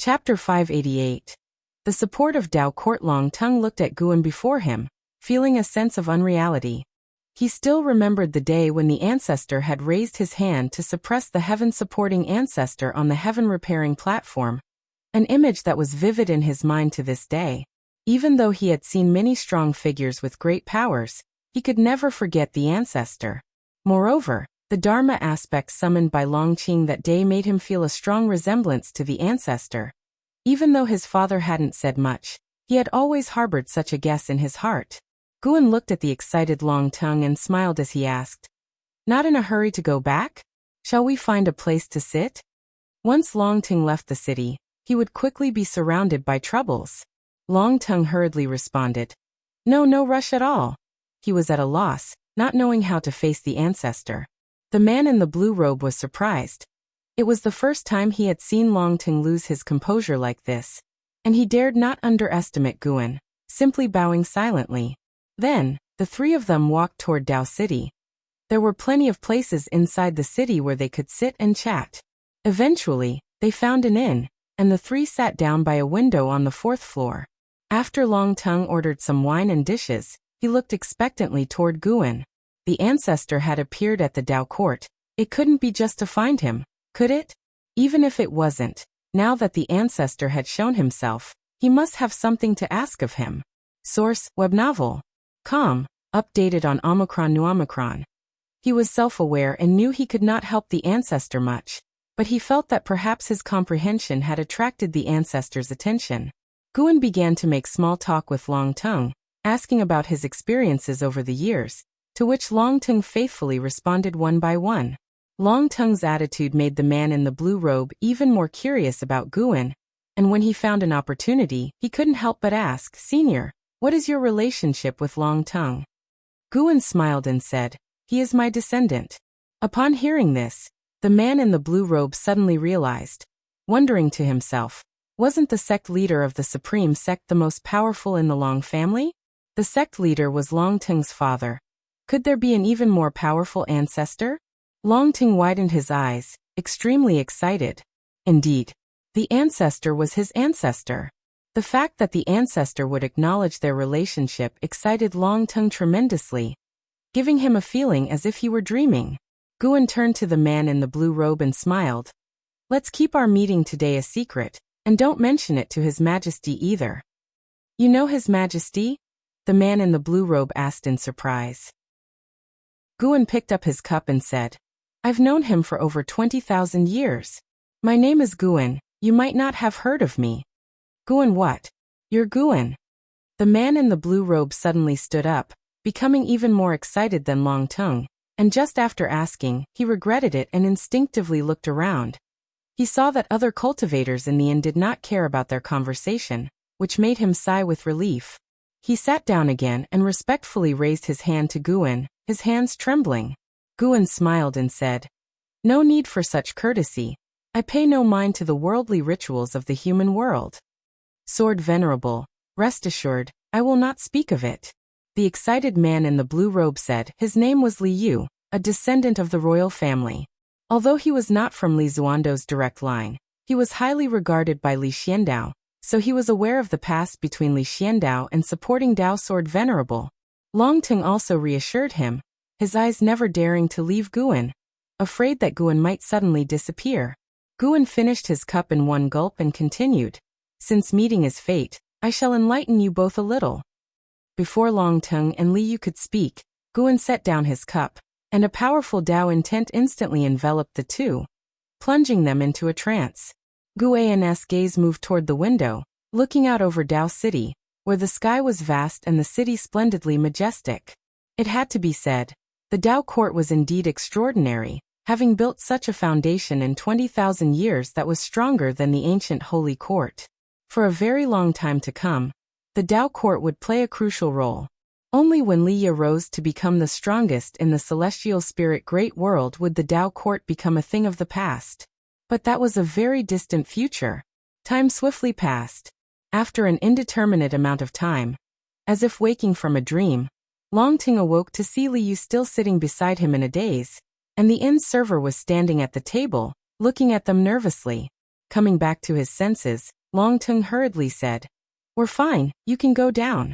Chapter 588. The support of Dao Court. Long Tongue looked at Guan before him, feeling a sense of unreality. He still remembered the day when the ancestor had raised his hand to suppress the heaven-supporting ancestor on the heaven-repairing platform, an image that was vivid in his mind to this day. Even though he had seen many strong figures with great powers, he could never forget the ancestor. Moreover, the Dharma aspect summoned by Long Qing that day made him feel a strong resemblance to the ancestor. Even though his father hadn't said much, he had always harbored such a guess in his heart. Guan looked at the excited Long Tongue and smiled as he asked, "Not in a hurry to go back? Shall we find a place to sit?" Once Long Tongue left the city, he would quickly be surrounded by troubles. Long Tongue hurriedly responded, No rush at all." He was at a loss, not knowing how to face the ancestor. The man in the blue robe was surprised. It was the first time he had seen Long Tongue lose his composure like this, and he dared not underestimate Guan, simply bowing silently. Then, the three of them walked toward Dao City. There were plenty of places inside the city where they could sit and chat. Eventually, they found an inn, and the three sat down by a window on the 4th floor. After Long Tongue ordered some wine and dishes, he looked expectantly toward Guan. The ancestor had appeared at the Dao Court. It couldn't be just to find him, could it? Even if it wasn't, now that the ancestor had shown himself, he must have something to ask of him. Source: web novel. Com. Updated on Omicron New Omicron. He was self-aware and knew he could not help the ancestor much, but he felt that perhaps his comprehension had attracted the ancestor's attention. Guan began to make small talk with Long Tongue, asking about his experiences over the years, to which Long Tongue faithfully responded one by one. Long Tongue's attitude made the man in the blue robe even more curious about Guan, and when he found an opportunity, he couldn't help but ask, "Senior, what is your relationship with Long Tongue?" Guan smiled and said, "He is my descendant." Upon hearing this, the man in the blue robe suddenly realized, wondering to himself, wasn't the sect leader of the supreme sect the most powerful in the Long family? The sect leader was Long Tongue's father. Could there be an even more powerful ancestor? Long Tongue widened his eyes, extremely excited. Indeed, the ancestor was his ancestor. The fact that the ancestor would acknowledge their relationship excited Long Tongue tremendously, giving him a feeling as if he were dreaming. Guan turned to the man in the blue robe and smiled. "Let's keep our meeting today a secret, and don't mention it to His Majesty either." "You know His Majesty?" the man in the blue robe asked in surprise. Guan picked up his cup and said, "I've known him for over 20,000 years. My name is Guan, you might not have heard of me." "Guan what? You're Guan?" The man in the blue robe suddenly stood up, becoming even more excited than Long Tongue, and just after asking, he regretted it and instinctively looked around. He saw that other cultivators in the inn did not care about their conversation, which made him sigh with relief. He sat down again and respectfully raised his hand to Guan, his hands trembling. Guan smiled and said, "No need for such courtesy. I pay no mind to the worldly rituals of the human world." "Sword Venerable, rest assured, I will not speak of it." The excited man in the blue robe said his name was Li Yu, a descendant of the royal family. Although he was not from Li Zuando's direct line, he was highly regarded by Li Xiandao, so he was aware of the past between Li Xiandao and supporting Dao Sword Venerable. Long Tongue also reassured him, his eyes never daring to leave Guan, afraid that Guan might suddenly disappear. Guan finished his cup in one gulp and continued, "Since meeting is fate, I shall enlighten you both a little." Before Long Tongue and Li Yu could speak, Guan set down his cup, and a powerful Dao intent instantly enveloped the two, plunging them into a trance. Guan's gaze moved toward the window, looking out over Dao City, where the sky was vast and the city splendidly majestic. It had to be said, the Dao Court was indeed extraordinary, having built such a foundation in 20,000 years that was stronger than the ancient Holy Court. For a very long time to come, the Dao Court would play a crucial role. Only when Liya rose to become the strongest in the celestial spirit great world would the Dao Court become a thing of the past. But that was a very distant future. Time swiftly passed. After an indeterminate amount of time, as if waking from a dream, Long Tongue awoke to see Li Yu still sitting beside him in a daze, and the inn server was standing at the table, looking at them nervously. Coming back to his senses, Longtung hurriedly said, "We're fine, you can go down."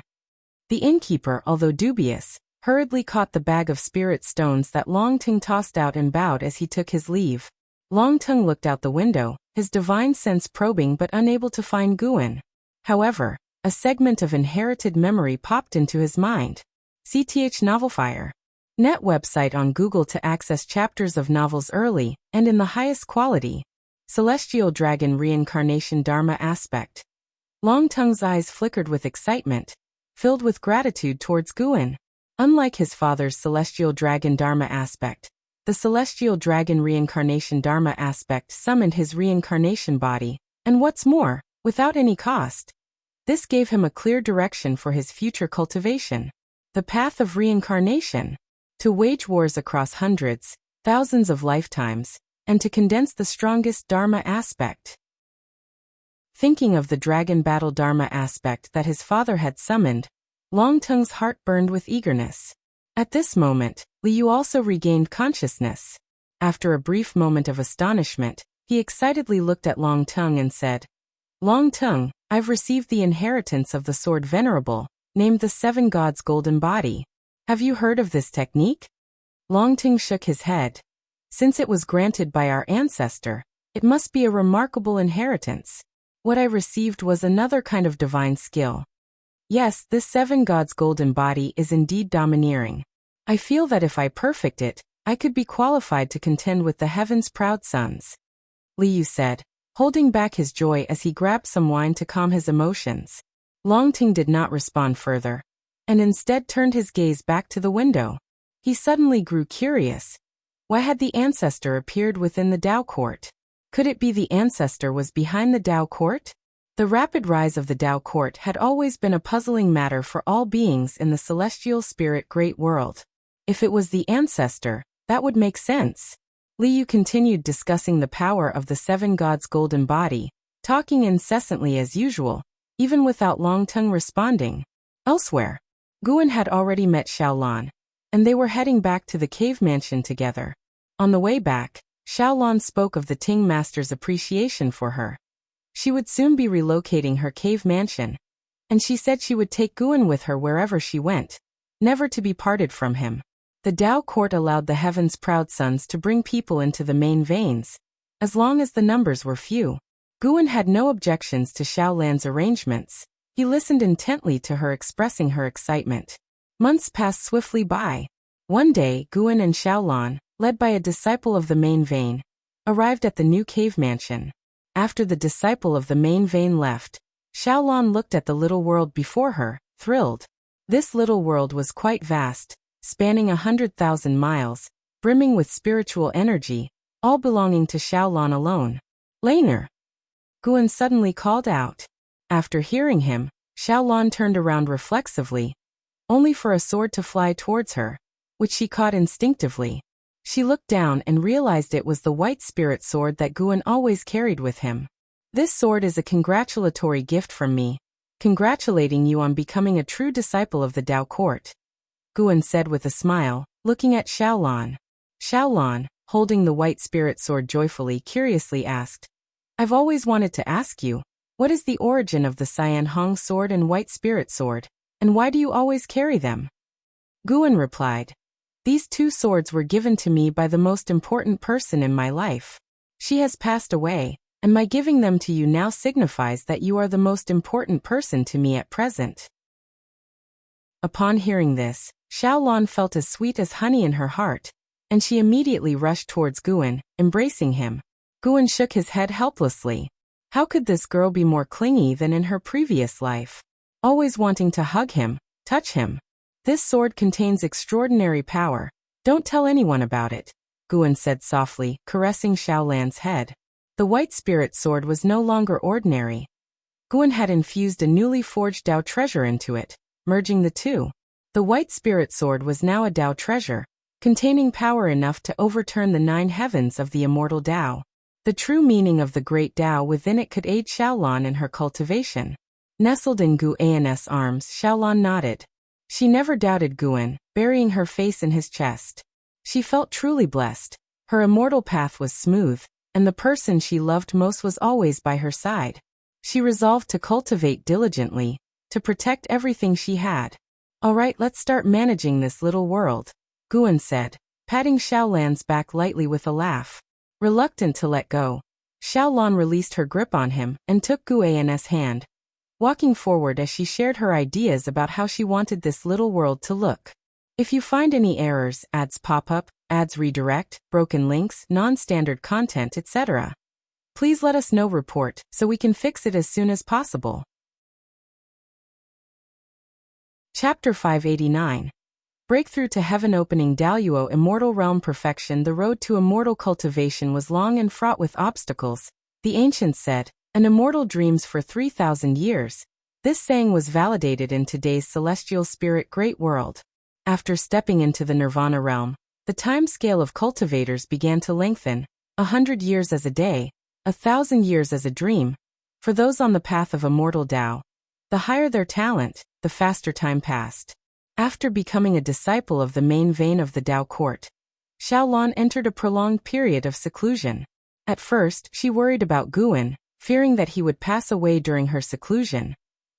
The innkeeper, although dubious, hurriedly caught the bag of spirit stones that Longtung tossed out and bowed as he took his leave. Longtung looked out the window, his divine sense probing but unable to find Guan. However, a segment of inherited memory popped into his mind. CTH Novelfire. Net website on Google to access chapters of novels early and in the highest quality. Celestial Dragon Reincarnation Dharma Aspect. Longtung's eyes flickered with excitement, filled with gratitude towards Guan. Unlike his father's Celestial Dragon Dharma Aspect, the Celestial Dragon Reincarnation Dharma Aspect summoned his reincarnation body, and what's more, without any cost. This gave him a clear direction for his future cultivation. The path of reincarnation. To wage wars across hundreds, thousands of lifetimes, and to condense the strongest Dharma aspect. Thinking of the Dragon Battle Dharma aspect that his father had summoned, Longtung's heart burned with eagerness. At this moment, Liu also regained consciousness. After a brief moment of astonishment, he excitedly looked at Longtung and said, "Longtung, I've received the inheritance of the sword Venerable, named the Seven Gods' Golden Body. Have you heard of this technique?" Longtung shook his head. "Since it was granted by our ancestor, it must be a remarkable inheritance. What I received was another kind of divine skill. Yes, this Seven Gods' Golden Body is indeed domineering. I feel that if I perfect it, I could be qualified to contend with the heaven's proud sons," Liu said, holding back his joy as he grabbed some wine to calm his emotions. Longtung did not respond further, and instead turned his gaze back to the window. He suddenly grew curious. Why had the ancestor appeared within the Dao Court? Could it be the ancestor was behind the Dao Court? The rapid rise of the Dao Court had always been a puzzling matter for all beings in the celestial spirit great world. If it was the ancestor, that would make sense. Liu continued discussing the power of the Seven Gods' Golden Body, talking incessantly as usual, even without Longtung responding. Elsewhere, Guan had already met Xiaolan, and they were heading back to the cave mansion together. On the way back, Xiaolan spoke of the Ting Master's appreciation for her. She would soon be relocating her cave mansion, and she said she would take Guan with her wherever she went, never to be parted from him. The Dao Court allowed the Heaven's Proud Sons to bring people into the main veins, as long as the numbers were few. Guan had no objections to Xiaolan's arrangements. He listened intently to her expressing her excitement. Months passed swiftly by. One day, Guan and Xiaolan, led by a disciple of the main vein, arrived at the new cave mansion. After the disciple of the main vein left, Xiaolan looked at the little world before her, thrilled. This little world was quite vast, spanning 100,000 miles, brimming with spiritual energy, all belonging to Xiaolan alone. "Laner!" Guan suddenly called out. After hearing him, Xiaolan turned around reflexively, only for a sword to fly towards her, which she caught instinctively. She looked down and realized it was the white spirit sword that Guan always carried with him. "This sword is a congratulatory gift from me, congratulating you on becoming a true disciple of the Dao Court," Guan said with a smile, looking at Xiaolan. Xiaolan, holding the white spirit sword joyfully, curiously asked, "I've always wanted to ask you, what is the origin of the Cyan Hong sword and white spirit sword, and why do you always carry them?" Guan replied, "These two swords were given to me by the most important person in my life. She has passed away, and my giving them to you now signifies that you are the most important person to me at present." Upon hearing this, Xiaolan felt as sweet as honey in her heart, and she immediately rushed towards Guan, embracing him. Guan shook his head helplessly. How could this girl be more clingy than in her previous life? Always wanting to hug him, touch him. "This sword contains extraordinary power. Don't tell anyone about it," Guan said softly, caressing Xiaolan's head. The white spirit sword was no longer ordinary. Guan had infused a newly forged Dao treasure into it, merging the two. The white spirit sword was now a Dao treasure, containing power enough to overturn the 9 heavens of the immortal Dao. The true meaning of the great Dao within it could aid Xiaolan in her cultivation. Nestled in Guan's arms, Xiaolan nodded. She never doubted Guan, burying her face in his chest. She felt truly blessed. Her immortal path was smooth, and the person she loved most was always by her side. She resolved to cultivate diligently, to protect everything she had. "All right, let's start managing this little world," Guan said, patting Xiaolan's back lightly with a laugh. Reluctant to let go, Xiaolan released her grip on him and took Guan's hand, walking forward as she shared her ideas about how she wanted this little world to look. "If you find any errors, ads pop up, ads redirect, broken links, non-standard content, etc., please let us know. Report so we can fix it as soon as possible." Chapter 589. Breakthrough to Heaven. Opening Daluo. Immortal Realm Perfection. The road to immortal cultivation was long and fraught with obstacles, the ancients said. An immortal dreams for 3,000 years. This saying was validated in today's celestial spirit great world. After stepping into the Nirvana realm, the time scale of cultivators began to lengthen, 100 years as a day, 1,000 years as a dream. For those on the path of immortal Tao, the higher their talent, the faster time passed. After becoming a disciple of the main vein of the Tao court, Xiaolan entered a prolonged period of seclusion. At first, she worried about Guan, fearing that he would pass away during her seclusion.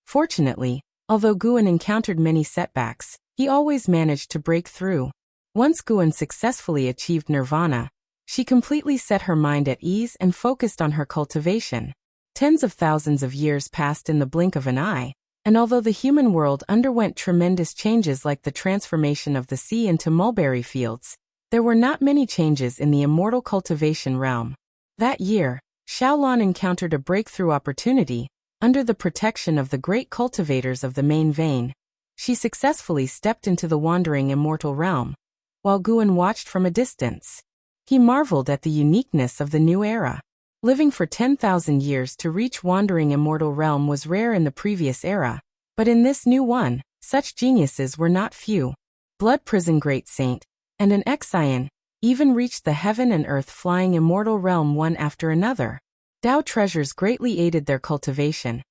Fortunately, although Guan encountered many setbacks, he always managed to break through. Once Guan successfully achieved nirvana, she completely set her mind at ease and focused on her cultivation. Tens of thousands of years passed in the blink of an eye, and although the human world underwent tremendous changes like the transformation of the sea into mulberry fields, there were not many changes in the immortal cultivation realm. That year, Xiaolan encountered a breakthrough opportunity. Under the protection of the great cultivators of the main vein, she successfully stepped into the wandering immortal realm, while Guan watched from a distance. He marveled at the uniqueness of the new era. Living for 10,000 years to reach wandering immortal realm was rare in the previous era, but in this new one, such geniuses were not few. Blood Prison Great Saint, and an Exian, even reached the heaven and earth flying immortal realm one after another. Tao treasures greatly aided their cultivation.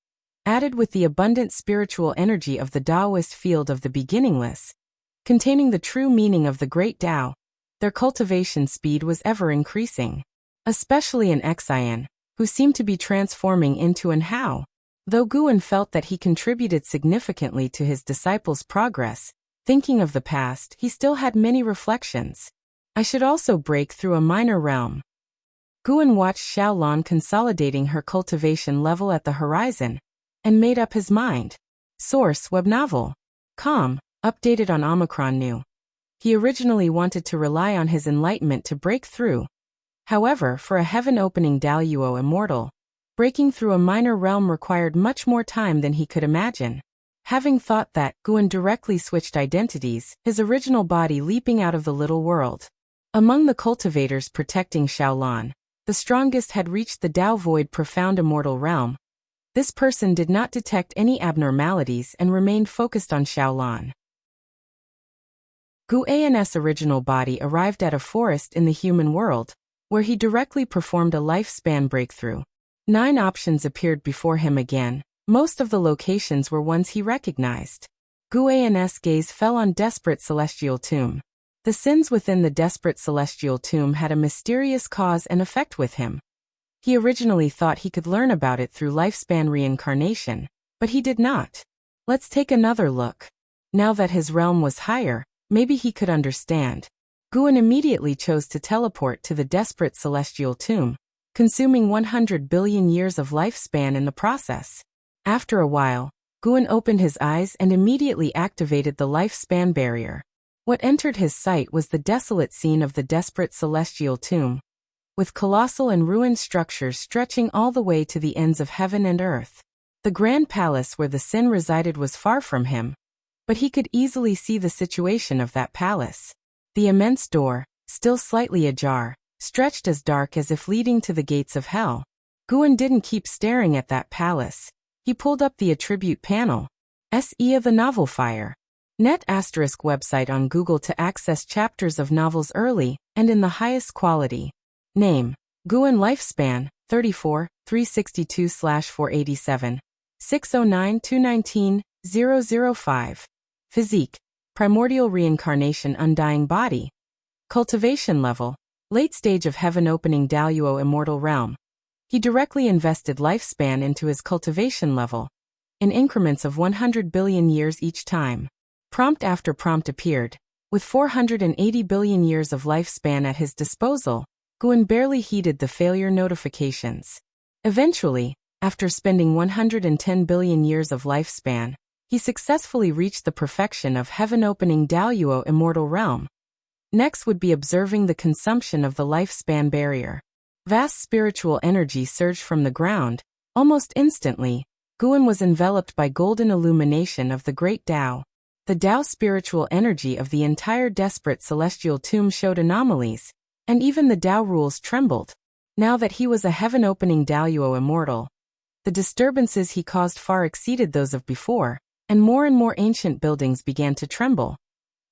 Added with the abundant spiritual energy of the Taoist field of the beginningless, containing the true meaning of the great Tao, their cultivation speed was ever increasing. Especially an Exian, who seemed to be transforming into an Hao. Though Guan felt that he contributed significantly to his disciples' progress, thinking of the past, he still had many reflections. I should also break through a minor realm. Guan watched Xiaolan consolidating her cultivation level at the horizon, and made up his mind. Source: web novel. Com. Updated on Omicron New. He originally wanted to rely on his enlightenment to break through. However, for a heaven-opening Daluo immortal, breaking through a minor realm required much more time than he could imagine. Having thought that, Guan directly switched identities, his original body leaping out of the little world. Among the cultivators protecting Xiaolan, the strongest had reached the Tao Void profound immortal realm. This person did not detect any abnormalities and remained focused on Xiaolan. Guan's original body arrived at a forest in the human world, where he directly performed a lifespan breakthrough. 9 options appeared before him again. Most of the locations were ones he recognized. Guan's gaze fell on Desperate Celestial Tomb. The sins within the Desperate Celestial Tomb had a mysterious cause and effect with him. He originally thought he could learn about it through lifespan reincarnation, but he did not. Let's take another look. Now that his realm was higher, maybe he could understand. Guan immediately chose to teleport to the Desperate Celestial Tomb, consuming 100 billion years of lifespan in the process. After a while, Guan opened his eyes and immediately activated the lifespan barrier. What entered his sight was the desolate scene of the Desperate Celestial Tomb, with colossal and ruined structures stretching all the way to the ends of heaven and earth. The grand palace where the sin resided was far from him, but he could easily see the situation of that palace. The immense door, still slightly ajar, stretched as dark as if leading to the gates of hell. Guan didn't keep staring at that palace. He pulled up the attribute panel. SE of the novel Fire. Net ** website on Google to access chapters of novels early and in the highest quality. Name: Guan. Lifespan: 34, 362/487, 609-219-005. Physique: Primordial Reincarnation Undying Body. Cultivation Level: Late stage of heaven opening Daluo immortal realm. He directly invested lifespan into his cultivation level, in increments of 100 billion years each time. Prompt after prompt appeared. With 480 billion years of lifespan at his disposal, Guan barely heeded the failure notifications. Eventually, after spending 110 billion years of lifespan, he successfully reached the perfection of heaven-opening Daluo immortal realm. Next would be observing the consumption of the lifespan barrier. Vast spiritual energy surged from the ground. Almost instantly, Guan was enveloped by golden illumination of the great Tao. The Tao spiritual energy of the entire desperate celestial tomb showed anomalies, and even the Tao rules trembled. Now that he was a heaven-opening Daluo immortal, the disturbances he caused far exceeded those of before, and more ancient buildings began to tremble.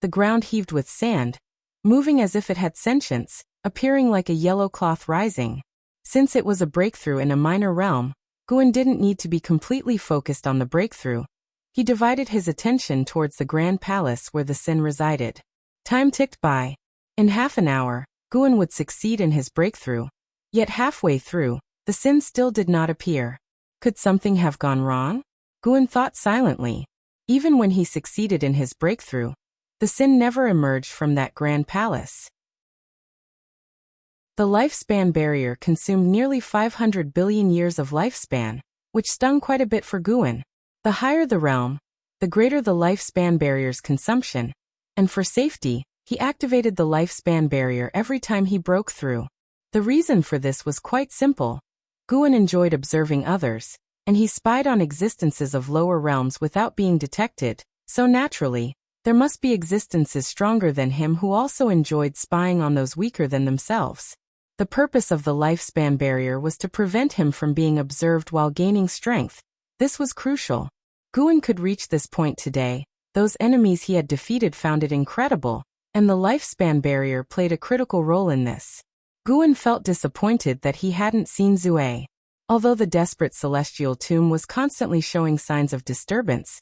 The ground heaved with sand, moving as if it had sentience, appearing like a yellow cloth rising. Since it was a breakthrough in a minor realm, Guan didn't need to be completely focused on the breakthrough. He divided his attention towards the grand palace where the Sin resided. Time ticked by. In half an hour, Guan would succeed in his breakthrough. Yet halfway through, the Sin still did not appear. Could something have gone wrong? Guan thought silently. Even when he succeeded in his breakthrough, the Sin never emerged from that grand palace. The lifespan barrier consumed nearly 500 billion years of lifespan, which stung quite a bit for Guan. The higher the realm, the greater the lifespan barrier's consumption, and for safety, he activated the lifespan barrier every time he broke through. The reason for this was quite simple. Guan enjoyed observing others, and he spied on existences of lower realms without being detected, so naturally, there must be existences stronger than him who also enjoyed spying on those weaker than themselves. The purpose of the lifespan barrier was to prevent him from being observed while gaining strength. This was crucial. Guan could reach this point today. Those enemies he had defeated found it incredible, and the lifespan barrier played a critical role in this. Guan felt disappointed that he hadn't seen Zue. Although the desperate celestial tomb was constantly showing signs of disturbance,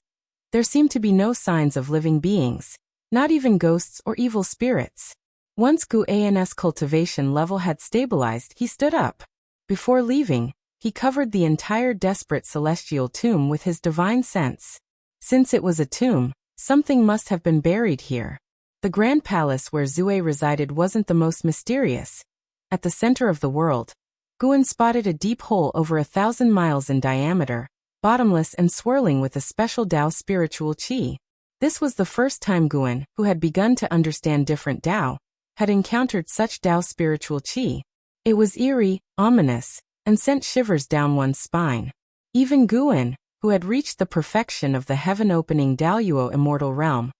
there seemed to be no signs of living beings, not even ghosts or evil spirits. Once Guan's cultivation level had stabilized, he stood up. Before leaving, he covered the entire desperate celestial tomb with his divine sense. Since it was a tomb, something must have been buried here. The grand palace where Zue resided wasn't the most mysterious. At the center of the world, Guan spotted a deep hole over 1,000 miles in diameter, bottomless and swirling with a special Tao spiritual qi. This was the first time Guan, who had begun to understand different Tao, had encountered such Tao spiritual qi. It was eerie, ominous, and sent shivers down one's spine. Even Guan, who had reached the perfection of the heaven-opening Daluo immortal realm,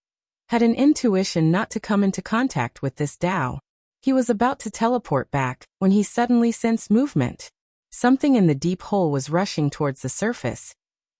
had an intuition not to come into contact with this Tao. He was about to teleport back, when he suddenly sensed movement. Something in the deep hole was rushing towards the surface.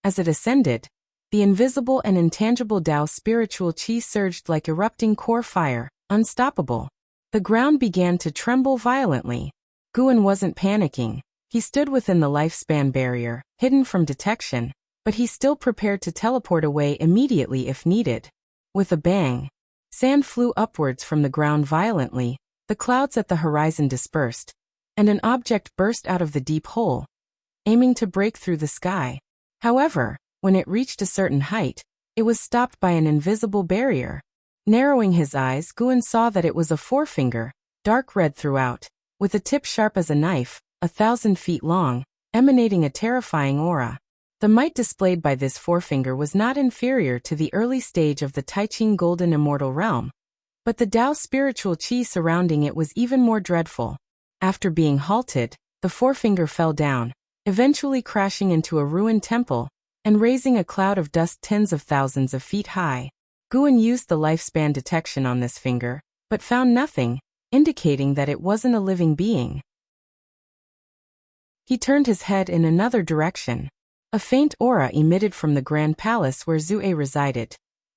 As it ascended, the invisible and intangible Tao spiritual qi surged like erupting core fire, unstoppable. The ground began to tremble violently. Guan wasn't panicking. He stood within the lifespan barrier, hidden from detection, but he still prepared to teleport away immediately if needed. With a bang, sand flew upwards from the ground violently, the clouds at the horizon dispersed, and an object burst out of the deep hole, aiming to break through the sky. However, when it reached a certain height, it was stopped by an invisible barrier. Narrowing his eyes, Guan saw that it was a forefinger, dark red throughout, with a tip sharp as a knife, 1,000 feet long, emanating a terrifying aura. The might displayed by this forefinger was not inferior to the early stage of the Taiqing Golden Immortal Realm, but the Tao spiritual qi surrounding it was even more dreadful. After being halted, the forefinger fell down, eventually crashing into a ruined temple, and raising a cloud of dust tens of thousands of feet high. Guan used the lifespan detection on this finger, but found nothing, indicating that it wasn't a living being. He turned his head in another direction. A faint aura emitted from the grand palace where Zue resided.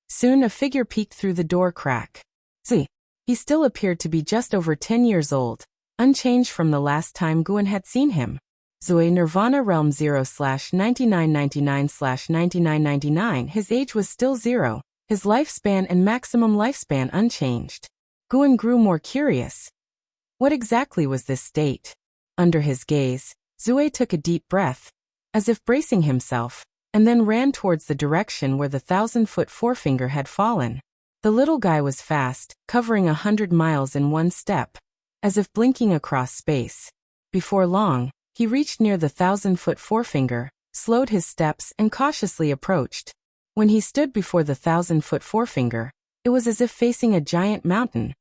Soon a figure peeked through the door crack. Zue. He still appeared to be just over 10 years old, unchanged from the last time Guan had seen him. Zue Nirvana Realm 0/9999/9999. His age was still 0, his lifespan and maximum lifespan unchanged. Guan grew more curious. What exactly was this state? Under his gaze, Zue took a deep breath, as if bracing himself, and then ran towards the direction where the 1,000-foot forefinger had fallen. The little guy was fast, covering 100 miles in one step, as if blinking across space. Before long, he reached near the 1,000-foot forefinger, slowed his steps and cautiously approached. When he stood before the 1,000-foot forefinger, it was as if facing a giant mountain.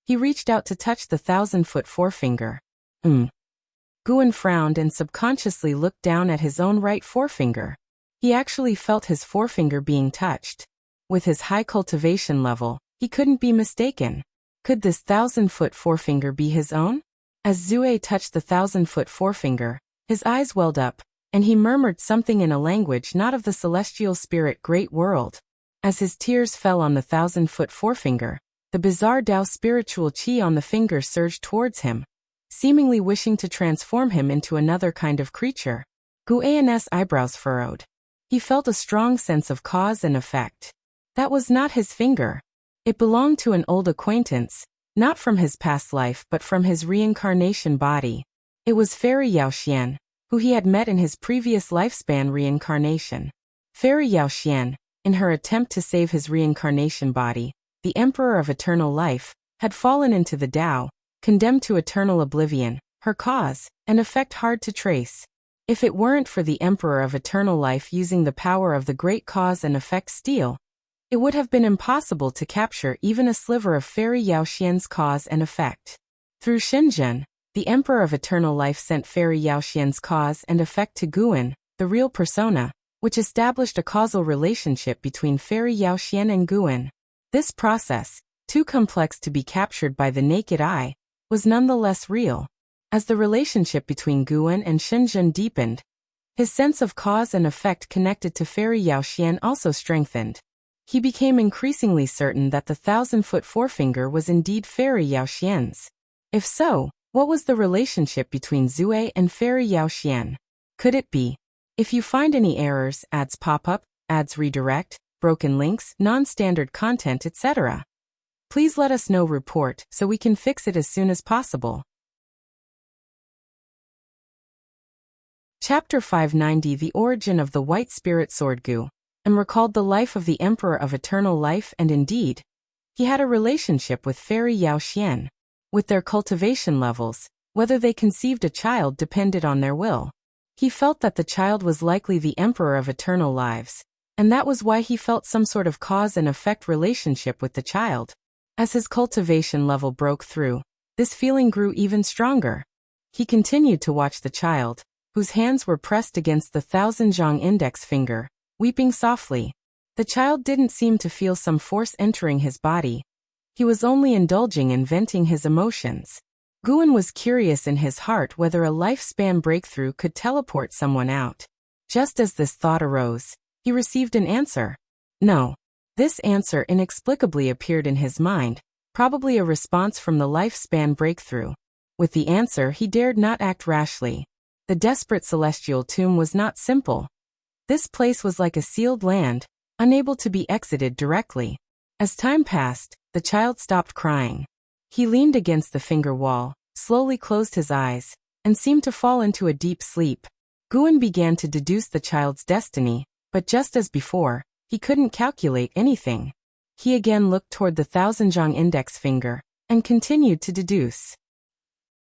He reached out to touch the 1,000-foot forefinger. Guan frowned and subconsciously looked down at his own right forefinger. He actually felt his forefinger being touched. With his high cultivation level, he couldn't be mistaken. Could this 1,000-foot forefinger be his own? As Zue touched the 1,000-foot forefinger, his eyes welled up, and he murmured something in a language not of the celestial spirit great world. As his tears fell on the 1,000-foot forefinger, the bizarre Tao spiritual chi on the finger surged towards him, seemingly wishing to transform him into another kind of creature. Guan's eyebrows furrowed. He felt a strong sense of cause and effect. That was not his finger. It belonged to an old acquaintance, not from his past life but from his reincarnation body. It was Fairy Yaoxian, who he had met in his previous lifespan reincarnation. Fairy Yaoxian, in her attempt to save his reincarnation body, the Emperor of Eternal Life, had fallen into the Tao, condemned to eternal oblivion, her cause and effect hard to trace. If it weren't for the Emperor of Eternal Life using the power of the great cause and effect steel, it would have been impossible to capture even a sliver of Fairy Yaoxian's cause and effect. Through Shenzhen, the Emperor of Eternal Life sent Fairy Yaoxian's cause and effect to Guan, the real persona, which established a causal relationship between Fairy Yaoxian and Guan. This process, too complex to be captured by the naked eye, was nonetheless real. As the relationship between Guan and Shenzhen deepened, his sense of cause and effect connected to Fairy Yaoxian also strengthened. He became increasingly certain that the 1,000-foot forefinger was indeed Fairy Yaoxian's. If so, what was the relationship between Zue and Fairy Yaoxian? Could it be? If you find any errors, ads pop up, ads redirect, broken links, non-standard content, etc., please let us know. Report so we can fix it as soon as possible. Chapter 590: The Origin of the White Spirit Sword. Gu recalled the life of the Emperor of Eternal Life, and indeed, he had a relationship with Fairy Yaoxian. With their cultivation levels, whether they conceived a child depended on their will. He felt that the child was likely the Emperor of Eternal Lives, and that was why he felt some sort of cause and effect relationship with the child. As his cultivation level broke through, this feeling grew even stronger. He continued to watch the child, whose hands were pressed against the 1,000-zhang index finger, weeping softly. The child didn't seem to feel some force entering his body. He was only indulging in venting his emotions. Guan was curious in his heart whether a lifespan breakthrough could teleport someone out. Just as this thought arose, he received an answer. No. This answer inexplicably appeared in his mind, probably a response from the lifespan breakthrough. With the answer, he dared not act rashly. The desperate celestial tomb was not simple. This place was like a sealed land, unable to be exited directly. As time passed, the child stopped crying. He leaned against the finger wall, slowly closed his eyes, and seemed to fall into a deep sleep. Guan began to deduce the child's destiny, but just as before, he couldn't calculate anything. He again looked toward the 1,000-zhang index finger, and continued to deduce.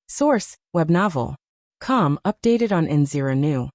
Source: Web novel. Com, updated on N0 New.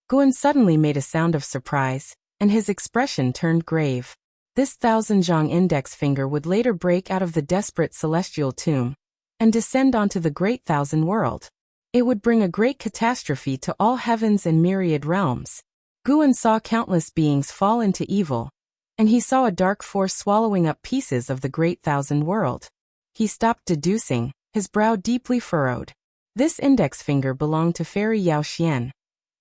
Guan suddenly made a sound of surprise, and his expression turned grave. This 1,000-zhang index finger would later break out of the desperate celestial tomb, and descend onto the great thousand world. It would bring a great catastrophe to all heavens and myriad realms. Guan saw countless beings fall into evil, and he saw a dark force swallowing up pieces of the great thousand world. He stopped deducing, his brow deeply furrowed. This index finger belonged to Fairy Yaoxian.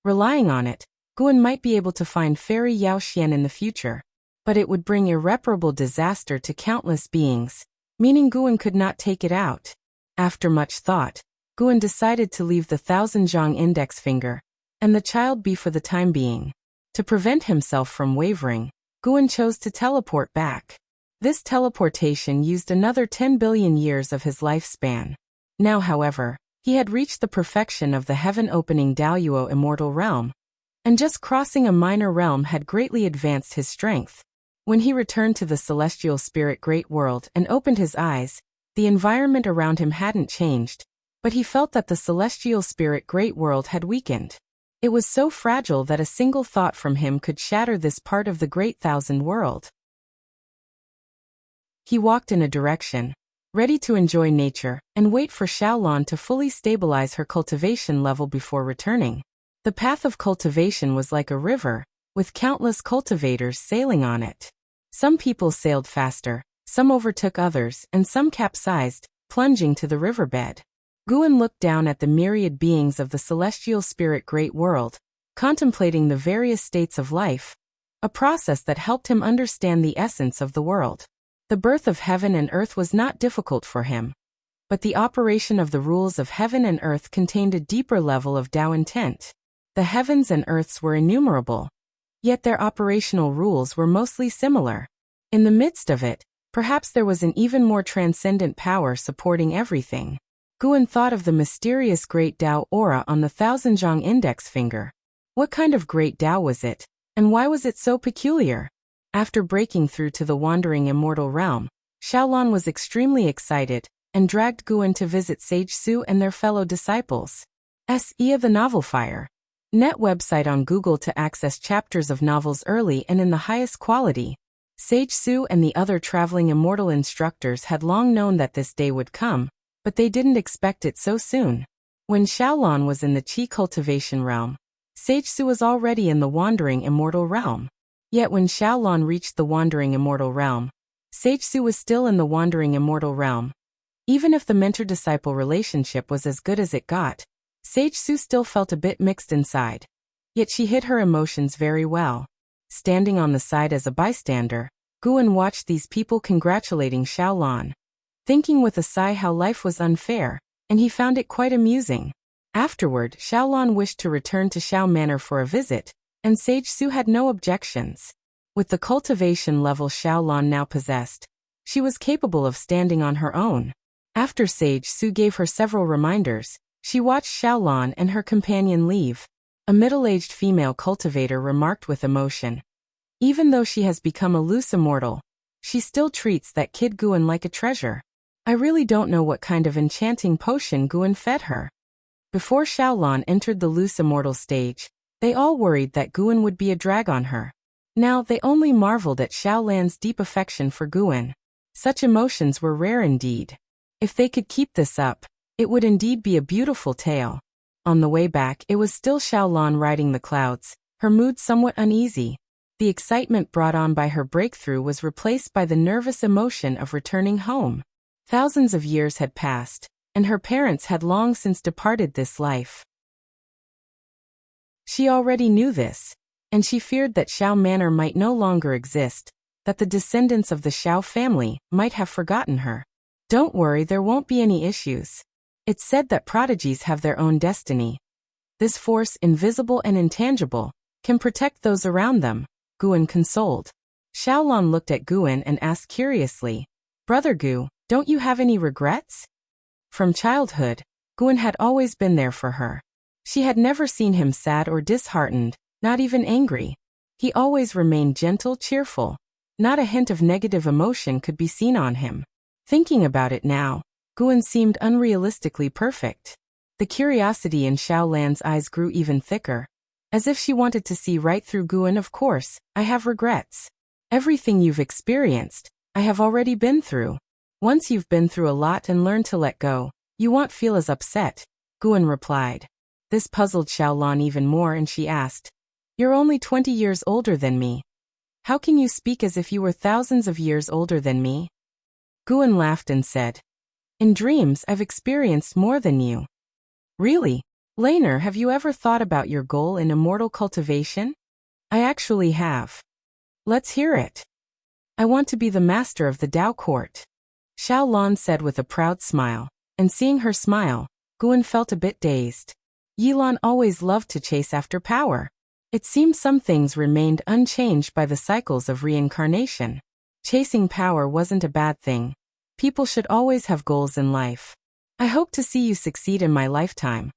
Relying on it, Guan might be able to find Fairy Yaoxian in the future, but it would bring irreparable disaster to countless beings, meaning Guan could not take it out. After much thought, Guan decided to leave the 1,000-zhang index finger, and the child be for the time being. To prevent himself from wavering, Guan chose to teleport back. This teleportation used another 10 billion years of his lifespan. Now, however, he had reached the perfection of the heaven-opening Daoyuo immortal realm, and just crossing a minor realm had greatly advanced his strength. When he returned to the celestial spirit great world and opened his eyes, the environment around him hadn't changed, but he felt that the celestial spirit great world had weakened. It was so fragile that a single thought from him could shatter this part of the great thousand world. He walked in a direction, ready to enjoy nature and wait for Xiaolan to fully stabilize her cultivation level before returning. The path of cultivation was like a river, with countless cultivators sailing on it. Some people sailed faster, some overtook others, and some capsized, plunging to the riverbed. Guan looked down at the myriad beings of the celestial spirit great world, contemplating the various states of life, a process that helped him understand the essence of the world. The birth of heaven and earth was not difficult for him, but the operation of the rules of heaven and earth contained a deeper level of Tao intent. The heavens and earths were innumerable, yet their operational rules were mostly similar. In the midst of it, perhaps there was an even more transcendent power supporting everything. Guan thought of the mysterious great Tao aura on the thousand-zhang index finger. What kind of great Tao was it, and why was it so peculiar? After breaking through to the wandering immortal realm, Xiaolan was extremely excited and dragged Guan to visit Sage Su and their fellow disciples. S.E. the Novel Fire. Net website on Google to access chapters of novels early and in the highest quality. Sage Su and the other traveling immortal instructors had long known that this day would come, but they didn't expect it so soon. When Xiaolan was in the Qi cultivation realm, Sage Su was already in the wandering immortal realm. Yet when Xiaolan reached the wandering immortal realm, Sage Su was still in the wandering immortal realm. Even if the mentor-disciple relationship was as good as it got, Sage Su still felt a bit mixed inside. Yet she hid her emotions very well. Standing on the side as a bystander, Guan watched these people congratulating Xiaolan, thinking with a sigh how life was unfair, and he found it quite amusing. Afterward, Xiaolan wished to return to Xiao Manor for a visit, and Sage Su had no objections. With the cultivation level Xiaolan now possessed, she was capable of standing on her own. After Sage Su gave her several reminders, she watched Xiaolan and her companion leave. A middle-aged female cultivator remarked with emotion, "Even though she has become a loose immortal, she still treats that kid Guan like a treasure. I really don't know what kind of enchanting potion Guan fed her." Before Xiaolan entered the loose immortal stage, they all worried that Guan would be a drag on her. Now they only marveled at Xiaolan's deep affection for Guan. Such emotions were rare indeed. If they could keep this up, it would indeed be a beautiful tale. On the way back, it was still Xiaolan riding the clouds, her mood somewhat uneasy. The excitement brought on by her breakthrough was replaced by the nervous emotion of returning home. Thousands of years had passed, and her parents had long since departed this life. She already knew this, and she feared that Xiao Manor might no longer exist, that the descendants of the Xiao family might have forgotten her. "Don't worry, there won't be any issues. It's said that prodigies have their own destiny. This force, invisible and intangible, can protect those around them," Guan consoled. Xiaolan looked at Guan and asked curiously, "Brother Gu, don't you have any regrets?" From childhood, Guan had always been there for her. She had never seen him sad or disheartened, not even angry. He always remained gentle, cheerful. Not a hint of negative emotion could be seen on him. Thinking about it now, Guan seemed unrealistically perfect. The curiosity in Xiaolan's eyes grew even thicker. As if she wanted to see right through Guan. "Of course, I have regrets. Everything you've experienced, I have already been through. Once you've been through a lot and learned to let go, you won't feel as upset," Guan replied. This puzzled Xiaolan even more, and she asked, "You're only 20 years older than me. How can you speak as if you were thousands of years older than me?" Guan laughed and said, "In dreams I've experienced more than you." "Really? Laner, have you ever thought about your goal in immortal cultivation?" "I actually have." "Let's hear it." "I want to be the master of the Tao court," Xiaolan said with a proud smile, and seeing her smile, Guan felt a bit dazed. Yilan always loved to chase after power. It seemed some things remained unchanged by the cycles of reincarnation. Chasing power wasn't a bad thing. People should always have goals in life. I hope to see you succeed in my lifetime,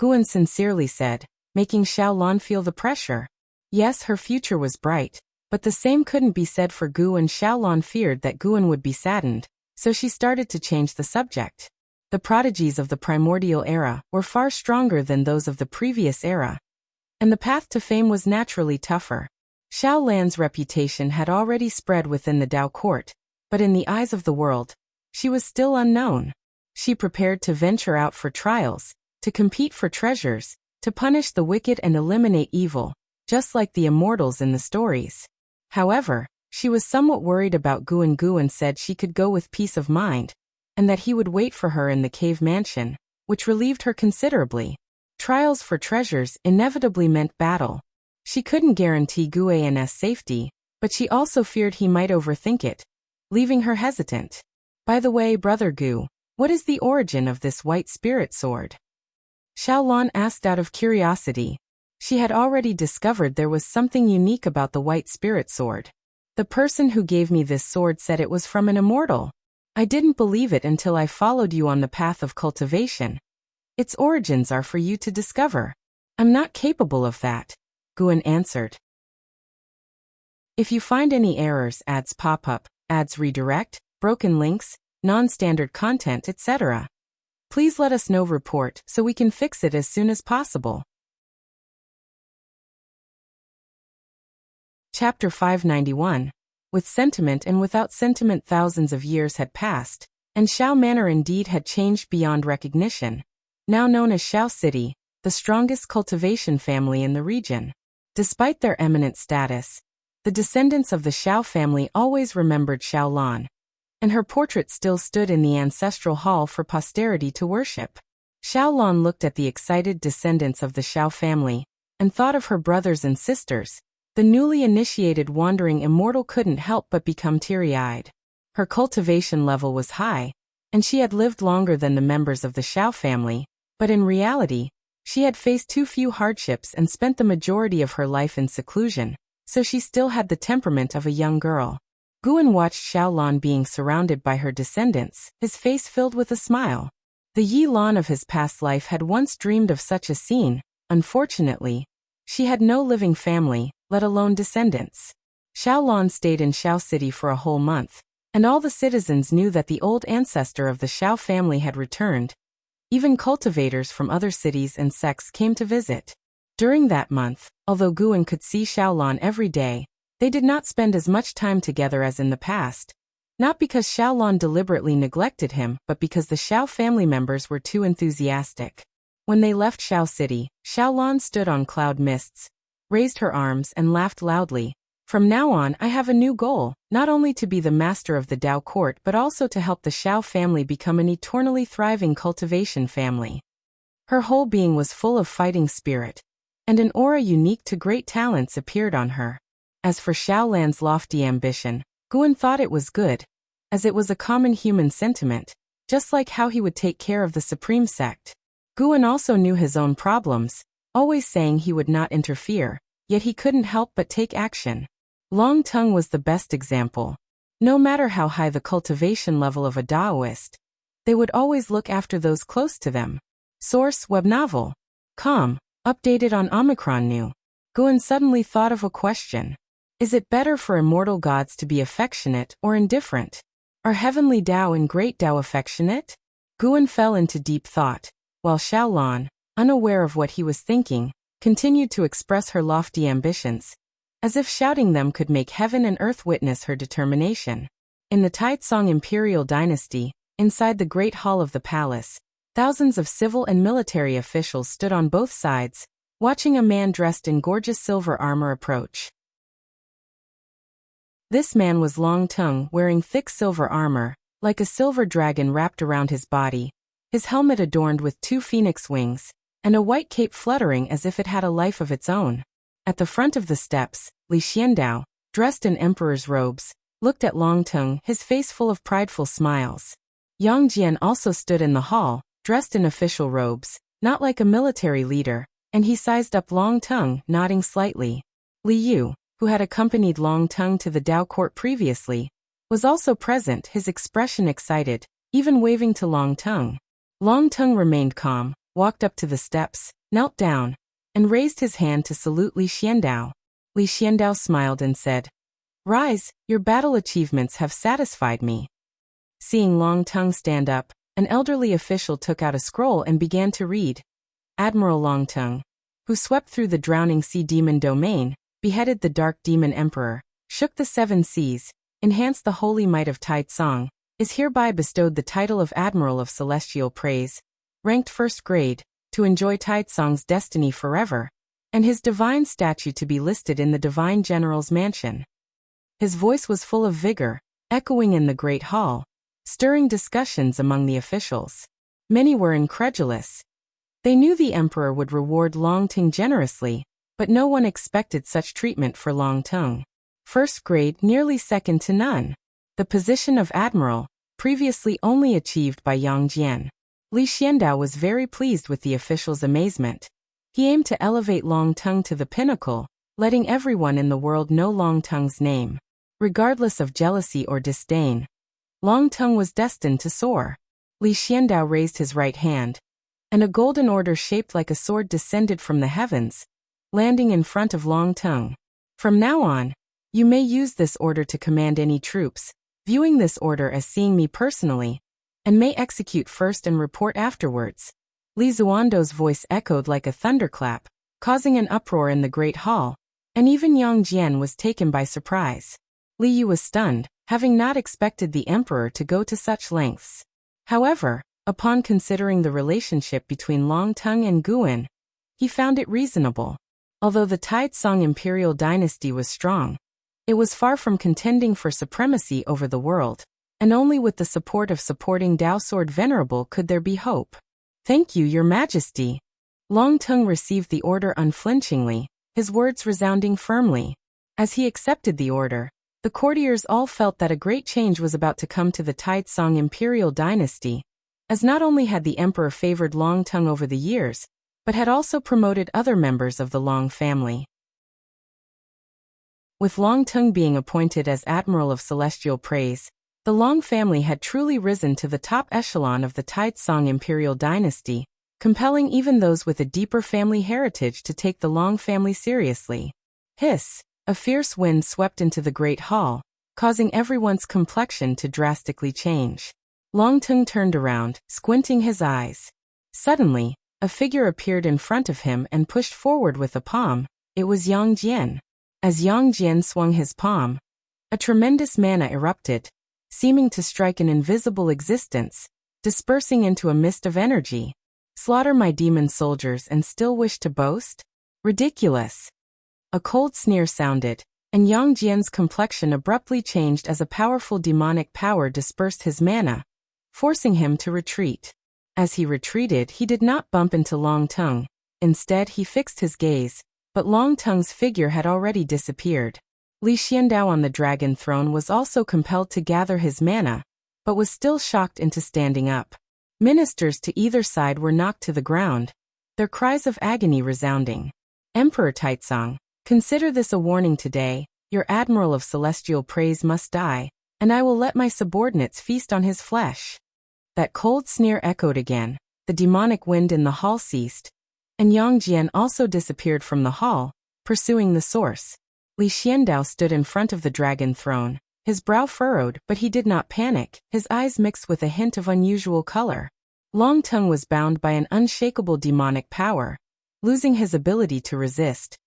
Guan sincerely said, making Xiaolan feel the pressure. Yes, her future was bright, but the same couldn't be said for Gu, and Xiaolan feared that Guan would be saddened, so she started to change the subject. The prodigies of the primordial era were far stronger than those of the previous era, and the path to fame was naturally tougher. Xiaolan's reputation had already spread within the Dao court, but in the eyes of the world, she was still unknown. She prepared to venture out for trials, to compete for treasures, to punish the wicked and eliminate evil, just like the immortals in the stories. However, she was somewhat worried about Guan. Guan said she could go with peace of mind, and that he would wait for her in the cave mansion, which relieved her considerably. Trials for treasures inevitably meant battle. She couldn't guarantee Guan's safety, but she also feared he might overthink it, leaving her hesitant. By the way, Brother Gu, what is the origin of this white spirit sword? Xiaolan asked out of curiosity. She had already discovered there was something unique about the white spirit sword. The person who gave me this sword said it was from an immortal. I didn't believe it until I followed you on the path of cultivation. Its origins are for you to discover. I'm not capable of that, Guan answered. If you find any errors, ads pop up, ads redirect, broken links, non-standard content, etc., please let us know. Report so we can fix it as soon as possible. Chapter 591. With sentiment and without sentiment, thousands of years had passed, and Xiao Manor indeed had changed beyond recognition. Now known as Xiao City, the strongest cultivation family in the region. Despite their eminent status, the descendants of the Xiao family always remembered Xiaolan, and her portrait still stood in the ancestral hall for posterity to worship. Xiaolan looked at the excited descendants of the Xiao family, and thought of her brothers and sisters. The newly initiated wandering immortal couldn't help but become teary-eyed. Her cultivation level was high, and she had lived longer than the members of the Xiao family, but in reality, she had faced too few hardships and spent the majority of her life in seclusion, so she still had the temperament of a young girl. Guan watched Xiaolan being surrounded by her descendants, his face filled with a smile. The Yi Lan of his past life had once dreamed of such a scene. Unfortunately, she had no living family, let alone descendants. Xiaolan stayed in Xiao City for a whole month, and all the citizens knew that the old ancestor of the Xiao family had returned. Even cultivators from other cities and sects came to visit. During that month, although Guan could see Xiaolan every day, they did not spend as much time together as in the past. Not because Xiaolan deliberately neglected him, but because the Xiao family members were too enthusiastic. When they left Xiao City, Xiaolan stood on cloud mists, raised her arms and laughed loudly. From now on, I have a new goal, not only to be the master of the Dao court but also to help the Xiao family become an eternally thriving cultivation family. Her whole being was full of fighting spirit, and an aura unique to great talents appeared on her. As for Xiaolan's lofty ambition, Guan thought it was good, as it was a common human sentiment, just like how he would take care of the supreme sect. Guan also knew his own problems, always saying he would not interfere, yet he couldn't help but take action. Long Tongue was the best example. No matter how high the cultivation level of a Daoist, they would always look after those close to them. Source: Web Novel. Com. Updated on Omicron New. Guan suddenly thought of a question. Is it better for immortal gods to be affectionate or indifferent? Are heavenly Dao and great Dao affectionate? Guan fell into deep thought, while Xiaolan, unaware of what he was thinking, continued to express her lofty ambitions, as if shouting them could make heaven and earth witness her determination. In the Taizong imperial dynasty, inside the great hall of the palace, thousands of civil and military officials stood on both sides, watching a man dressed in gorgeous silver armor approach. This man was Long Tongue, wearing thick silver armor, like a silver dragon wrapped around his body, his helmet adorned with two phoenix wings, and a white cape fluttering as if it had a life of its own. At the front of the steps, Li Xiandao, dressed in emperor's robes, looked at Long Tongue, his face full of prideful smiles. Yang Jian also stood in the hall, dressed in official robes, not like a military leader, and he sized up Long Tongue, nodding slightly. Li Yu, who had accompanied Long Tongue to the Dao court previously, was also present, his expression excited, even waving to Long Tongue. Long Tongue remained calm, walked up to the steps, knelt down, and raised his hand to salute Li Xiandao. Li Xiandao smiled and said, "Rise, your battle achievements have satisfied me." Seeing Long Tongue stand up, an elderly official took out a scroll and began to read. Admiral Long Tongue, who swept through the drowning sea demon domain, beheaded the dark demon emperor, shook the seven seas, enhanced the holy might of Tai Tsong, is hereby bestowed the title of Admiral of Celestial Praise, ranked first grade, to enjoy Tai Tsong's destiny forever, and his divine statue to be listed in the Divine General's mansion. His voice was full of vigor, echoing in the great hall, stirring discussions among the officials. Many were incredulous. They knew the emperor would reward Long Tongue generously, but no one expected such treatment for Long Tongue. First grade nearly second to none. The position of admiral, previously only achieved by Yang Jian. Li Xiandao was very pleased with the official's amazement. He aimed to elevate Long Tongue to the pinnacle, letting everyone in the world know Long Tongue's name. Regardless of jealousy or disdain, Long Tongue was destined to soar. Li Xiandao raised his right hand, and a golden order shaped like a sword descended from the heavens, landing in front of Long Tongue. From now on, you may use this order to command any troops, viewing this order as seeing me personally, and may execute first and report afterwards. Li Zuando's voice echoed like a thunderclap, causing an uproar in the great hall, and even Yang Jian was taken by surprise. Li Yu was stunned, having not expected the emperor to go to such lengths. However, upon considering the relationship between Long Tongue and Guan, he found it reasonable. Although the Tai Tsong imperial dynasty was strong, it was far from contending for supremacy over the world, and only with the support of supporting Dao Sword Venerable could there be hope. "Thank you, Your Majesty." Long Tongue received the order unflinchingly, his words resounding firmly. As he accepted the order, the courtiers all felt that a great change was about to come to the Tai Tsong imperial dynasty, as not only had the emperor favored Long Tongue over the years, but had also promoted other members of the Long family. With Long Tongue being appointed as Admiral of Celestial Praise, the Long family had truly risen to the top echelon of the Tai Tsong imperial dynasty, compelling even those with a deeper family heritage to take the Long family seriously. Hiss! A fierce wind swept into the great hall, causing everyone's complexion to drastically change. Long Tongue turned around, squinting his eyes. Suddenly, a figure appeared in front of him and pushed forward with a palm. It was Yang Jian. As Yang Jian swung his palm, a tremendous mana erupted, seeming to strike an invisible existence, dispersing into a mist of energy. Slaughter my demon soldiers and still wish to boast? Ridiculous! A cold sneer sounded, and Yang Jian's complexion abruptly changed as a powerful demonic power dispersed his mana, forcing him to retreat. As he retreated, he did not bump into Long Tongue. Instead, he fixed his gaze, but Long Tongue's figure had already disappeared. Li Xiandao on the dragon throne was also compelled to gather his mana, but was still shocked into standing up. Ministers to either side were knocked to the ground, their cries of agony resounding. "Emperor Taitsong, consider this a warning today. Your Admiral of Celestial Praise must die, and I will let my subordinates feast on his flesh." That cold sneer echoed again. The demonic wind in the hall ceased, and Yang Jian also disappeared from the hall, pursuing the source. Li Xiandao stood in front of the dragon throne, his brow furrowed, but he did not panic, his eyes mixed with a hint of unusual color. Long Tongue was bound by an unshakable demonic power, losing his ability to resist.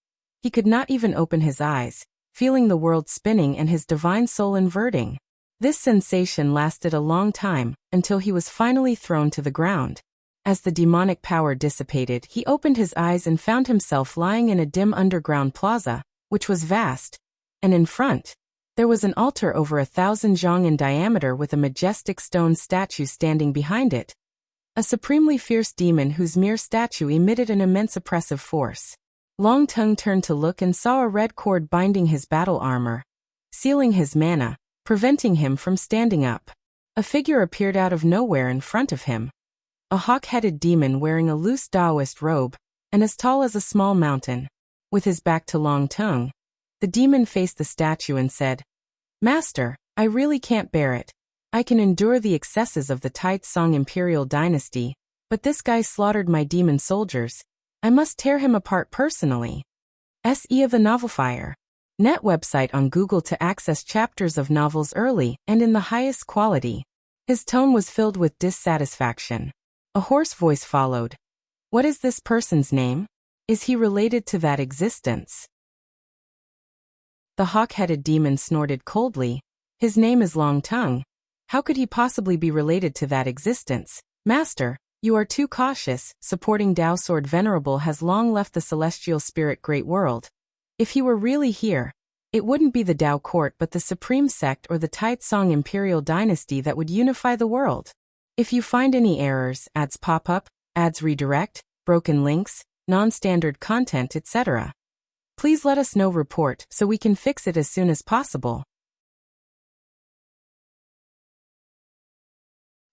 He could not even open his eyes, feeling the world spinning and his divine soul inverting. This sensation lasted a long time, until he was finally thrown to the ground. As the demonic power dissipated, he opened his eyes and found himself lying in a dim underground plaza, which was vast, and in front, there was an altar over 1,000 zhang in diameter with a majestic stone statue standing behind it. A supremely fierce demon whose mere statue emitted an immense oppressive force. Long Tongue turned to look and saw a red cord binding his battle armor, sealing his mana, preventing him from standing up. A figure appeared out of nowhere in front of him. A hawk-headed demon wearing a loose Taoist robe, and as tall as a small mountain. With his back to Long Tongue, the demon faced the statue and said, "Master, I really can't bear it. I can endure the excesses of the Tai Tsong imperial dynasty, But this guy slaughtered my demon soldiers. I must tear him apart personally. SE of the Novel Fire. Net website on Google to access chapters of novels early and in the highest quality. His tone was filled with dissatisfaction. A hoarse voice followed. What is this person's name? Is he related to that existence? The hawk-headed demon snorted coldly. His name is Long Tongue. How could he possibly be related to that existence? Master, you are too cautious. Supporting Dao Sword Venerable has long left the celestial spirit great world. If he were really here, it wouldn't be the Dao court but the supreme sect or the Taitsong imperial dynasty that would unify the world. If you find any errors, ads pop up, ads redirect, broken links, non-standard content, etc., please let us know. Report so we can fix it as soon as possible.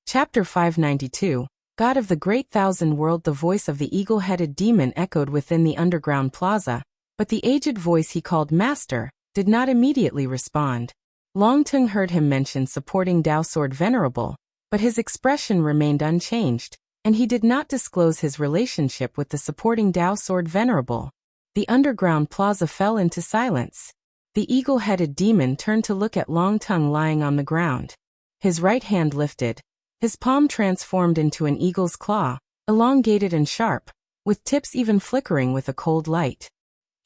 Chapter 592. God of the Great Thousand World. The voice of the eagle-headed demon echoed within the underground plaza, but the aged voice he called Master did not immediately respond. Long Tongue heard him mention supporting Dao Sword Venerable, but his expression remained unchanged, and he did not disclose his relationship with the supporting Dao Sword Venerable. The underground plaza fell into silence. The eagle-headed demon turned to look at Long Tongue lying on the ground. His right hand lifted. His palm transformed into an eagle's claw, elongated and sharp, with tips even flickering with a cold light.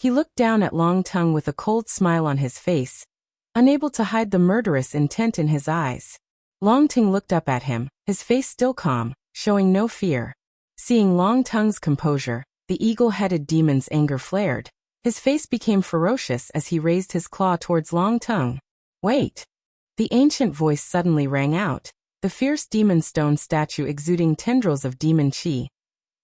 He looked down at Long Tongue with a cold smile on his face, unable to hide the murderous intent in his eyes. Long Tongue looked up at him, his face still calm, showing no fear. Seeing Long Tongue's composure, the eagle-headed demon's anger flared. His face became ferocious as he raised his claw towards Long Tongue. Wait! The ancient voice suddenly rang out, the fierce demon stone statue exuding tendrils of demon chi,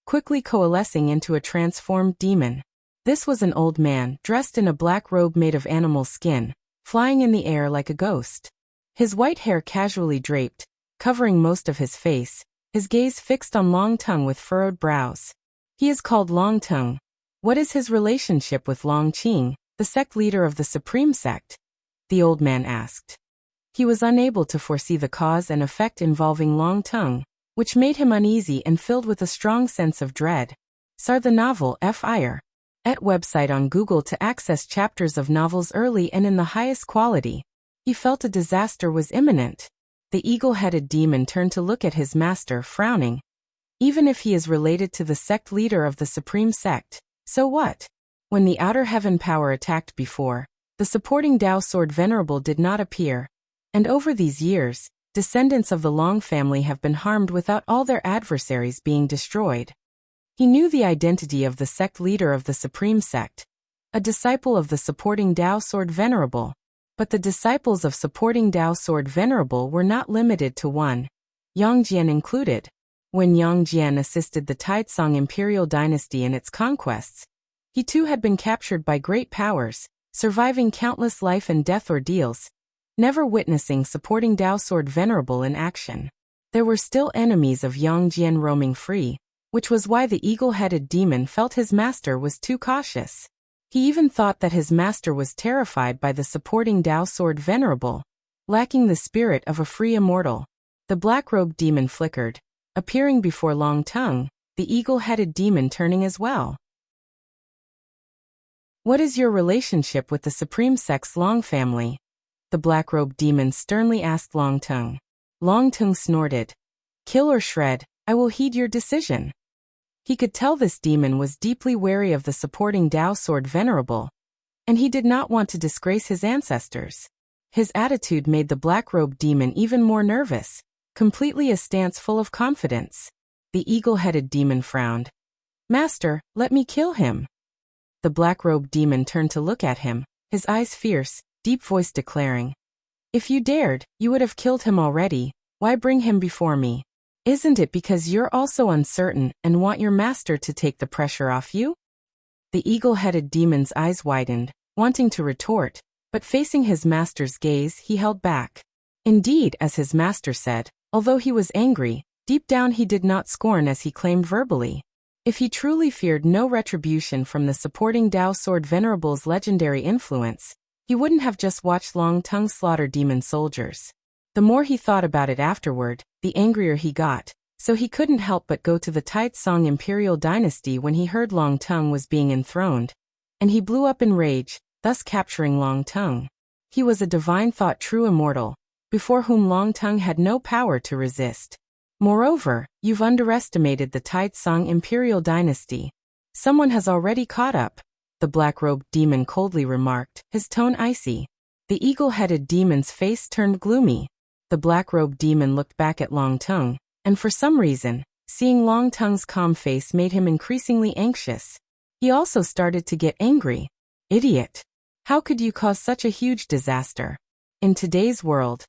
quickly coalescing into a transformed demon. This was an old man, dressed in a black robe made of animal skin, flying in the air like a ghost. His white hair casually draped, covering most of his face, his gaze fixed on Long Tongue with furrowed brows. He is called Long Tongue. What is his relationship with Long Qing, the sect leader of the Supreme Sect? The old man asked. He was unable to foresee the cause and effect involving Long Tongue, which made him uneasy and filled with a strong sense of dread. Sar the Novel Fire. Et website on Google to access chapters of novels early and in the highest quality. He felt a disaster was imminent. The eagle-headed demon turned to look at his master, frowning. Even if he is related to the sect leader of the Supreme Sect, so what? When the Outer Heaven power attacked before, the supporting Dao Sword Venerable did not appear, and over these years, descendants of the Long family have been harmed without all their adversaries being destroyed. He knew the identity of the sect leader of the Supreme Sect, a disciple of the supporting Dao Sword Venerable. But the disciples of supporting Dao Sword Venerable were not limited to one, Yang Jian included. When Yang Jian assisted the Taitsong imperial dynasty in its conquests, he too had been captured by great powers, surviving countless life and death ordeals, never witnessing supporting Dao Sword Venerable in action. There were still enemies of Yang Jian roaming free, which was why the eagle-headed demon felt his master was too cautious. He even thought that his master was terrified by the supporting Dao Sword Venerable, lacking the spirit of a free immortal. The black-robed demon flickered, appearing before Long Tongue, the eagle-headed demon turning as well. What is your relationship with the Supreme Sect's Long family? The black-robed demon sternly asked Long Tongue. Long Tongue snorted. Kill or shred, I will heed your decision. He could tell this demon was deeply wary of the supporting Dao Sword Venerable, and he did not want to disgrace his ancestors. His attitude made the black-robed demon even more nervous, completely a stance full of confidence. The eagle-headed demon frowned. Master, let me kill him. The black-robed demon turned to look at him, his eyes fierce, deep voice declaring. If you dared, you would have killed him already. Why bring him before me? Isn't it because you're also uncertain and want your master to take the pressure off you? The eagle-headed demon's eyes widened, wanting to retort, but facing his master's gaze he held back. Indeed, as his master said, although he was angry, deep down he did not scorn as he claimed verbally. If he truly feared no retribution from the supporting Dao Sword Venerable's legendary influence, he wouldn't have just watched Long Tongue slaughter demon soldiers. The more he thought about it afterward, the angrier he got. so he couldn't help but go to the Taitsong imperial dynasty when he heard Long Tongue was being enthroned, and he blew up in rage, thus capturing Long Tongue. He was a divine thought true immortal, before whom Long Tongue had no power to resist. Moreover, you've underestimated the Taitsong imperial dynasty. Someone has already caught up, the black-robed demon coldly remarked, his tone icy. The eagle-headed demon's face turned gloomy. The black-robed demon looked back at Long Tongue, and for some reason, seeing Long Tongue's calm face made him increasingly anxious. He also started to get angry. Idiot! How could you cause such a huge disaster? In today's world,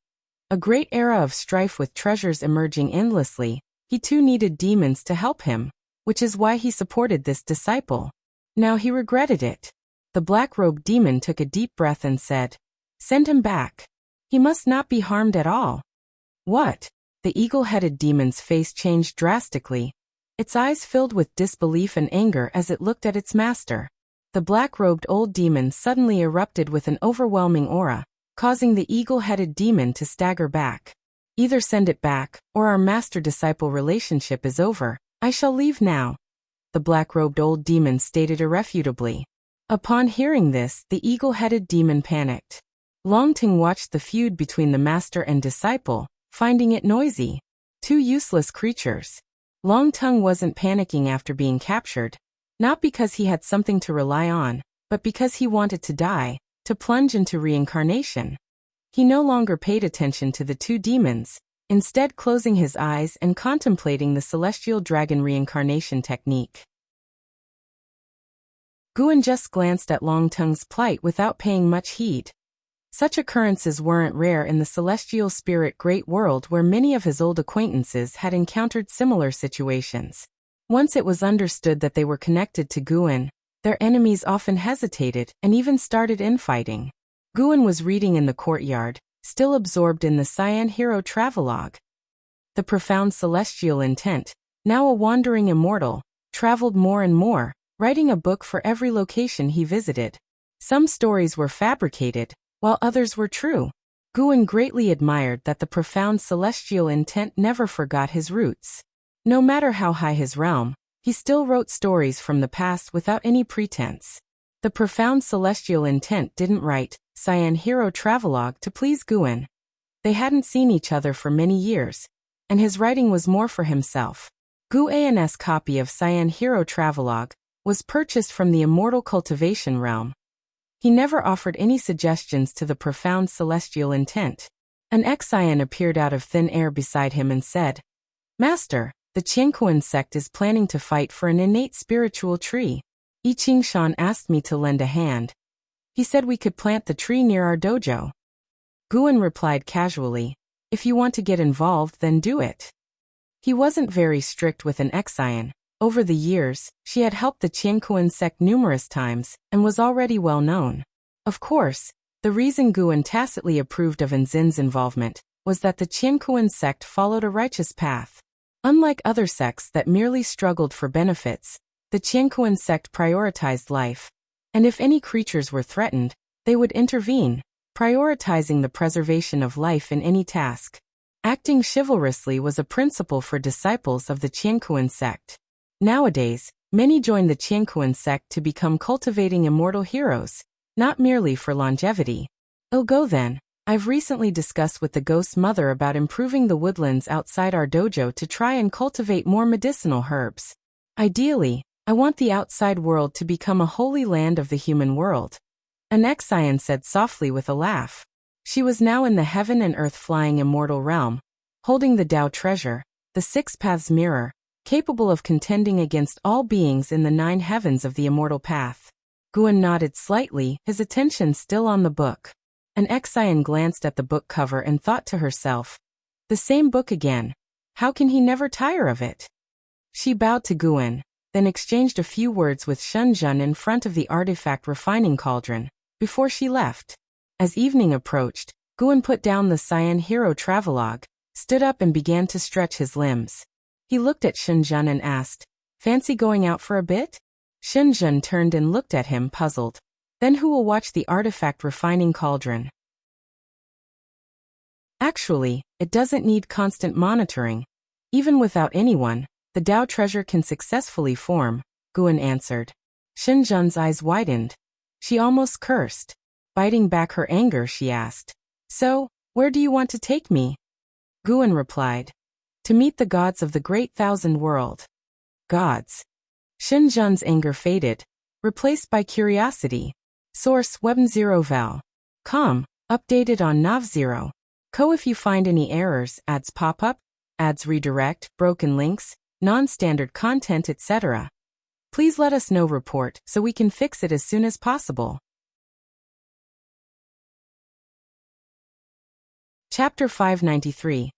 a great era of strife with treasures emerging endlessly, he too needed demons to help him, which is why he supported this disciple. Now he regretted it. The black-robed demon took a deep breath and said, "Send him back. He must not be harmed at all." What? The eagle-headed demon's face changed drastically. Its eyes filled with disbelief and anger as it looked at its master. The black-robed old demon suddenly erupted with an overwhelming aura, causing the eagle-headed demon to stagger back. Either send it back, or our master-disciple relationship is over. I shall leave now, the black-robed old demon stated irrefutably. Upon hearing this, the eagle-headed demon panicked. Long Tongue watched the feud between the master and disciple, finding it noisy. Two useless creatures. Long Tongue wasn't panicking after being captured, not because he had something to rely on, but because he wanted to die, to plunge into reincarnation. He no longer paid attention to the two demons, instead closing his eyes and contemplating the celestial dragon reincarnation technique. Guan just glanced at Long Tongue's plight without paying much heed. Such occurrences weren't rare in the celestial spirit great world where many of his old acquaintances had encountered similar situations. Once it was understood that they were connected to Guan, their enemies often hesitated and even started infighting. Guan was reading in the courtyard, still absorbed in the Cyan Hero travelogue. The profound celestial intent, now a wandering immortal, traveled more and more, writing a book for every location he visited. Some stories were fabricated, while others were true. Guan greatly admired that the profound celestial intent never forgot his roots. No matter how high his realm, he still wrote stories from the past without any pretense. The profound celestial intent didn't write Cyan Hero travelogue to please Guan. They hadn't seen each other for many years, and his writing was more for himself. Guan's copy of Cyan Hero travelogue was purchased from the immortal cultivation realm. He never offered any suggestions to the profound celestial intent. An Xian appeared out of thin air beside him and said, "Master, the Qianquan sect is planning to fight for an innate spiritual tree. I Qingshan asked me to lend a hand. He said we could plant the tree near our dojo." Guan replied casually, "If you want to get involved, then do it." He wasn't very strict with an Xian. Over the years, she had helped the Qianquan sect numerous times, and was already well known. Of course, the reason Guan tacitly approved of Nzin's involvement was that the Qianquan sect followed a righteous path. Unlike other sects that merely struggled for benefits, the Qianquan sect prioritized life, and if any creatures were threatened, they would intervene, prioritizing the preservation of life in any task. Acting chivalrously was a principle for disciples of the Qianquan sect. Nowadays, many join the Qianquan sect to become cultivating immortal heroes, not merely for longevity. Go then. I've recently discussed with the ghost mother about improving the woodlands outside our dojo to try and cultivate more medicinal herbs. Ideally, I want the outside world to become a holy land of the human world. An Xian said softly with a laugh. She was now in the heaven and earth flying immortal realm, holding the Tao treasure, the six paths mirror, capable of contending against all beings in the 9 heavens of the immortal path. Guan nodded slightly, his attention still on the book. An Xian glanced at the book cover and thought to herself, "The same book again. How can he never tire of it?" She bowed to Guan, then exchanged a few words with Shenzhen in front of the artifact refining cauldron, before she left. As evening approached, Guan put down the Cyan Hero travelogue, stood up and began to stretch his limbs. He looked at Shenzhen and asked, "Fancy going out for a bit?" Shenzhen turned and looked at him puzzled. "Then who will watch the artifact refining cauldron?" Actually, it doesn't need constant monitoring. Even without anyone, the Tao treasure can successfully form, Guan answered. Shinjun's eyes widened. She almost cursed. Biting back her anger, she asked, "So, where do you want to take me?" Guan replied, "To meet the gods of the great thousand world." Gods. Shinjun's anger faded, replaced by curiosity. Source: webn0val.com, updated on Nav0. Co. If you find any errors, ads pop up, ads redirect, broken links, non-standard content, etc., please let us know. Report so we can fix it as soon as possible. Chapter 593.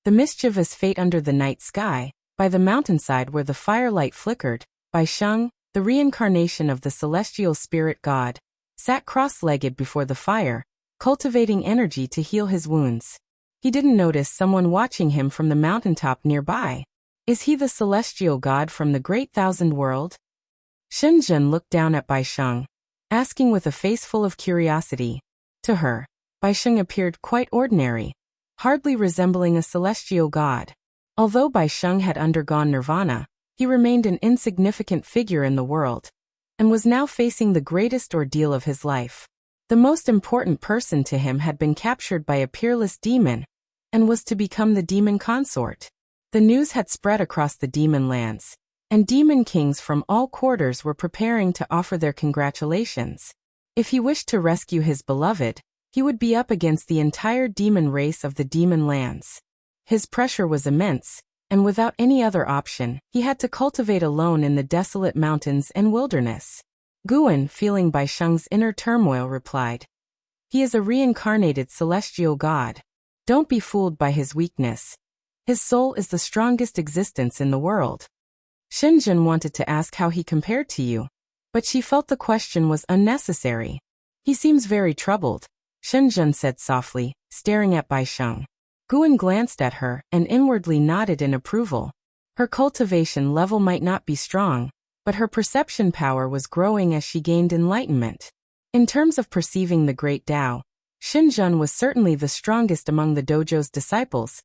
The Mischievous Fate. Under the night sky, by the mountainside where the firelight flickered, Bai Sheng, the reincarnation of the celestial spirit god, sat cross-legged before the fire, cultivating energy to heal his wounds. He didn't notice someone watching him from the mountaintop nearby. Is he the celestial god from the great thousand world? Shinjun looked down at Bai Sheng, asking with a face full of curiosity. To her, Bai Sheng appeared quite ordinary, hardly resembling a celestial god. Although Bai Sheng had undergone nirvana, he remained an insignificant figure in the world, and was now facing the greatest ordeal of his life. The most important person to him had been captured by a peerless demon, and was to become the demon consort. The news had spread across the demon lands, and demon kings from all quarters were preparing to offer their congratulations. If he wished to rescue his beloved, he would be up against the entire demon race of the demon lands. His pressure was immense, and without any other option, he had to cultivate alone in the desolate mountains and wilderness. Guan, feeling Bai Sheng's inner turmoil, replied, "He is a reincarnated celestial god. Don't be fooled by his weakness. His soul is the strongest existence in the world." Shinjun wanted to ask how he compared to you, but she felt the question was unnecessary. "He seems very troubled," Shinjun said softly, staring at Bai Sheng. Guan glanced at her and inwardly nodded in approval. Her cultivation level might not be strong, but her perception power was growing as she gained enlightenment. In terms of perceiving the great Tao, Shinjun was certainly the strongest among the dojo's disciples,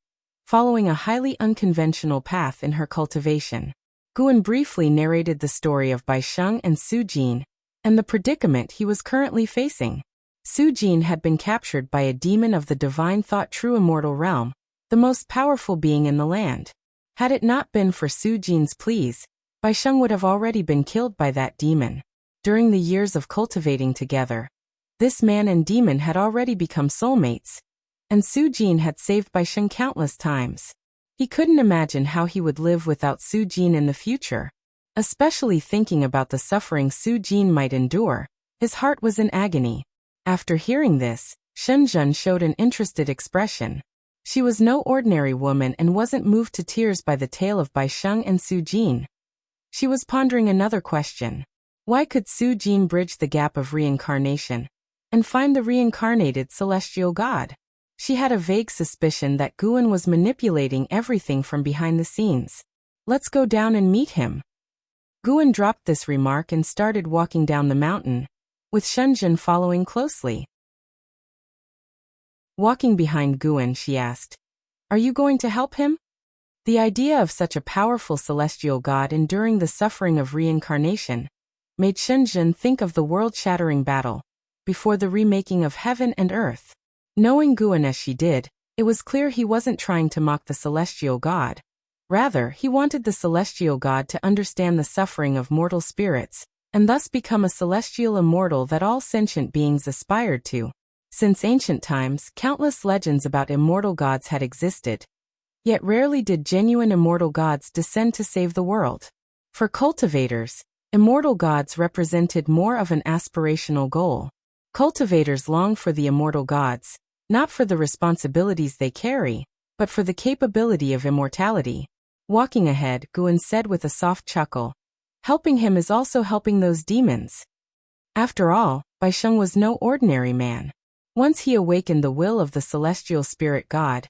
following a highly unconventional path in her cultivation. Guan briefly narrated the story of Bai Sheng and Su Jin, and the predicament he was currently facing. Su Jin had been captured by a demon of the divine thought true immortal realm, the most powerful being in the land. Had it not been for Su Jin's pleas, Bai Sheng would have already been killed by that demon. During the years of cultivating together, this man and demon had already become soulmates, and Su Jin had saved Bai Sheng countless times. He couldn't imagine how he would live without Su Jin in the future. Especially thinking about the suffering Su Jin might endure, his heart was in agony. After hearing this, Shinjun showed an interested expression. She was no ordinary woman and wasn't moved to tears by the tale of Bai Sheng and Su Jin. She was pondering another question. Why could Su Jin bridge the gap of reincarnation and find the reincarnated celestial god? She had a vague suspicion that Guan was manipulating everything from behind the scenes. "Let's go down and meet him." Guan dropped this remark and started walking down the mountain, with Shinjun following closely. Walking behind Guan, she asked, "Are you going to help him?" The idea of such a powerful celestial god enduring the suffering of reincarnation made Shinjun think of the world-shattering battle before the remaking of heaven and earth. Knowing Guan as she did, it was clear he wasn't trying to mock the celestial god. Rather, he wanted the celestial god to understand the suffering of mortal spirits, and thus become a celestial immortal that all sentient beings aspired to. Since ancient times, countless legends about immortal gods had existed. Yet rarely did genuine immortal gods descend to save the world. For cultivators, immortal gods represented more of an aspirational goal. Cultivators long for the immortal gods, not for the responsibilities they carry, but for the capability of immortality. Walking ahead, Guan said with a soft chuckle, "Helping him is also helping those demons." After all, Bai Sheng was no ordinary man. Once he awakened the will of the celestial spirit god,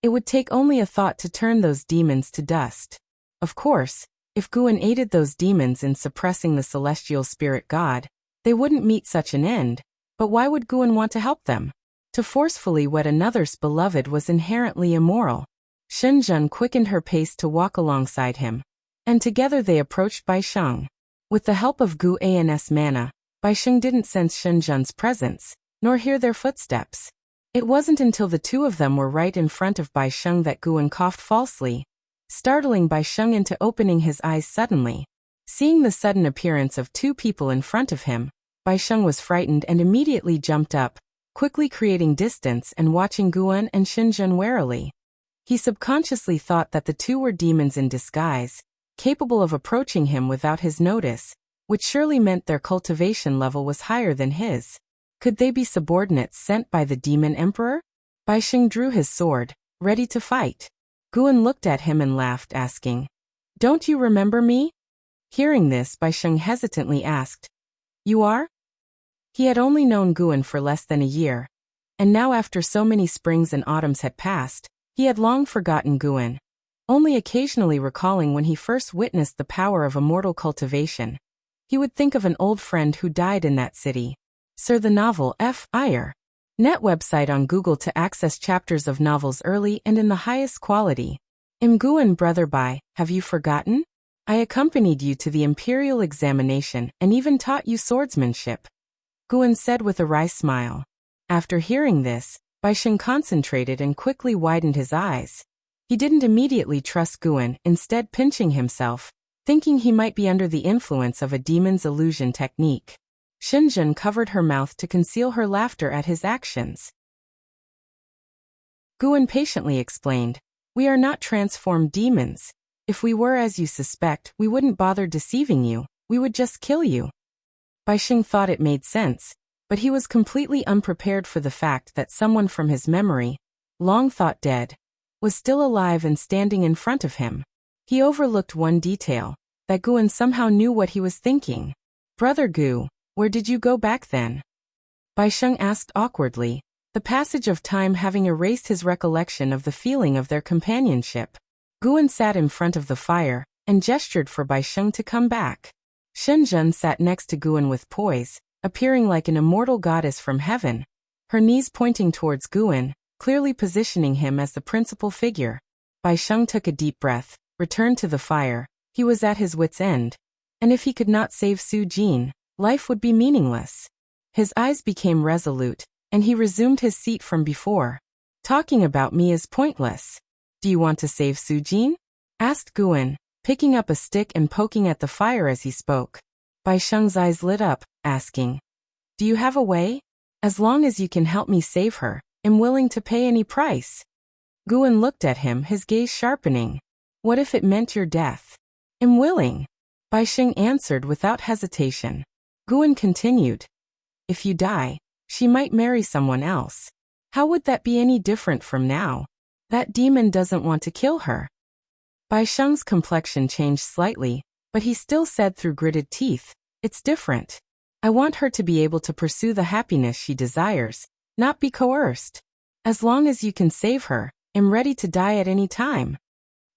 it would take only a thought to turn those demons to dust. Of course, if Guan aided those demons in suppressing the celestial spirit god, they wouldn't meet such an end. But why would Guan want to help them? To forcefully wed another's beloved was inherently immoral. Shenzhen quickened her pace to walk alongside him, and together they approached Baisheng. With the help of Gu An's mana, Baisheng didn't sense Shenzhen's presence, nor hear their footsteps. It wasn't until the two of them were right in front of Baisheng that Guan coughed falsely, startling Baisheng into opening his eyes suddenly. Seeing the sudden appearance of two people in front of him, Baisheng was frightened and immediately jumped up, quickly creating distance and watching Guan and Shenzhen warily. He subconsciously thought that the two were demons in disguise, capable of approaching him without his notice, which surely meant their cultivation level was higher than his. Could they be subordinates sent by the demon emperor? Baisheng drew his sword, ready to fight. Guan looked at him and laughed, asking, "Don't you remember me?" Hearing this, Baisheng hesitantly asked, "You are?" He had only known Guan for less than a year, and now after so many springs and autumns had passed, he had long forgotten Guan, only occasionally recalling when he first witnessed the power of immortal cultivation. He would think of an old friend who died in that city. Sir, the novel F.I.R. Net website on Google to access chapters of novels early and in the highest quality. Guan, brother, by, have you forgotten? I accompanied you to the imperial examination and even taught you swordsmanship, Guan said with a wry smile. After hearing this, Baisheng concentrated and quickly widened his eyes. He didn't immediately trust Guan, instead pinching himself, thinking he might be under the influence of a demon's illusion technique. Shenzhen covered her mouth to conceal her laughter at his actions. Guan patiently explained, "We are not transformed demons. If we were as you suspect, we wouldn't bother deceiving you, we would just kill you." Baisheng thought it made sense, but he was completely unprepared for the fact that someone from his memory, long thought dead, was still alive and standing in front of him. He overlooked one detail, that Guan somehow knew what he was thinking. "Brother Gu, where did you go back then?" Baisheng asked awkwardly, the passage of time having erased his recollection of the feeling of their companionship. Guan sat in front of the fire and gestured for Baisheng to come back. Shenzhen sat next to Guan with poise, appearing like an immortal goddess from heaven, her knees pointing towards Guan, clearly positioning him as the principal figure. Baisheng took a deep breath, returned to the fire. He was at his wit's end, and if he could not save Su Jin, life would be meaningless. His eyes became resolute, and he resumed his seat from before. "Talking about me is pointless. Do you want to save Su Jin?" asked Guan, picking up a stick and poking at the fire as he spoke. Baisheng's eyes lit up, asking, "Do you have a way? As long as you can help me save her, I'm willing to pay any price." Guan looked at him, his gaze sharpening. "What if it meant your death?" "I'm willing," Baisheng answered without hesitation. Guan continued, "If you die, she might marry someone else. How would that be any different from now? That demon doesn't want to kill her." Baisheng's complexion changed slightly, but he still said through gritted teeth, "It's different. I want her to be able to pursue the happiness she desires, not be coerced. As long as you can save her, I'm ready to die at any time."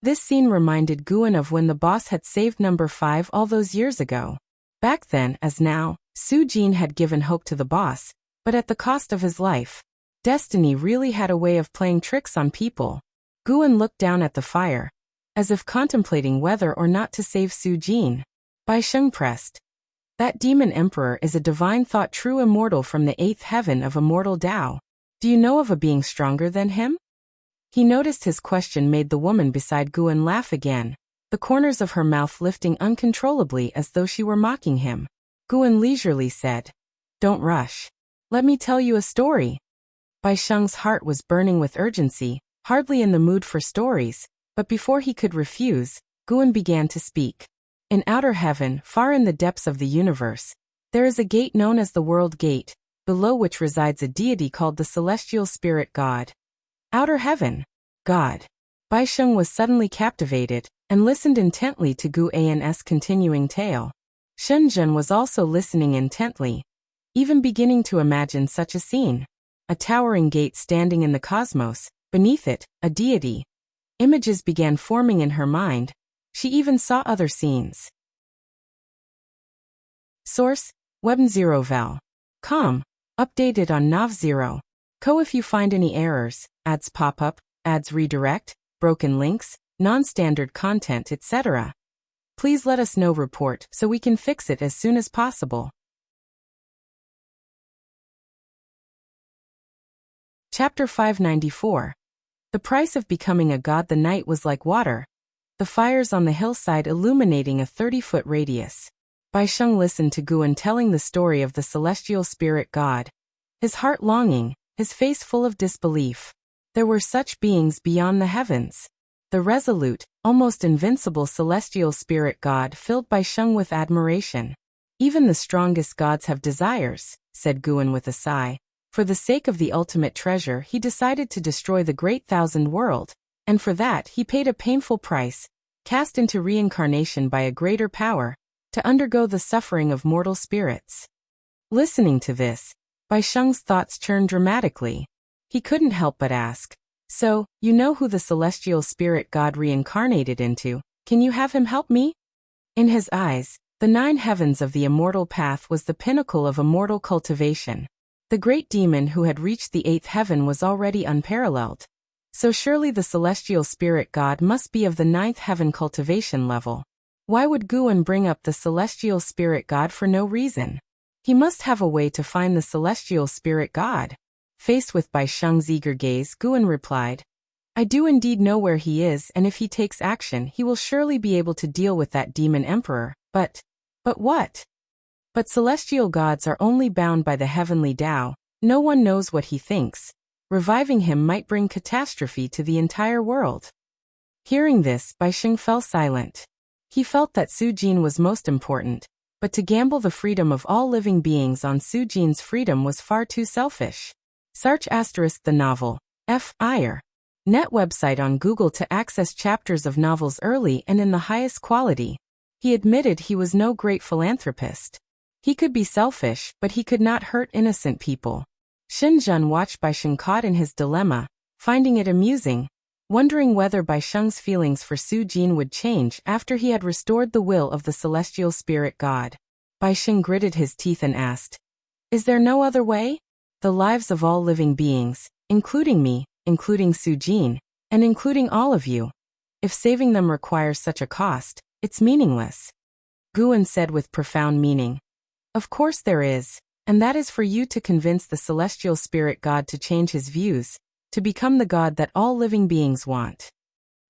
This scene reminded Guan of when the boss had saved number 5 all those years ago. Back then, as now, Su Jin had given hope to the boss, but at the cost of his life. Destiny really had a way of playing tricks on people. Guan looked down at the fire, as if contemplating whether or not to save Su Jin. Baisheng pressed, "That demon emperor is a divine thought, true immortal from the 8th heaven of immortal Tao. Do you know of a being stronger than him?" He noticed his question made the woman beside Guan laugh again, the corners of her mouth lifting uncontrollably as though she were mocking him. Guan leisurely said, "Don't rush. Let me tell you a story." Baisheng's heart was burning with urgency, hardly in the mood for stories, but before he could refuse, Guan began to speak. "In outer heaven, far in the depths of the universe, there is a gate known as the World Gate, below which resides a deity called the Celestial Spirit God." Outer heaven? God. Baisheng was suddenly captivated, and listened intently to Gu An's continuing tale. Shenzhen was also listening intently, even beginning to imagine such a scene. A towering gate standing in the cosmos, beneath it, a deity. Images began forming in her mind. She even saw other scenes. Source: webn0val.com. Updated on Nav0. Co. If you find any errors, ads pop up, ads redirect, broken links, non-standard content, etc. Please let us know report so we can fix it as soon as possible. Chapter 594. The price of becoming a god. The night was like water, the fires on the hillside illuminating a 30-foot radius. Bai Sheng listened to Guan telling the story of the celestial spirit god, his heart longing, his face full of disbelief. There were such beings beyond the heavens. The resolute, almost invincible celestial spirit god filled Bai Sheng with admiration. Even the strongest gods have desires, said Guan with a sigh. For the sake of the ultimate treasure, he decided to destroy the great thousand world, and for that he paid a painful price, cast into reincarnation by a greater power, to undergo the suffering of mortal spirits. Listening to this, Bai Sheng's thoughts churned dramatically. He couldn't help but ask, "So, you know who the celestial spirit god reincarnated into? Can you have him help me?" In his eyes, the 9 heavens of the immortal path was the pinnacle of immortal cultivation. The great demon who had reached the 8th heaven was already unparalleled. So surely the celestial spirit god must be of the 9th heaven cultivation level. Why would Guan bring up the celestial spirit god for no reason? He must have a way to find the celestial spirit god. Faced with Bai Sheng's eager gaze, Guan replied, "I do indeed know where he is, and if he takes action, he will surely be able to deal with that demon emperor. But what? But celestial gods are only bound by the heavenly Tao. No one knows what he thinks. Reviving him might bring catastrophe to the entire world." Hearing this, Bai Sheng fell silent. He felt that Su Jin was most important, but to gamble the freedom of all living beings on Su Jin's freedom was far too selfish. Search * the novel, F.I.R. Net website on Google to access chapters of novels early and in the highest quality. He admitted he was no great philanthropist. He could be selfish, but he could not hurt innocent people. Xin Zhen watched Bai Sheng caught in his dilemma, finding it amusing, wondering whether Bai Sheng's feelings for Su Jin would change after he had restored the will of the celestial spirit god. Bai Sheng gritted his teeth and asked, "Is there no other way? The lives of all living beings, including me, including Su Jin, and including all of you. If saving them requires such a cost, it's meaningless." Guan said with profound meaning, "Of course there is, and that is for you to convince the celestial spirit god to change his views, to become the god that all living beings want."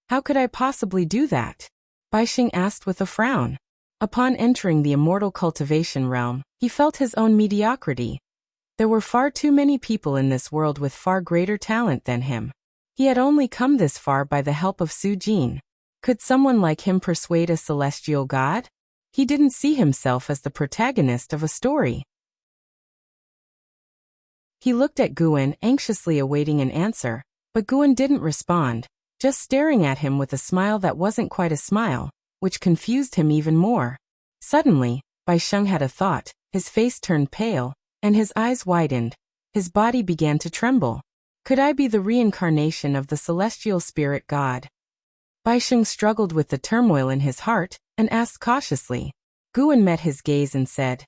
"How could I possibly do that?" Bai Sheng asked with a frown. Upon entering the immortal cultivation realm, he felt his own mediocrity. There were far too many people in this world with far greater talent than him. He had only come this far by the help of Su Jin. Could someone like him persuade a celestial god? He didn't see himself as the protagonist of a story. He looked at Guan, anxiously awaiting an answer, but Guan didn't respond, just staring at him with a smile that wasn't quite a smile, which confused him even more. Suddenly, Bai Sheng had a thought, his face turned pale, and his eyes widened. His body began to tremble. Could I be the reincarnation of the celestial spirit god? Bai Sheng struggled with the turmoil in his heart, and asked cautiously. Guan met his gaze and said,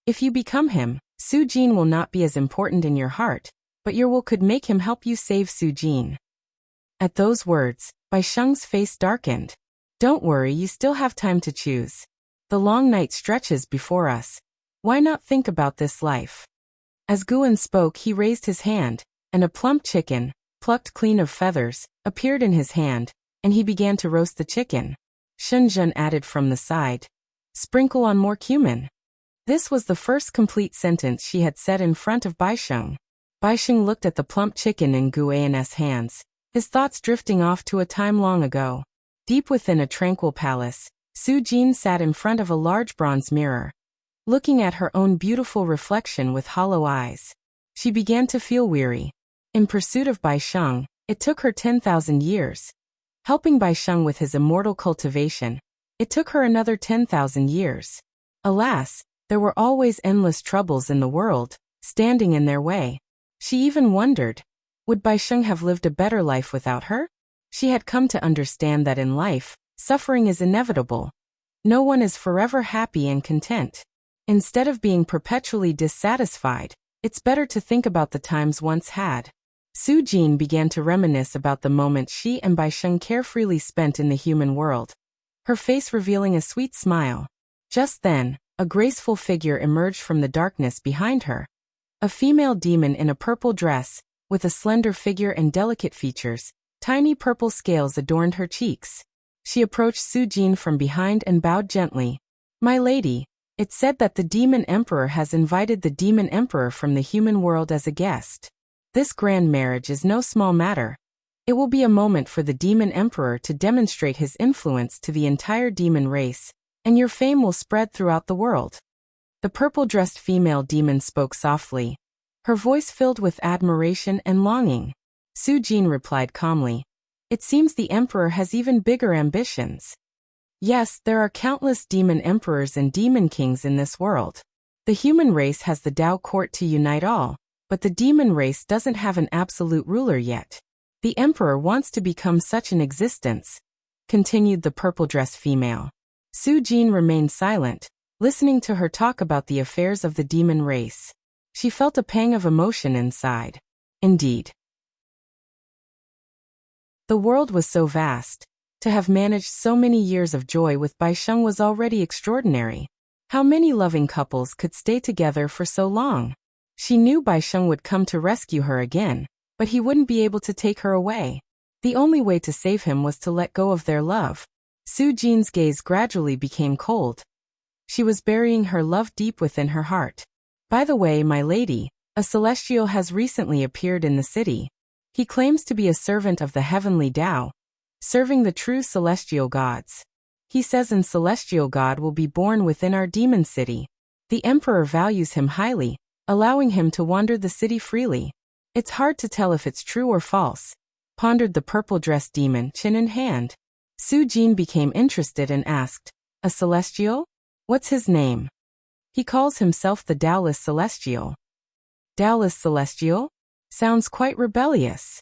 "If you become him, Su Jin will not be as important in your heart, but your will could make him help you save Su Jin." At those words, Bai Sheng's face darkened. "Don't worry, you still have time to choose. The long night stretches before us. Why not think about this life?" As Guan spoke, he raised his hand, and a plump chicken, plucked clean of feathers, appeared in his hand, and he began to roast the chicken. Xin Zhen added from the side, "Sprinkle on more cumin." This was the first complete sentence she had said in front of Bai Sheng. Bai Sheng looked at the plump chicken in Guan's hands, his thoughts drifting off to a time long ago. Deep within a tranquil palace, Su Jin sat in front of a large bronze mirror, looking at her own beautiful reflection with hollow eyes. She began to feel weary. In pursuit of Bai Sheng, it took her 10,000 years. Helping Bai Sheng with his immortal cultivation, it took her another 10,000 years. Alas, there were always endless troubles in the world, standing in their way. She even wondered, would Bai Sheng have lived a better life without her? She had come to understand that in life, suffering is inevitable. No one is forever happy and content. Instead of being perpetually dissatisfied, it's better to think about the times once had. Su Jin began to reminisce about the moments she and Bai Sheng carefreely spent in the human world, her face revealing a sweet smile. Just then, a graceful figure emerged from the darkness behind her. A female demon in a purple dress, with a slender figure and delicate features. Tiny purple scales adorned her cheeks. She approached Su Jin from behind and bowed gently. "My lady, it's said that the Demon Emperor has invited the Demon Emperor from the human world as a guest. This grand marriage is no small matter. It will be a moment for the Demon Emperor to demonstrate his influence to the entire demon race, and your fame will spread throughout the world." The purple-dressed female demon spoke softly, her voice filled with admiration and longing. Su Jin replied calmly, "It seems the Emperor has even bigger ambitions. Yes, there are countless demon emperors and demon kings in this world. The human race has the Dao court to unite all, but the demon race doesn't have an absolute ruler yet. The Emperor wants to become such an existence," continued the purple-dressed female. Su Jin remained silent, listening to her talk about the affairs of the demon race. She felt a pang of emotion inside. Indeed, the world was so vast. To have managed so many years of joy with Bai Sheng was already extraordinary. How many loving couples could stay together for so long? She knew Bai Sheng would come to rescue her again, but he wouldn't be able to take her away. The only way to save him was to let go of their love. Su Jin's gaze gradually became cold. She was burying her love deep within her heart. "By the way, my lady, a celestial has recently appeared in the city. He claims to be a servant of the heavenly Dao, serving the true celestial gods. He says an celestial god will be born within our demon city. The Emperor values him highly, allowing him to wander the city freely. It's hard to tell if it's true or false," pondered the purple-dressed demon, chin in hand. Su Jin became interested and asked, "A celestial? What's his name?" "He calls himself the Daoless Celestial." "Daoless Celestial? Sounds quite rebellious."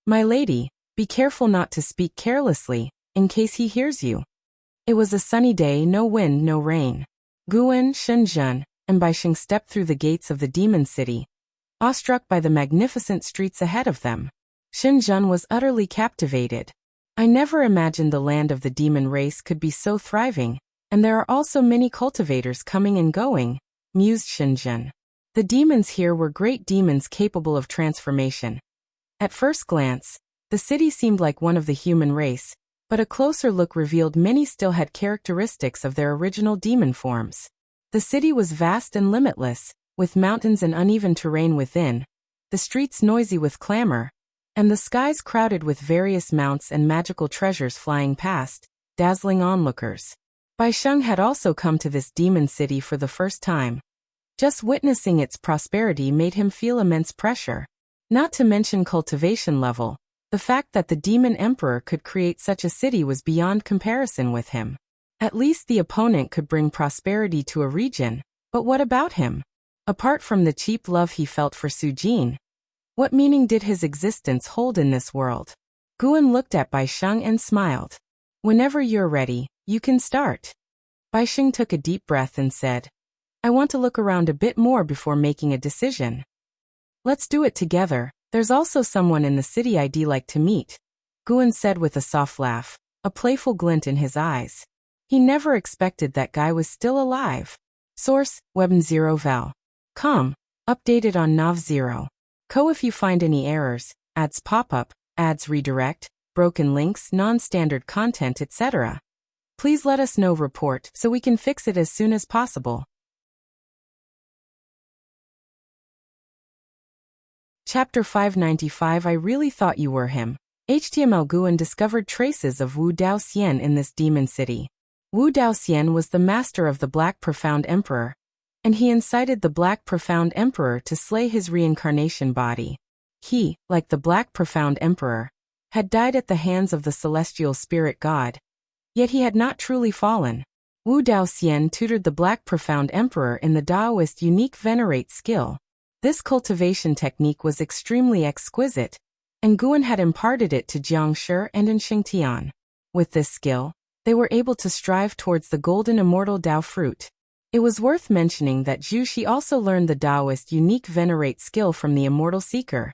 "My lady, be careful not to speak carelessly, in case he hears you." It was a sunny day, no wind, no rain. Guan, Shenzhen, and Bai Sheng stepped through the gates of the demon city, awestruck by the magnificent streets ahead of them. Shenzhen was utterly captivated. "I never imagined the land of the demon race could be so thriving, and there are also many cultivators coming and going," mused Shenzhen. The demons here were great demons capable of transformation. At first glance, the city seemed like one of the human race, but a closer look revealed many still had characteristics of their original demon forms. The city was vast and limitless, with mountains and uneven terrain within, the streets noisy with clamor, and the skies crowded with various mounts and magical treasures flying past, dazzling onlookers. Bai Sheng had also come to this demon city for the first time. Just witnessing its prosperity made him feel immense pressure. Not to mention cultivation level, the fact that the Demon Emperor could create such a city was beyond comparison with him. At least the opponent could bring prosperity to a region, but what about him? Apart from the cheap love he felt for Su Jin, what meaning did his existence hold in this world? Guan looked at Bai Sheng and smiled. "Whenever you're ready, you can start." Bai Sheng took a deep breath and said, "I want to look around a bit more before making a decision." "Let's do it together. There's also someone in the city I'd like to meet," Guan said with a soft laugh, a playful glint in his eyes. He never expected that guy was still alive. Source, Webm0val.com. Updated on Nav0. Co. If you find any errors, ads pop up, ads redirect, broken links, non-standard content, etc., please let us know report so we can fix it as soon as possible. Chapter 595 I really thought you were him. HTML Guan discovered traces of Wu Daoxian in this demon city. Wu Daoxian was the master of the Black Profound Emperor, and he incited the Black Profound Emperor to slay his reincarnation body. He, like the Black Profound Emperor, had died at the hands of the celestial spirit god, yet he had not truly fallen. Wu Daoxian tutored the Black Profound Emperor in the Daoist unique venerate skill. This cultivation technique was extremely exquisite, and Guan had imparted it to Jiang Shi and in Xingtian. With this skill, they were able to strive towards the golden immortal Dao fruit. It was worth mentioning that Zhu Shi also learned the Daoist unique venerate skill from the immortal seeker.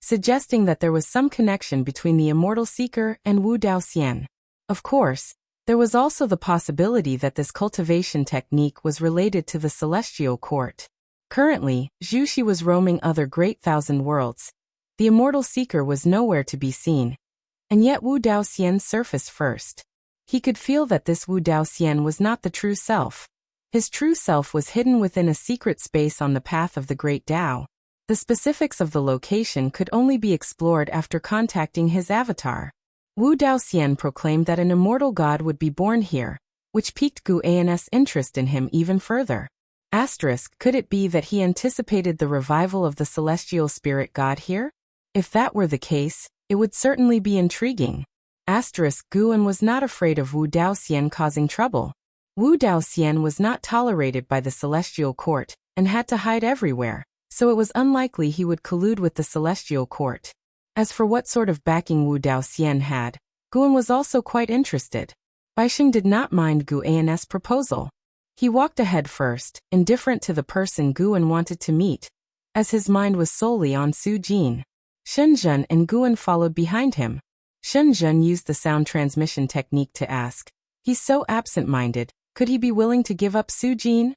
suggesting that there was some connection between the immortal seeker and Wu Daoxian. Of course, there was also the possibility that this cultivation technique was related to the celestial court. Currently, Zhu Xi was roaming other great thousand worlds. The immortal seeker was nowhere to be seen. And yet Wu Daoxian surfaced first. He could feel that this Wu Daoxian was not the true self. His true self was hidden within a secret space on the path of the great Tao. The specifics of the location could only be explored after contacting his avatar. Wu Daoxian proclaimed that an immortal god would be born here, which piqued Gu An's interest in him even further. Could it be that he anticipated the revival of the celestial spirit god here? If that were the case, it would certainly be intriguing. Guan was not afraid of Wu Daoxian causing trouble. Wu Daoxian was not tolerated by the celestial court, and had to hide everywhere, so it was unlikely he would collude with the celestial court. As for what sort of backing Wu Daoxian had, Guan was also quite interested. Baixing did not mind Gu An's proposal. He walked ahead first, indifferent to the person Guan wanted to meet, as his mind was solely on Su Jin. Shenzhen and Guan followed behind him. Shenzhen used the sound transmission technique to ask, "He's so absent-minded, could he be willing to give up Su Jin?"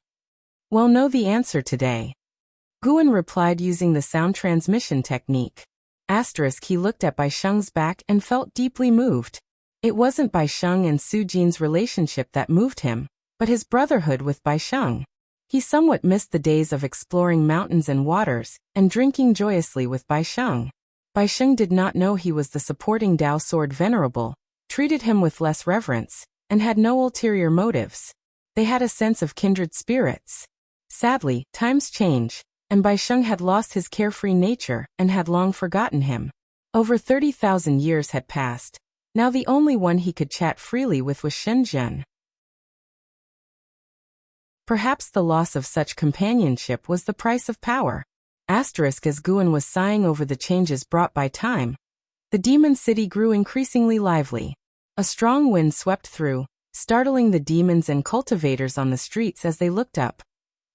"We'll know the answer today." Guan replied using the sound transmission technique. He looked at Baisheng's back and felt deeply moved. It wasn't Baisheng and Su Jin's relationship that moved him, but his brotherhood with Baisheng. He somewhat missed the days of exploring mountains and waters, and drinking joyously with Baisheng. Baisheng did not know he was the supporting Dao Sword Venerable, treated him with less reverence, and had no ulterior motives. They had a sense of kindred spirits. Sadly, times change, and Baisheng had lost his carefree nature and had long forgotten him. Over 30,000 years had passed. Now the only one he could chat freely with was Shenzhen. Perhaps the loss of such companionship was the price of power. As Guan was sighing over the changes brought by time, the demon city grew increasingly lively. A strong wind swept through, startling the demons and cultivators on the streets as they looked up,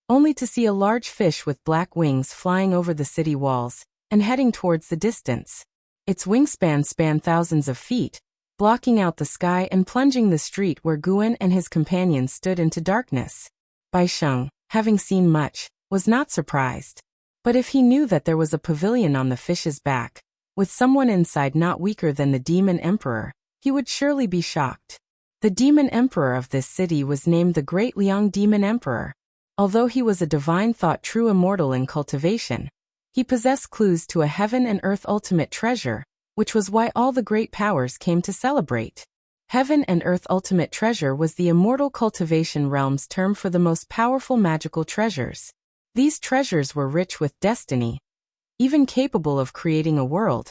only to see a large fish with black wings flying over the city walls and heading towards the distance. Its wingspan spanned thousands of feet, blocking out the sky and plunging the street where Guan and his companions stood into darkness. Baisheng, having seen much, was not surprised. But if he knew that there was a pavilion on the fish's back, with someone inside not weaker than the demon emperor, he would surely be shocked. The demon emperor of this city was named the Great Liang Demon Emperor. Although he was a divine thought true immortal in cultivation, he possessed clues to a heaven and earth ultimate treasure, which was why all the great powers came to celebrate. Heaven and earth ultimate treasure was the immortal cultivation realm's term for the most powerful magical treasures. These treasures were rich with destiny, even capable of creating a world,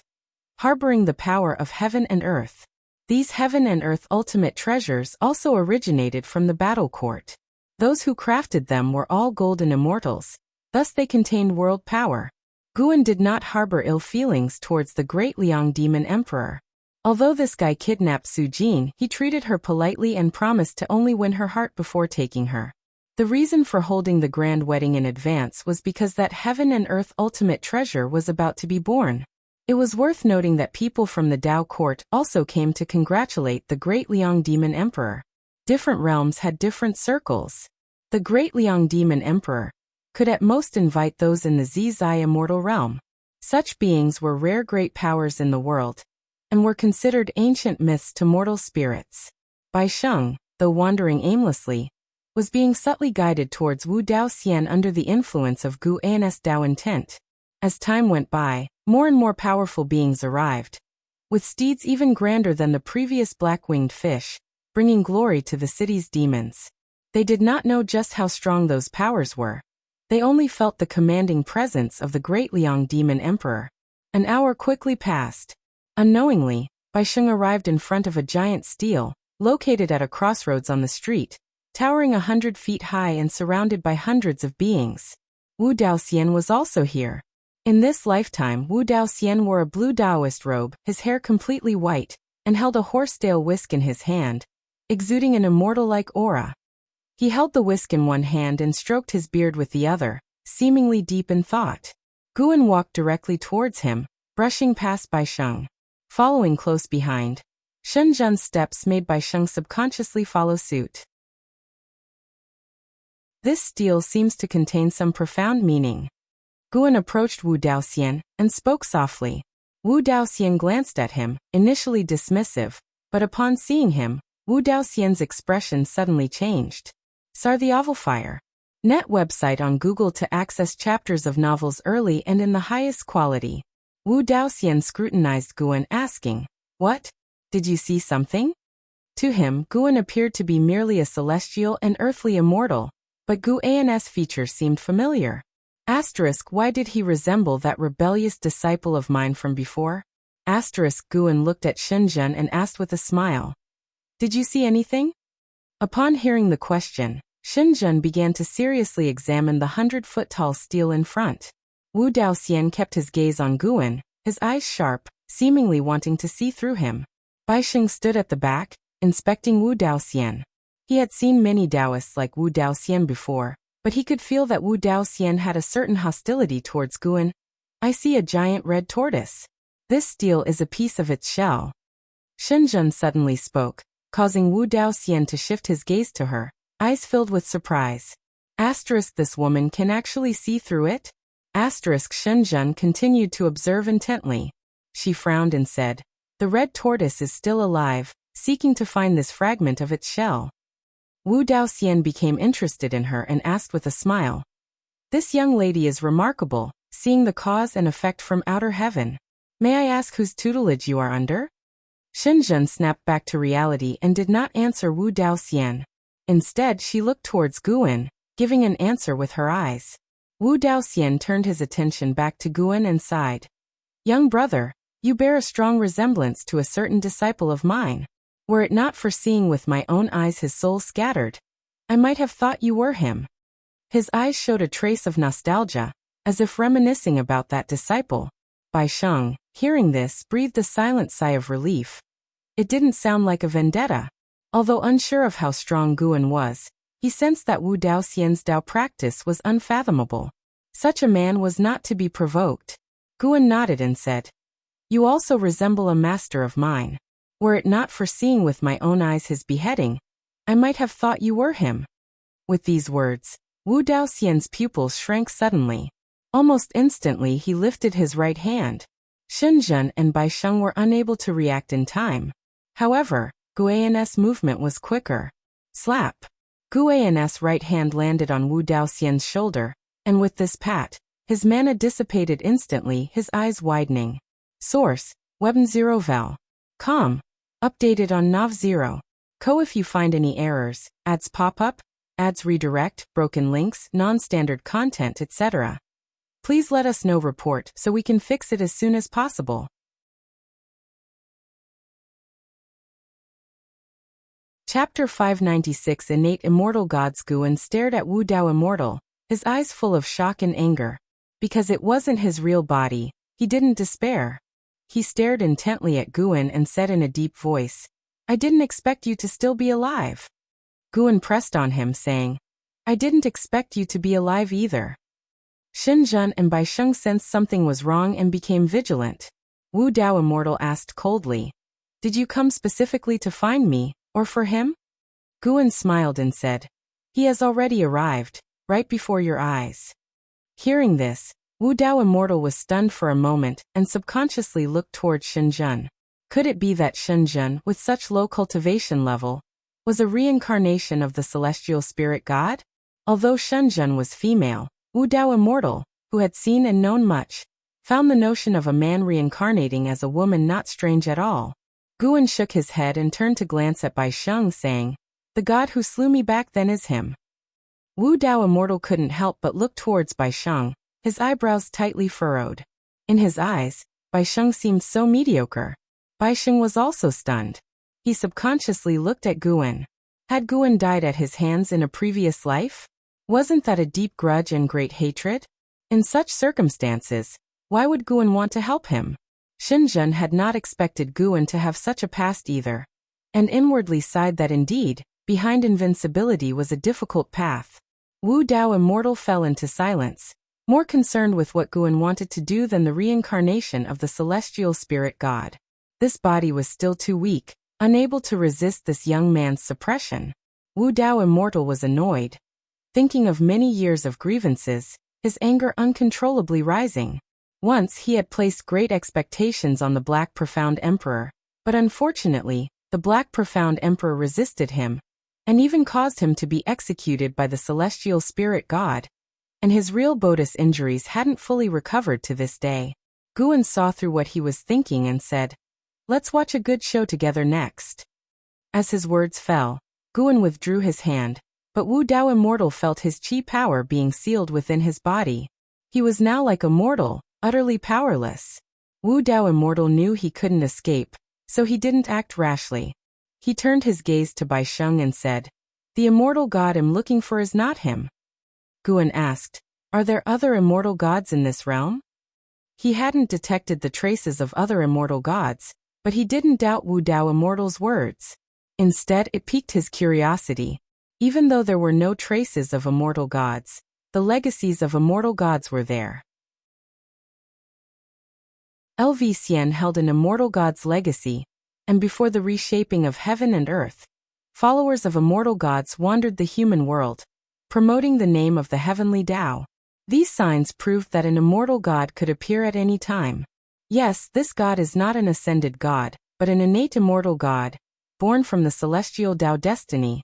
harboring the power of heaven and earth. These heaven and earth ultimate treasures also originated from the battle court. Those who crafted them were all golden immortals, thus they contained world power. Guan did not harbor ill feelings towards the Great Liang Demon Emperor. Although this guy kidnapped Su Jin, he treated her politely and promised to only win her heart before taking her. The reason for holding the grand wedding in advance was because that heaven and earth ultimate treasure was about to be born. It was worth noting that people from the Dao court also came to congratulate the Great Liang Demon Emperor. Different realms had different circles. The Great Liang Demon Emperor could at most invite those in the Zizai immortal realm. Such beings were rare great powers in the world, and were considered ancient myths to mortal spirits. Baisheng, though wandering aimlessly, was being subtly guided towards Wu Daoxian under the influence of Gu An's Dao intent. As time went by, more and more powerful beings arrived, with steeds even grander than the previous black-winged fish, bringing glory to the city's demons. They did not know just how strong those powers were. They only felt the commanding presence of the Great Liang Demon Emperor. An hour quickly passed. Unknowingly, Baisheng arrived in front of a giant stele, located at a crossroads on the street, towering 100 feet high and surrounded by hundreds of beings. Wu Daoxian was also here. In this lifetime, Wu Daoxian wore a blue Taoist robe, his hair completely white, and held a horsetail whisk in his hand, exuding an immortal-like aura. He held the whisk in one hand and stroked his beard with the other, seemingly deep in thought. Guan walked directly towards him, brushing past Bai Sheng. Following close behind, Shen Zhen's steps made Bai Sheng subconsciously follow suit. This stele seems to contain some profound meaning. Guan approached Wu Daoxian and spoke softly. Wu Daoxian glanced at him, initially dismissive, but upon seeing him, Wu Daoxian's expression suddenly changed. Fire. Net website on Google to access chapters of novels early and in the highest quality. Wu Daoxian scrutinized Guan, asking, "What? Did you see something?" To him, Guan appeared to be merely a celestial and earthly immortal, but Guan's features seemed familiar. Why did he resemble that rebellious disciple of mine from before? Guan looked at Shenzhen and asked with a smile. Did you see anything? Upon hearing the question, Shenzhen began to seriously examine the 100-foot-tall stele in front. Wu Daoxian kept his gaze on Guan, his eyes sharp, seemingly wanting to see through him. Bai Sheng stood at the back, inspecting Wu Daoxian. He had seen many Taoists like Wu Daoxian before, but he could feel that Wu Daoxian had a certain hostility towards Guan. I see a giant red tortoise. This stele is a piece of its shell. Shenzhen suddenly spoke, causing Wu Daoxian to shift his gaze to her, eyes filled with surprise. This woman can actually see through it? Shenzhen continued to observe intently. She frowned and said, the red tortoise is still alive, seeking to find this fragment of its shell. Wu Daoxian became interested in her and asked with a smile. This young lady is remarkable, seeing the cause and effect from outer heaven. May I ask whose tutelage you are under? Shenzhen snapped back to reality and did not answer Wu Daoxian. Instead, she looked towards Guan, giving an answer with her eyes. Wu Daoxian turned his attention back to Guan and sighed. Young brother, you bear a strong resemblance to a certain disciple of mine. Were it not for seeing with my own eyes his soul scattered, I might have thought you were him. His eyes showed a trace of nostalgia, as if reminiscing about that disciple. Bai Sheng, hearing this, breathed a silent sigh of relief. It didn't sound like a vendetta. Although unsure of how strong Guan was, he sensed that Wu Daoxian's Dao practice was unfathomable. Such a man was not to be provoked. Guan nodded and said, You also resemble a master of mine. Were it not for seeing with my own eyes his beheading, I might have thought you were him. With these words, Wu Daoxian's pupils shrank suddenly. Almost instantly he lifted his right hand. Shenzhen and Bai Sheng were unable to react in time. However, Guan's movement was quicker. Slap! Guan's right hand landed on Wu Daoxian's shoulder, and with this pat, his mana dissipated instantly, his eyes widening. Source: Webn0vel.com. Updated on Nav0. Co. If you find any errors, ads pop up, ads redirect, broken links, non-standard content, etc. Please let us know. Report so we can fix it as soon as possible. Chapter 596 Innate Immortal Gods. Guan stared at Wu Dao Immortal, his eyes full of shock and anger. Because it wasn't his real body, he didn't despair. He stared intently at Guan and said in a deep voice, I didn't expect you to still be alive. Guan pressed on him, saying, I didn't expect you to be alive either. Shenzhen and Bai Sheng sensed something was wrong and became vigilant. Wu Dao Immortal asked coldly, Did you come specifically to find me, or for him? Guan smiled and said, He has already arrived, right before your eyes. Hearing this, Wu Dao Immortal was stunned for a moment and subconsciously looked towards Shenzhen. Could it be that Shenzhen, with such low cultivation level, was a reincarnation of the celestial spirit god? Although Shenzhen was female, Wu Dao Immortal, who had seen and known much, found the notion of a man reincarnating as a woman not strange at all. Guan shook his head and turned to glance at Bai Sheng, saying, The god who slew me back then is him. Wu Dao Immortal couldn't help but look towards Bai Sheng, his eyebrows tightly furrowed. In his eyes, Bai Sheng seemed so mediocre. Bai Sheng was also stunned. He subconsciously looked at Guan. Had Guan died at his hands in a previous life? Wasn't that a deep grudge and great hatred? In such circumstances, why would Guan want to help him? Shenzhen had not expected Guan to have such a past either, and inwardly sighed that indeed, behind invincibility was a difficult path. Wu Dao Immortal fell into silence. more concerned with what Guan wanted to do than the reincarnation of the celestial spirit god. This body was still too weak, unable to resist this young man's suppression. Wu Dao Immortal was annoyed. Thinking of many years of grievances, his anger uncontrollably rising. Once he had placed great expectations on the Black Profound Emperor, but unfortunately, the Black Profound Emperor resisted him, and even caused him to be executed by the celestial spirit god, and his real Bodis injuries hadn't fully recovered to this day. Guan saw through what he was thinking and said, "Let's watch a good show together next." As his words fell, Guan withdrew his hand, but Wu Dao Immortal felt his chi power being sealed within his body. He was now like a mortal, utterly powerless. Wu Dao Immortal knew he couldn't escape, so he didn't act rashly. He turned his gaze to Bai Sheng and said, "The immortal god I'm looking for is not him." Guan asked, "Are there other immortal gods in this realm?" He hadn't detected the traces of other immortal gods, but he didn't doubt Wu Dao Immortal's words. Instead, it piqued his curiosity. Even though there were no traces of immortal gods, the legacies of immortal gods were there. LV Xian held an immortal god's legacy, and before the reshaping of heaven and earth, followers of immortal gods wandered the human world, promoting the name of the heavenly Tao. These signs proved that an immortal god could appear at any time. Yes, this god is not an ascended god, but an innate immortal god, born from the celestial Tao destiny.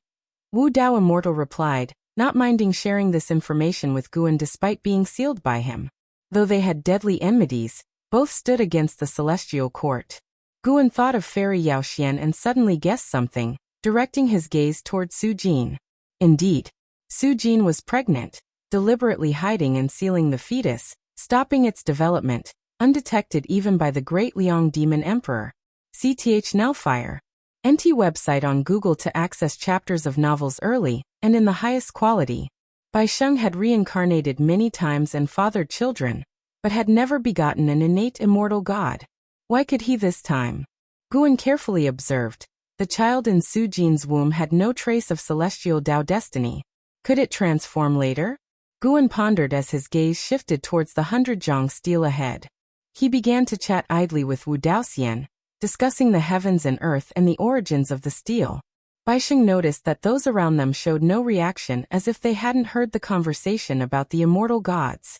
Wu Dao Immortal replied, not minding sharing this information with Guan despite being sealed by him. Though they had deadly enmities, both stood against the celestial court. Guan thought of Fairy Yao Xian and suddenly guessed something, directing his gaze toward Su Jin. Indeed, Su Jin was pregnant, deliberately hiding and sealing the fetus, stopping its development, undetected even by the great Liang Demon Emperor. CTH Nellfire. NT website on Google to access chapters of novels early and in the highest quality. Bai Sheng had reincarnated many times and fathered children, but had never begotten an innate immortal god. Why could he this time? Guan carefully observed. The child in Su Jin's womb had no trace of celestial Tao destiny. Could it transform later? Guan pondered as his gaze shifted towards the 100-jong stele ahead. He began to chat idly with Wu Daoxian, discussing the heavens and earth and the origins of the stele. Bai Sheng noticed that those around them showed no reaction, as if they hadn't heard the conversation about the immortal gods.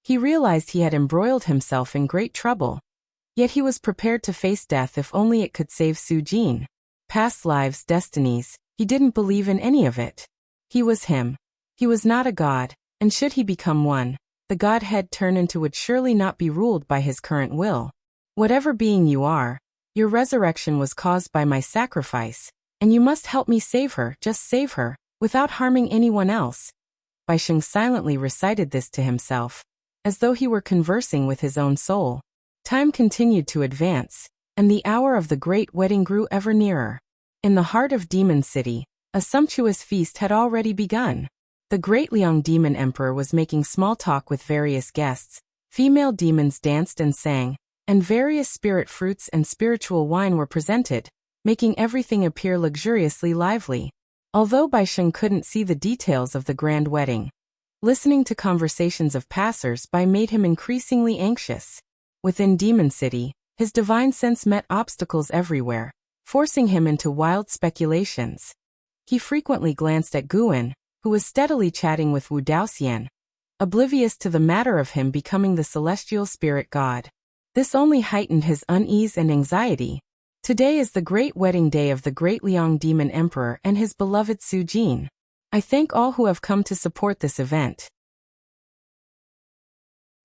He realized he had embroiled himself in great trouble. Yet he was prepared to face death if only it could save Su Jin. Past lives, destinies, he didn't believe in any of it. He was him. He was not a god, and should he become one, the godhead turn into would surely not be ruled by his current will. Whatever being you are, your resurrection was caused by my sacrifice, and you must help me save her, just save her, without harming anyone else. Bai Sheng silently recited this to himself, as though he were conversing with his own soul. Time continued to advance, and the hour of the great wedding grew ever nearer. In the heart of Demon City, a sumptuous feast had already begun. The great Liang Demon Emperor was making small talk with various guests. Female demons danced and sang, and various spirit fruits and spiritual wine were presented, making everything appear luxuriously lively. Although Bai Sheng couldn't see the details of the grand wedding, listening to conversations of passers-by made him increasingly anxious. Within Demon City, his divine sense met obstacles everywhere, forcing him into wild speculations. He frequently glanced at Guan, who was steadily chatting with Wu Daoxian, oblivious to the matter of him becoming the celestial spirit god. This only heightened his unease and anxiety. Today is the great wedding day of the great Liang Demon Emperor and his beloved Su Jin. I thank all who have come to support this event.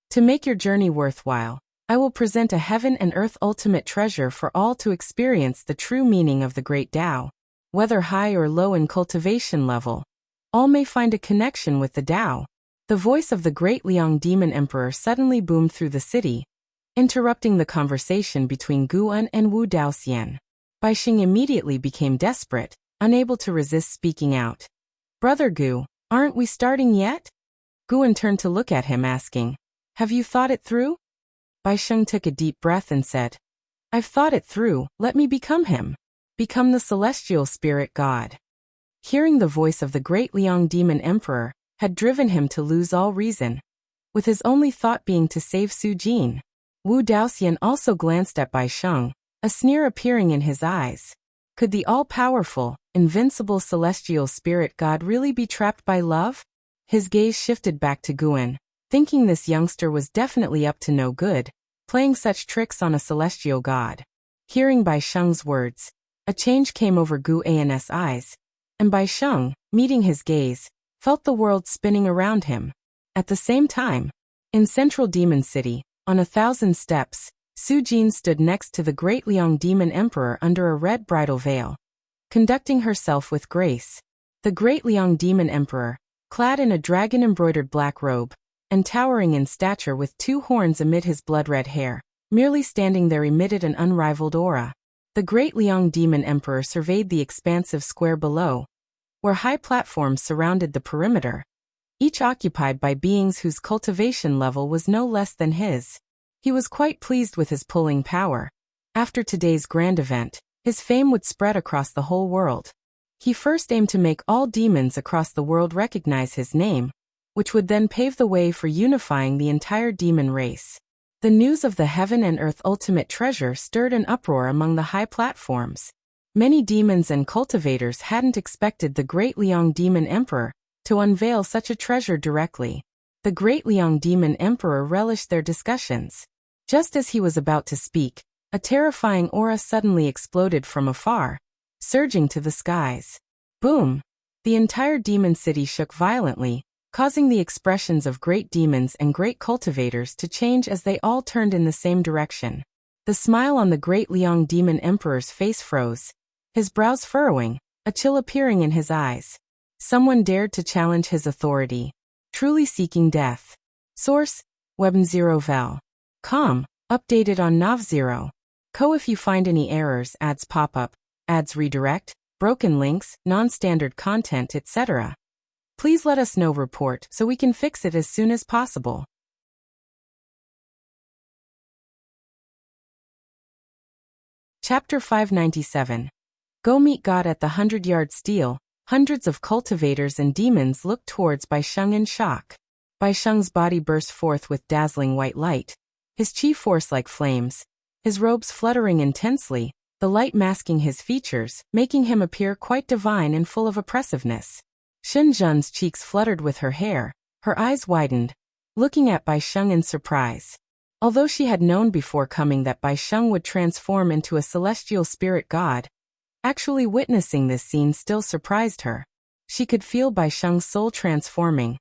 To make your journey worthwhile, I will present a heaven and earth ultimate treasure for all to experience the true meaning of the great Tao. Whether high or low in cultivation level, all may find a connection with the Tao. The voice of the great Liang Demon Emperor suddenly boomed through the city, interrupting the conversation between Guan and Wu Daoxian. Bai Sheng immediately became desperate, unable to resist speaking out. Brother Gu, aren't we starting yet? Guan turned to look at him asking, have you thought it through? Bai Sheng took a deep breath and said, I've thought it through, let me become him. Become the celestial spirit god. Hearing the voice of the great Liang Demon Emperor had driven him to lose all reason. with his only thought being to save Su Jin. Wu Daoxian also glanced at Bai Sheng, a sneer appearing in his eyes. Could the all-powerful, invincible celestial spirit god really be trapped by love? His gaze shifted back to Guan, thinking this youngster was definitely up to no good, playing such tricks on a celestial god. Hearing Bai Sheng's words, a change came over Gu An's eyes, and Bai Sheng, meeting his gaze, felt the world spinning around him. At the same time, in central Demon City, on 1,000 steps, Su Jin stood next to the great Liang Demon Emperor under a red bridal veil, conducting herself with grace. The great Liang Demon Emperor, clad in a dragon-embroidered black robe, and towering in stature with 2 horns amid his blood-red hair, merely standing there emitted an unrivaled aura. The great Liang Demon Emperor surveyed the expansive square below, where high platforms surrounded the perimeter, each occupied by beings whose cultivation level was no less than his. He was quite pleased with his pulling power. After today's grand event, his fame would spread across the whole world. He first aimed to make all demons across the world recognize his name, which would then pave the way for unifying the entire demon race. The news of the heaven and earth ultimate treasure stirred an uproar among the high platforms. Many demons and cultivators hadn't expected the great Liang Demon Emperor to unveil such a treasure directly. The great Liang Demon Emperor relished their discussions. Just as he was about to speak, a terrifying aura suddenly exploded from afar, surging to the skies. Boom! The entire demon city shook violently, causing the expressions of great demons and great cultivators to change as they all turned in the same direction. The smile on the great Liang Demon Emperor's face froze, his brows furrowing, a chill appearing in his eyes. Someone dared to challenge his authority, truly seeking death. Source: Webn0vel.com, updated on Nav0. Co. If you find any errors, ads pop up, ads redirect, broken links, non-standard content, etc., please let us know. Report so we can fix it as soon as possible. Chapter 597. Go meet God at the 100-yard steel. Hundreds of cultivators and demons looked towards Bai Sheng in shock. Bai Sheng's body burst forth with dazzling white light, his chi force like flames, his robes fluttering intensely, the light masking his features, making him appear quite divine and full of oppressiveness. Shen Zhen's cheeks fluttered with her hair, her eyes widened, looking at Bai Sheng in surprise. Although she had known before coming that Bai Sheng would transform into a celestial spirit god, actually witnessing this scene still surprised her. She could feel Bai Sheng's soul transforming.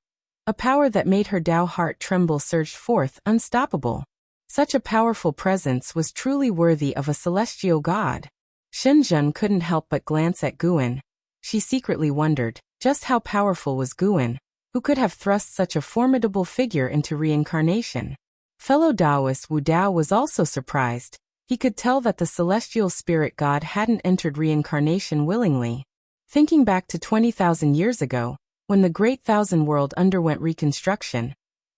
A power that made her Dao heart tremble surged forth, unstoppable. Such a powerful presence was truly worthy of a celestial god. Shen Zhen couldn't help but glance at Guan. She secretly wondered, just how powerful was Guan, who could have thrust such a formidable figure into reincarnation. Fellow Taoist Wu Dao was also surprised. He could tell that the celestial spirit god hadn't entered reincarnation willingly. Thinking back to 20,000 years ago, when the Great Thousand World underwent reconstruction,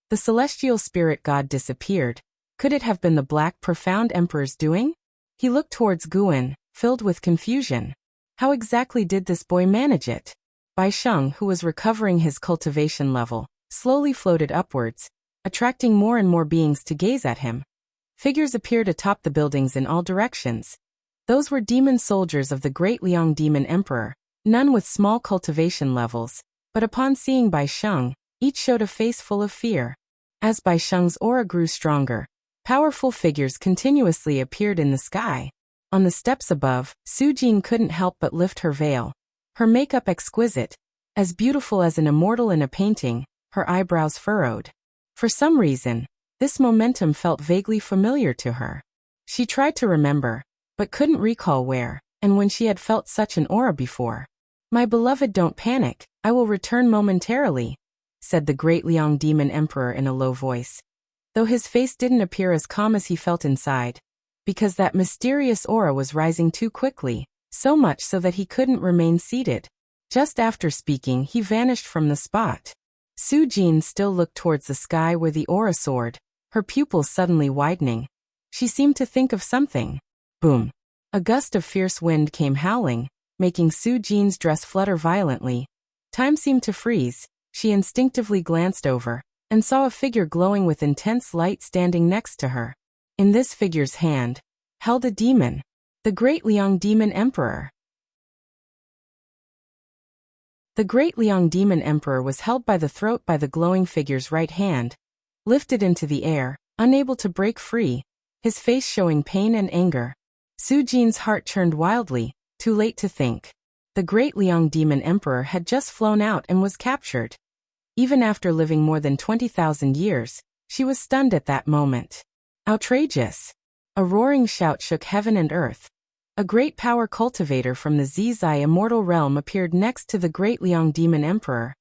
the celestial spirit god disappeared. Could it have been the Black Profound Emperor's doing? He looked towards Guan, filled with confusion. How exactly did this boy manage it? Bai Sheng, who was recovering his cultivation level, slowly floated upwards, attracting more and more beings to gaze at him. Figures appeared atop the buildings in all directions. Those were demon soldiers of the great Liang Demon Emperor, none with small cultivation levels, but upon seeing Bai Sheng, each showed a face full of fear. As Bai Sheng's aura grew stronger, powerful figures continuously appeared in the sky. On the steps above, Su Jin couldn't help but lift her veil. Her makeup exquisite, as beautiful as an immortal in a painting, her eyebrows furrowed. For some reason, this momentum felt vaguely familiar to her. She tried to remember, but couldn't recall where, and when she had felt such an aura before. "My beloved, don't panic, I will return momentarily," said the great Liang Demon Emperor in a low voice. Though his face didn't appear as calm as he felt inside, because that mysterious aura was rising too quickly, so much so that he couldn't remain seated. Just after speaking, he vanished from the spot. Su Jin still looked towards the sky where the aura soared, her pupils suddenly widening. She seemed to think of something. Boom! A gust of fierce wind came howling, making Su Jin's dress flutter violently. Time seemed to freeze. She instinctively glanced over, and saw a figure glowing with intense light standing next to her. In this figure's hand held a demon, the Great Liang Demon Emperor. The Great Liang Demon Emperor was held by the throat by the glowing figure's right hand, lifted into the air, unable to break free, his face showing pain and anger. Su Jin's heart churned wildly, too late to think. The Great Liang Demon Emperor had just flown out and was captured. Even after living more than 20,000 years, she was stunned at that moment. Outrageous! A roaring shout shook heaven and earth. A great power cultivator from the Zizai immortal realm appeared next to the Great Liang Demon Emperor,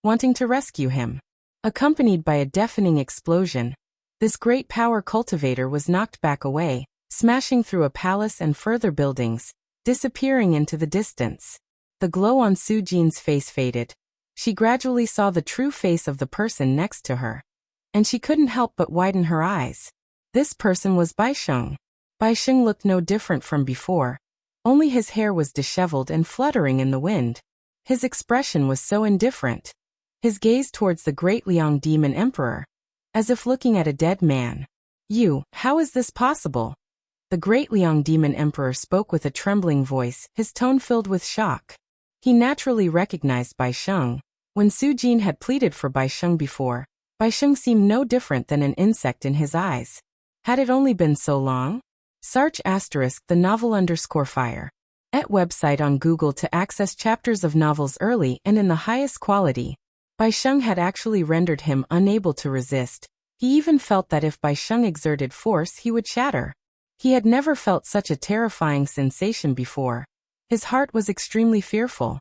wanting to rescue him. Accompanied by a deafening explosion, this great power cultivator was knocked back away, smashing through a palace and further buildings, disappearing into the distance. The glow on Su Jin's face faded. She gradually saw the true face of the person next to her, and she couldn't help but widen her eyes. This person was Baisheng. Baisheng looked no different from before, only his hair was disheveled and fluttering in the wind. His expression was so indifferent, his gaze towards the Great Liang Demon Emperor, as if looking at a dead man. How is this possible? The Great Liang Demon Emperor spoke with a trembling voice, his tone filled with shock. He naturally recognized Baisheng. When Su Jin had pleaded for Baisheng before, Baisheng seemed no different than an insect in his eyes. Had it only been so long? Search *the novel_fire. @ website on Google to access chapters of novels early and in the highest quality. Baisheng had actually rendered him unable to resist. He even felt that if Baisheng exerted force he would shatter. He had never felt such a terrifying sensation before. His heart was extremely fearful.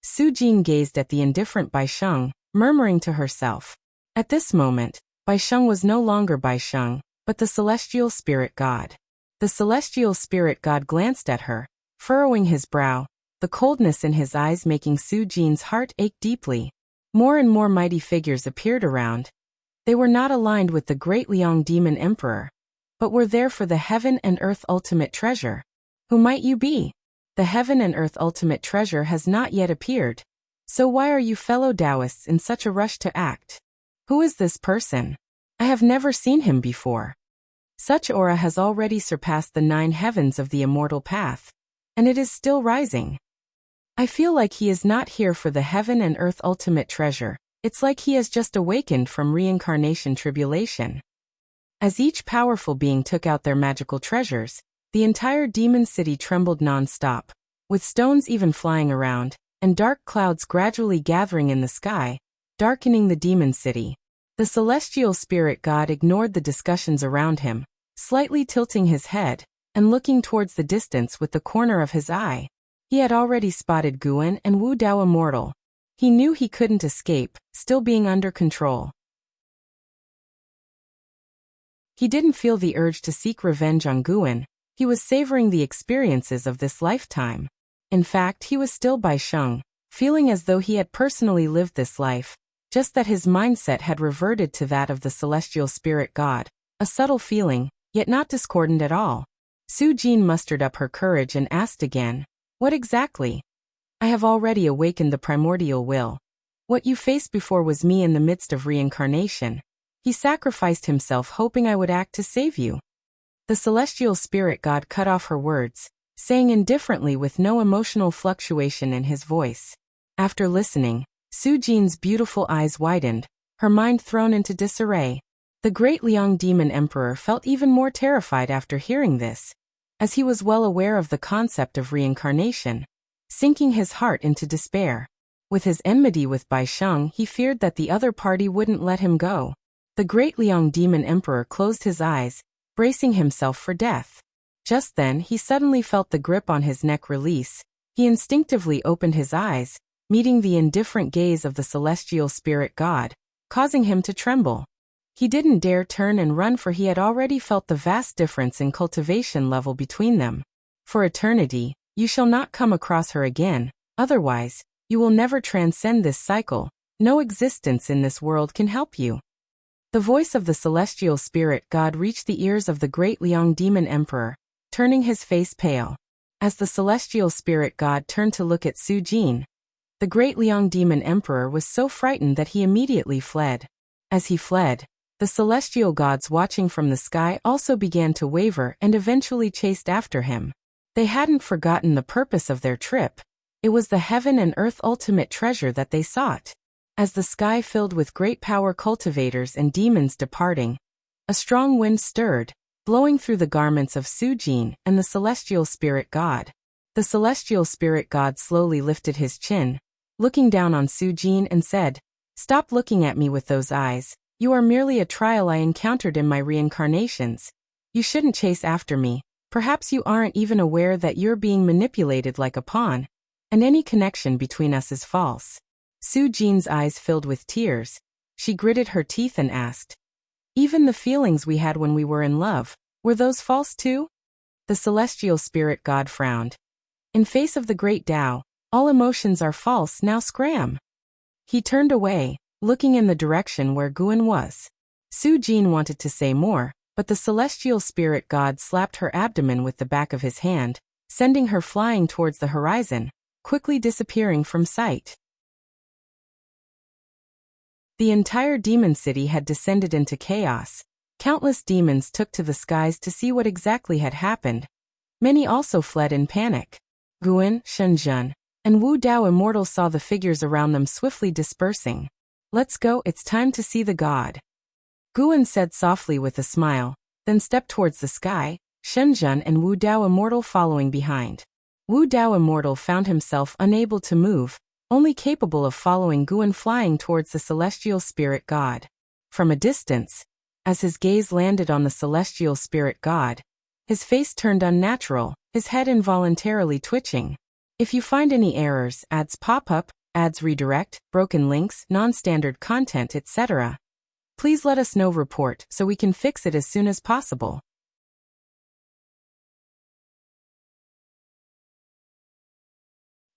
Su Jin gazed at the indifferent Baisheng, murmuring to herself. At this moment, Baisheng was no longer Baisheng, but the celestial spirit god. The celestial spirit god glanced at her, furrowing his brow, the coldness in his eyes making Su Jin's heart ache deeply. More and more mighty figures appeared around. They were not aligned with the Great Liang Demon Emperor, but were there for the heaven and earth ultimate treasure. Who might you be? The heaven and earth ultimate treasure has not yet appeared. So why are you fellow Taoists in such a rush to act? Who is this person? I have never seen him before. Such aura has already surpassed the 9 heavens of the immortal path, and it is still rising. I feel like he is not here for the heaven and earth ultimate treasure. It's like he has just awakened from reincarnation tribulation. As each powerful being took out their magical treasures, the entire demon city trembled non-stop, with stones even flying around, and dark clouds gradually gathering in the sky, darkening the demon city. The celestial spirit god ignored the discussions around him, slightly tilting his head, and looking towards the distance with the corner of his eye. He had already spotted Guan and Wu Dao immortal. He knew he couldn't escape, still being under control. He didn't feel the urge to seek revenge on Guan. He was savoring the experiences of this lifetime. In fact, he was still Baisheng, feeling as though he had personally lived this life, just that his mindset had reverted to that of the celestial spirit god, a subtle feeling, yet not discordant at all. Su Jin mustered up her courage and asked again, "What exactly?" "I have already awakened the primordial will. What you faced before was me in the midst of reincarnation. He sacrificed himself hoping I would act to save you." The celestial spirit god cut off her words, saying indifferently with no emotional fluctuation in his voice. After listening, Su Jin's beautiful eyes widened, her mind thrown into disarray. The Great Liang Demon Emperor felt even more terrified after hearing this, as he was well aware of the concept of reincarnation, sinking his heart into despair. With his enmity with Baisheng, he feared that the other party wouldn't let him go. The Great Liang Demon Emperor closed his eyes, bracing himself for death. Just then, he suddenly felt the grip on his neck release. He instinctively opened his eyes, meeting the indifferent gaze of the celestial spirit god, causing him to tremble. He didn't dare turn and run, for he had already felt the vast difference in cultivation level between them. For eternity, you shall not come across her again, otherwise, you will never transcend this cycle. No existence in this world can help you. The voice of the celestial spirit god reached the ears of the Great Liang Demon Emperor, turning his face pale. As the celestial spirit god turned to look at Su Jin, the Great Liang Demon Emperor was so frightened that he immediately fled. As he fled, the celestial gods watching from the sky also began to waver and eventually chased after him. They hadn't forgotten the purpose of their trip. It was the heaven and earth ultimate treasure that they sought. As the sky filled with great power cultivators and demons departing, a strong wind stirred, blowing through the garments of Sujin and the celestial spirit god. The celestial spirit god slowly lifted his chin, looking down on Sujin and said, "Stop looking at me with those eyes. You are merely a trial I encountered in my reincarnations. You shouldn't chase after me. Perhaps you aren't even aware that you're being manipulated like a pawn, and any connection between us is false." Sujin's eyes filled with tears. She gritted her teeth and asked, "Even the feelings we had when we were in love, were those false too?" The celestial spirit god frowned. "In face of the great Tao, all emotions are false, now scram." He turned away, looking in the direction where Guan was. Sujin wanted to say more, but the celestial spirit god slapped her abdomen with the back of his hand, sending her flying towards the horizon, quickly disappearing from sight. The entire demon city had descended into chaos. Countless demons took to the skies to see what exactly had happened. Many also fled in panic. Guan, Shenzhen, and Wu Dao Immortal saw the figures around them swiftly dispersing. "Let's go, it's time to see the god," Guan said softly with a smile, then stepped towards the sky, Shenzhen and Wu Dao Immortal following behind. Wu Dao Immortal found himself unable to move, only capable of following Guan flying towards the celestial spirit god. From a distance, as his gaze landed on the celestial spirit god, his face turned unnatural, his head involuntarily twitching. If you find any errors, ads pop up, ads redirect, broken links, non-standard content, etc., please let us know. Report so we can fix it as soon as possible.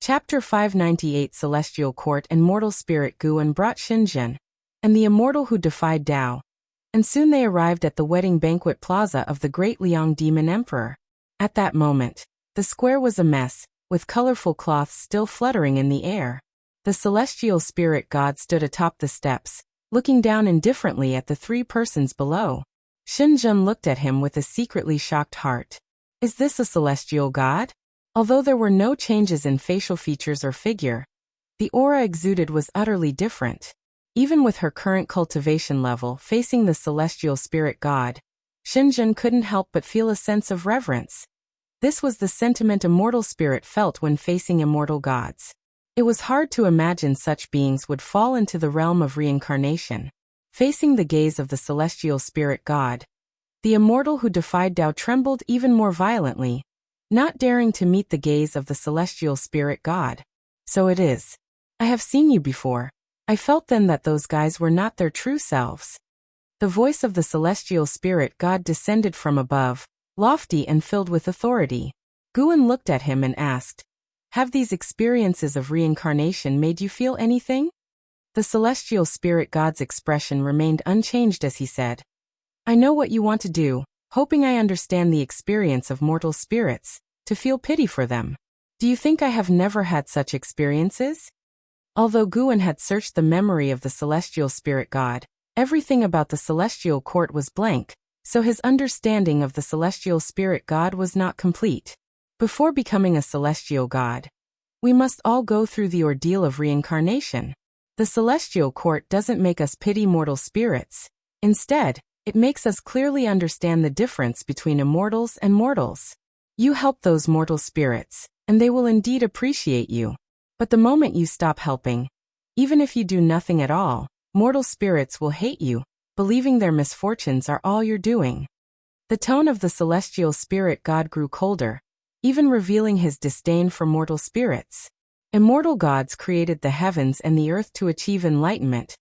Chapter 598 Celestial Court and Mortal Spirit Guan brought Shenzhen, and the immortal who defied Tao, and soon they arrived at the wedding banquet plaza of the great Liang Demon Emperor. At that moment, the square was a mess, with colorful cloths still fluttering in the air. The celestial spirit god stood atop the steps, looking down indifferently at the three persons below. Shenzhen looked at him with a secretly shocked heart. Is this a celestial god? Although there were no changes in facial features or figure, the aura exuded was utterly different. Even with her current cultivation level facing the celestial spirit god, Shenzhen couldn't help but feel a sense of reverence. This was the sentiment a mortal spirit felt when facing immortal gods. It was hard to imagine such beings would fall into the realm of reincarnation. Facing the gaze of the celestial spirit god, the immortal who defied Tao trembled even more violently, not daring to meet the gaze of the celestial spirit god. So it is. I have seen you before. I felt then that those guys were not their true selves. The voice of the celestial spirit god descended from above, lofty and filled with authority. Guan looked at him and asked, "Have these experiences of reincarnation made you feel anything?" The celestial spirit god's expression remained unchanged as he said, "I know what you want to do, hoping I understand the experience of mortal spirits, to feel pity for them. Do you think I have never had such experiences?" Although Guan had searched the memory of the celestial spirit god, everything about the celestial court was blank, so his understanding of the celestial spirit god was not complete. Before becoming a celestial god, we must all go through the ordeal of reincarnation. The celestial court doesn't make us pity mortal spirits. Instead, it makes us clearly understand the difference between immortals and mortals. You help those mortal spirits, and they will indeed appreciate you. But the moment you stop helping, even if you do nothing at all, mortal spirits will hate you, believing their misfortunes are all you're doing. The tone of the celestial spirit god grew colder, even revealing his disdain for mortal spirits. Immortal gods created the heavens and the earth to achieve enlightenment.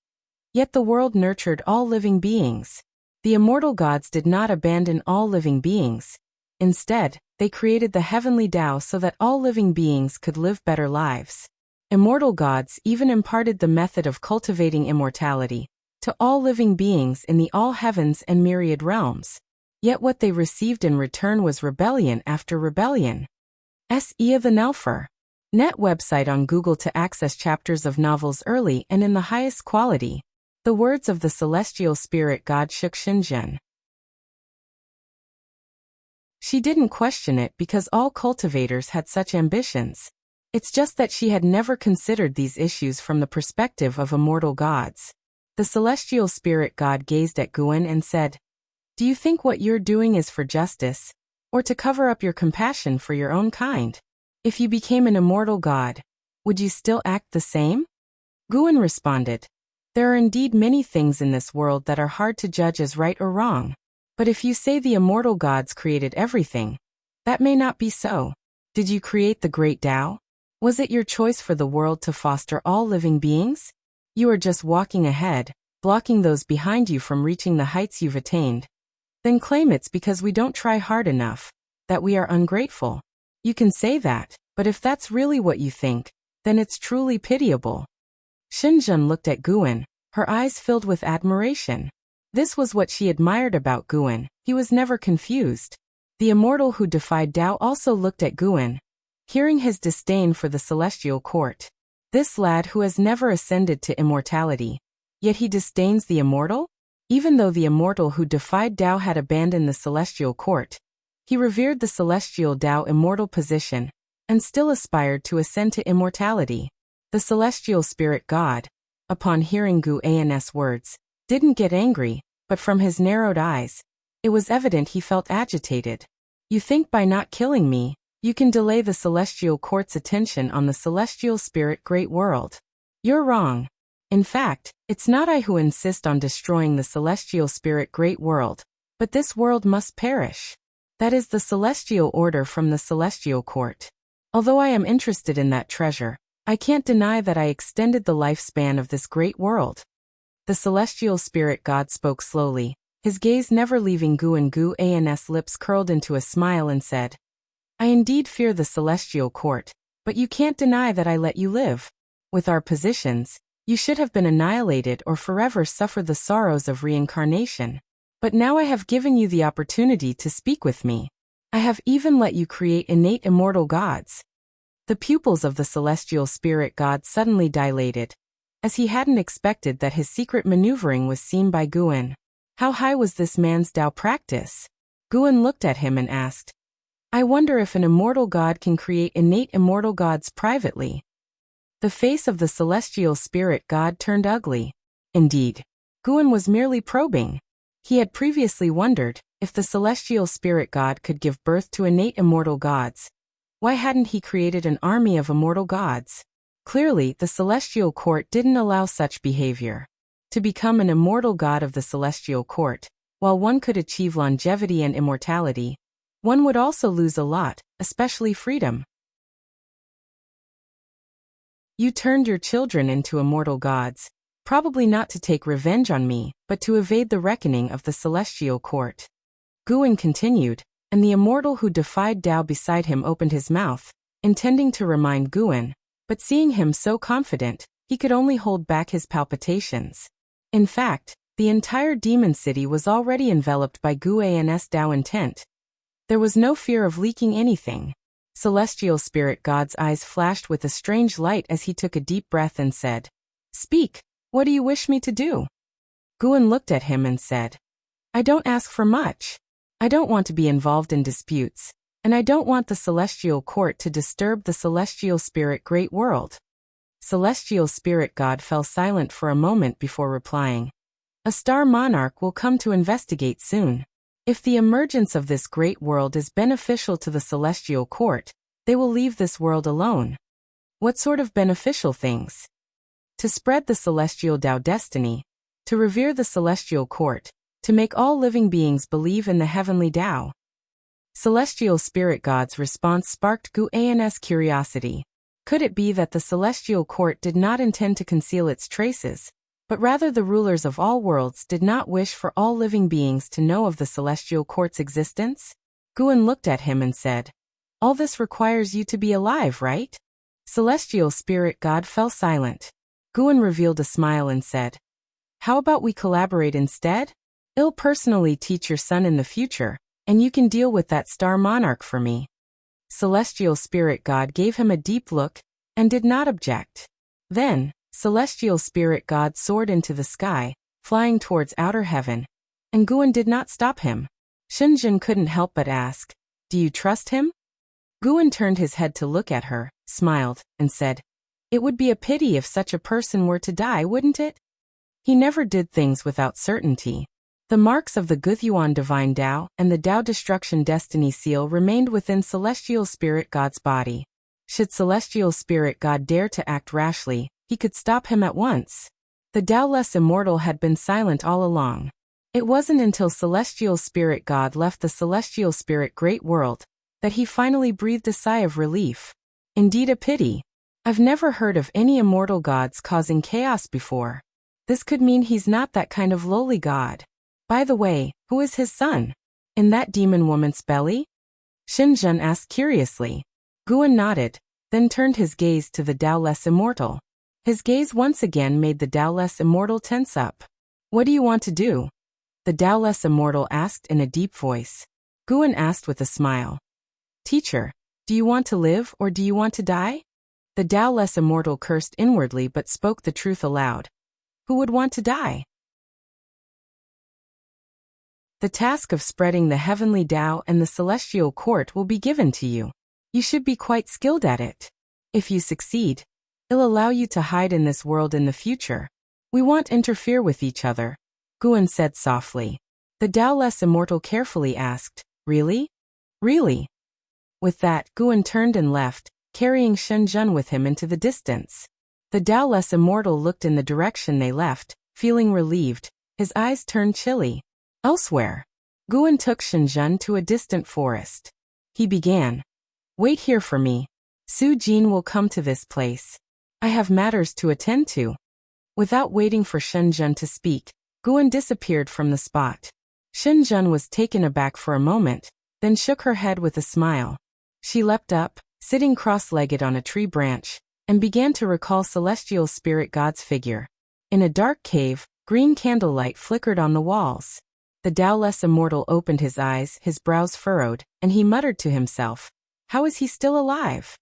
Yet the world nurtured all living beings. The immortal gods did not abandon all living beings. Instead, they created the heavenly Tao so that all living beings could live better lives. Immortal gods even imparted the method of cultivating immortality to all living beings in the all heavens and myriad realms. Yet what they received in return was rebellion after rebellion. S.E. the Nelfer. Net website on Google to access chapters of novels early and in the highest quality. The words of the celestial spirit god shook Xinjun. She didn't question it because all cultivators had such ambitions. It's just that she had never considered these issues from the perspective of immortal gods. The celestial spirit god gazed at Guan and said, "Do you think what you're doing is for justice, or to cover up your compassion for your own kind? If you became an immortal god, would you still act the same?" Guan responded, "There are indeed many things in this world that are hard to judge as right or wrong. But if you say the immortal gods created everything, that may not be so. Did you create the great Tao? Was it your choice for the world to foster all living beings? You are just walking ahead, blocking those behind you from reaching the heights you've attained. Then claim it's because we don't try hard enough, that we are ungrateful. You can say that, but if that's really what you think, then it's truly pitiable." Xinjun looked at Guan, her eyes filled with admiration. This was what she admired about Guan. He was never confused. The immortal who defied Tao also looked at Guan, hearing his disdain for the celestial court. This lad who has never ascended to immortality, yet he disdains the immortal? Even though the immortal who defied Tao had abandoned the celestial court, he revered the celestial Tao immortal position, and still aspired to ascend to immortality. The celestial spirit god, upon hearing Guan's words, didn't get angry, but from his narrowed eyes, it was evident he felt agitated. "You think by not killing me, you can delay the celestial court's attention on the celestial spirit great world. You're wrong. In fact, it's not I who insist on destroying the celestial spirit great world, but this world must perish. That is the celestial order from the celestial court. Although I am interested in that treasure, I can't deny that I extended the lifespan of this great world." The celestial spirit god spoke slowly, his gaze never leaving Guan's lips curled into a smile and said, "I indeed fear the celestial court, but you can't deny that I let you live. With our positions, you should have been annihilated or forever suffer the sorrows of reincarnation. But now I have given you the opportunity to speak with me. I have even let you create innate immortal gods." The pupils of the celestial spirit god suddenly dilated, as he hadn't expected that his secret maneuvering was seen by Guan. How high was this man's Tao practice? Guan looked at him and asked, "I wonder if an immortal god can create innate immortal gods privately." The face of the celestial spirit god turned ugly. Indeed, Guan was merely probing. He had previously wondered, if the celestial spirit god could give birth to innate immortal gods, why hadn't he created an army of immortal gods? Clearly, the celestial court didn't allow such behavior. To become an immortal god of the celestial court, while one could achieve longevity and immortality, one would also lose a lot, especially freedom. You turned your children into immortal gods, probably not to take revenge on me, but to evade the reckoning of the celestial court. Guan continued, and the immortal who defied Tao beside him opened his mouth, intending to remind Guan, but seeing him so confident, he could only hold back his palpitations. In fact, the entire demon city was already enveloped by Guan's Tao intent. There was no fear of leaking anything. Celestial spirit god's eyes flashed with a strange light as he took a deep breath and said, "Speak, what do you wish me to do?" Guan looked at him and said, "I don't ask for much. I don't want to be involved in disputes, and I don't want the celestial court to disturb the celestial spirit great world." Celestial spirit god fell silent for a moment before replying, "A star monarch will come to investigate soon. If the emergence of this great world is beneficial to the celestial court, they will leave this world alone." "What sort of beneficial things?" "To spread the celestial Tao destiny, to revere the celestial court, to make all living beings believe in the heavenly Tao." Celestial spirit god's response sparked Guan's curiosity. Could it be that the celestial court did not intend to conceal its traces, but rather the rulers of all worlds did not wish for all living beings to know of the celestial court's existence? Guan looked at him and said, "All this requires you to be alive, right?" Celestial spirit god fell silent. Guan revealed a smile and said, "How about we collaborate instead? I'll personally teach your son in the future, and you can deal with that star monarch for me." Celestial spirit god gave him a deep look, and did not object. Then, celestial spirit god soared into the sky, flying towards outer heaven. And Guan did not stop him. Shenzhen couldn't help but ask, "Do you trust him?" Guan turned his head to look at her, smiled, and said, "It would be a pity if such a person were to die, wouldn't it?" He never did things without certainty. The marks of the Guthyuan divine Tao and the Tao destruction destiny seal remained within celestial spirit god's body. Should celestial spirit god dare to act rashly, he could stop him at once. The Taoless immortal had been silent all along. It wasn't until celestial spirit god left the celestial spirit great world that he finally breathed a sigh of relief. Indeed a pity. I've never heard of any immortal gods causing chaos before. This could mean he's not that kind of lowly god. By the way, who is his son? In that demon woman's belly? Shenzhen asked curiously. Guan nodded, then turned his gaze to the Taoless immortal. His gaze once again made the Taoless immortal tense up. "What do you want to do?" the Taoless immortal asked in a deep voice. Guan asked with a smile. "Teacher, do you want to live or do you want to die?" The Taoless immortal cursed inwardly but spoke the truth aloud. Who would want to die? The task of spreading the heavenly Tao and the celestial court will be given to you. You should be quite skilled at it. If you succeed, it'll allow you to hide in this world in the future. We won't interfere with each other, Guan said softly. The Taoless immortal carefully asked, "Really? Really?" With that, Guan turned and left, carrying Shenzhen with him into the distance. The Taoless immortal looked in the direction they left, feeling relieved. His eyes turned chilly. Elsewhere, Guan took Shenzhen to a distant forest. He began, "Wait here for me. Su Jin will come to this place. I have matters to attend to." Without waiting for Shenzhen to speak, Guan disappeared from the spot. Shenzhen was taken aback for a moment, then shook her head with a smile. She leapt up, sitting cross-legged on a tree branch, and began to recall celestial spirit god's figure. In a dark cave, green candlelight flickered on the walls. The Taoless immortal opened his eyes, his brows furrowed, and he muttered to himself, "How is he still alive?"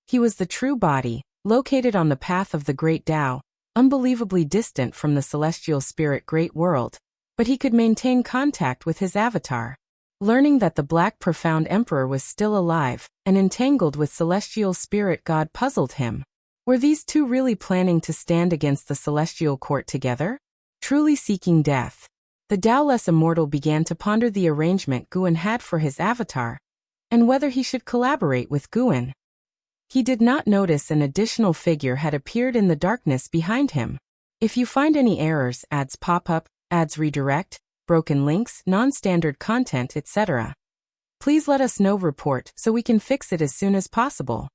He was the true body, located on the path of the great Tao, unbelievably distant from the celestial spirit great world, but he could maintain contact with his avatar. Learning that the Black Profound Emperor was still alive and entangled with celestial spirit god puzzled him. Were these two really planning to stand against the celestial court together? Truly seeking death? The Taoless immortal began to ponder the arrangement Guan had for his avatar, and whether he should collaborate with Guan. He did not notice an additional figure had appeared in the darkness behind him. If you find any errors, ads pop up, ads redirect, broken links, non-standard content, etc., please let us know. Report so we can fix it as soon as possible.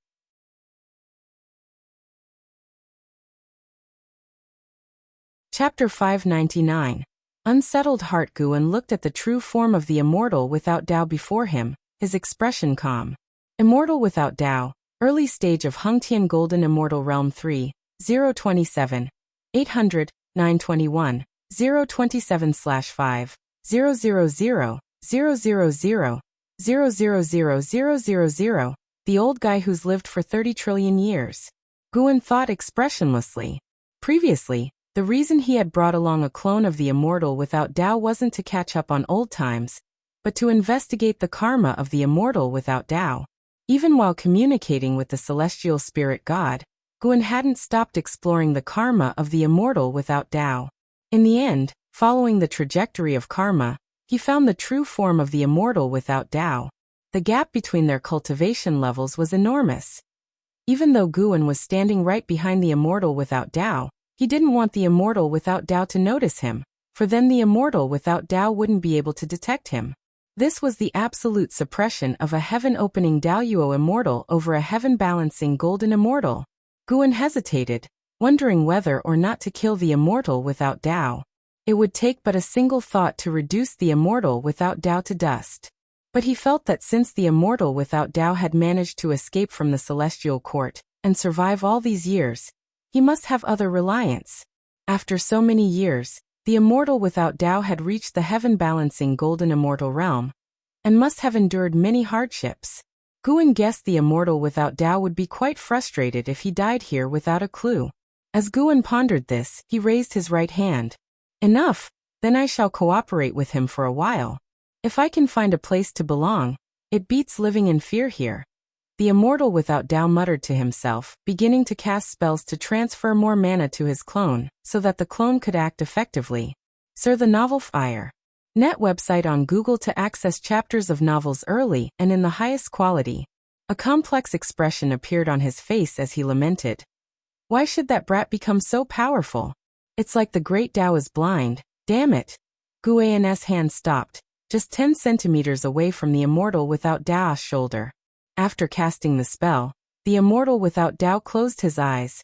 Chapter 599. Unsettled heart. Guan looked at the true form of the immortal without Tao before him, his expression calm. Immortal without Tao, early stage of Hengtian Golden Immortal Realm 3, 027, 800, 921, 027/5, 000, 000, 000, the old guy who's lived for 30 trillion years. Guan thought expressionlessly. Previously, the reason he had brought along a clone of the immortal without Tao wasn't to catch up on old times, but to investigate the karma of the immortal without Tao. Even while communicating with the celestial spirit god, Guan hadn't stopped exploring the karma of the immortal without Tao. In the end, following the trajectory of karma, he found the true form of the immortal without Tao. The gap between their cultivation levels was enormous. Even though Guan was standing right behind the immortal without Tao, he didn't want the immortal without Tao to notice him, for then the immortal without Tao wouldn't be able to detect him. This was the absolute suppression of a heaven-opening Daoyuo immortal over a heaven-balancing golden immortal. Guan hesitated, wondering whether or not to kill the immortal without Tao. It would take but a single thought to reduce the immortal without Tao to dust. But he felt that since the immortal without Tao had managed to escape from the celestial court and survive all these years, he must have other reliance. After so many years, the immortal without Tao had reached the heaven-balancing golden immortal realm, and must have endured many hardships. Guan guessed the immortal without Tao would be quite frustrated if he died here without a clue. As Guan pondered this, he raised his right hand. Enough, then I shall cooperate with him for a while. If I can find a place to belong, it beats living in fear here. The immortal without Tao muttered to himself, beginning to cast spells to transfer more mana to his clone, so that the clone could act effectively. Sir, the novel Fire. Net website on Google to access chapters of novels early and in the highest quality. A complex expression appeared on his face as he lamented. Why should that brat become so powerful? It's like the great Tao is blind, damn it. Guan's hand stopped, just 10 centimeters away from the immortal without Dao's shoulder. After casting the spell, the immortal without Tao closed his eyes,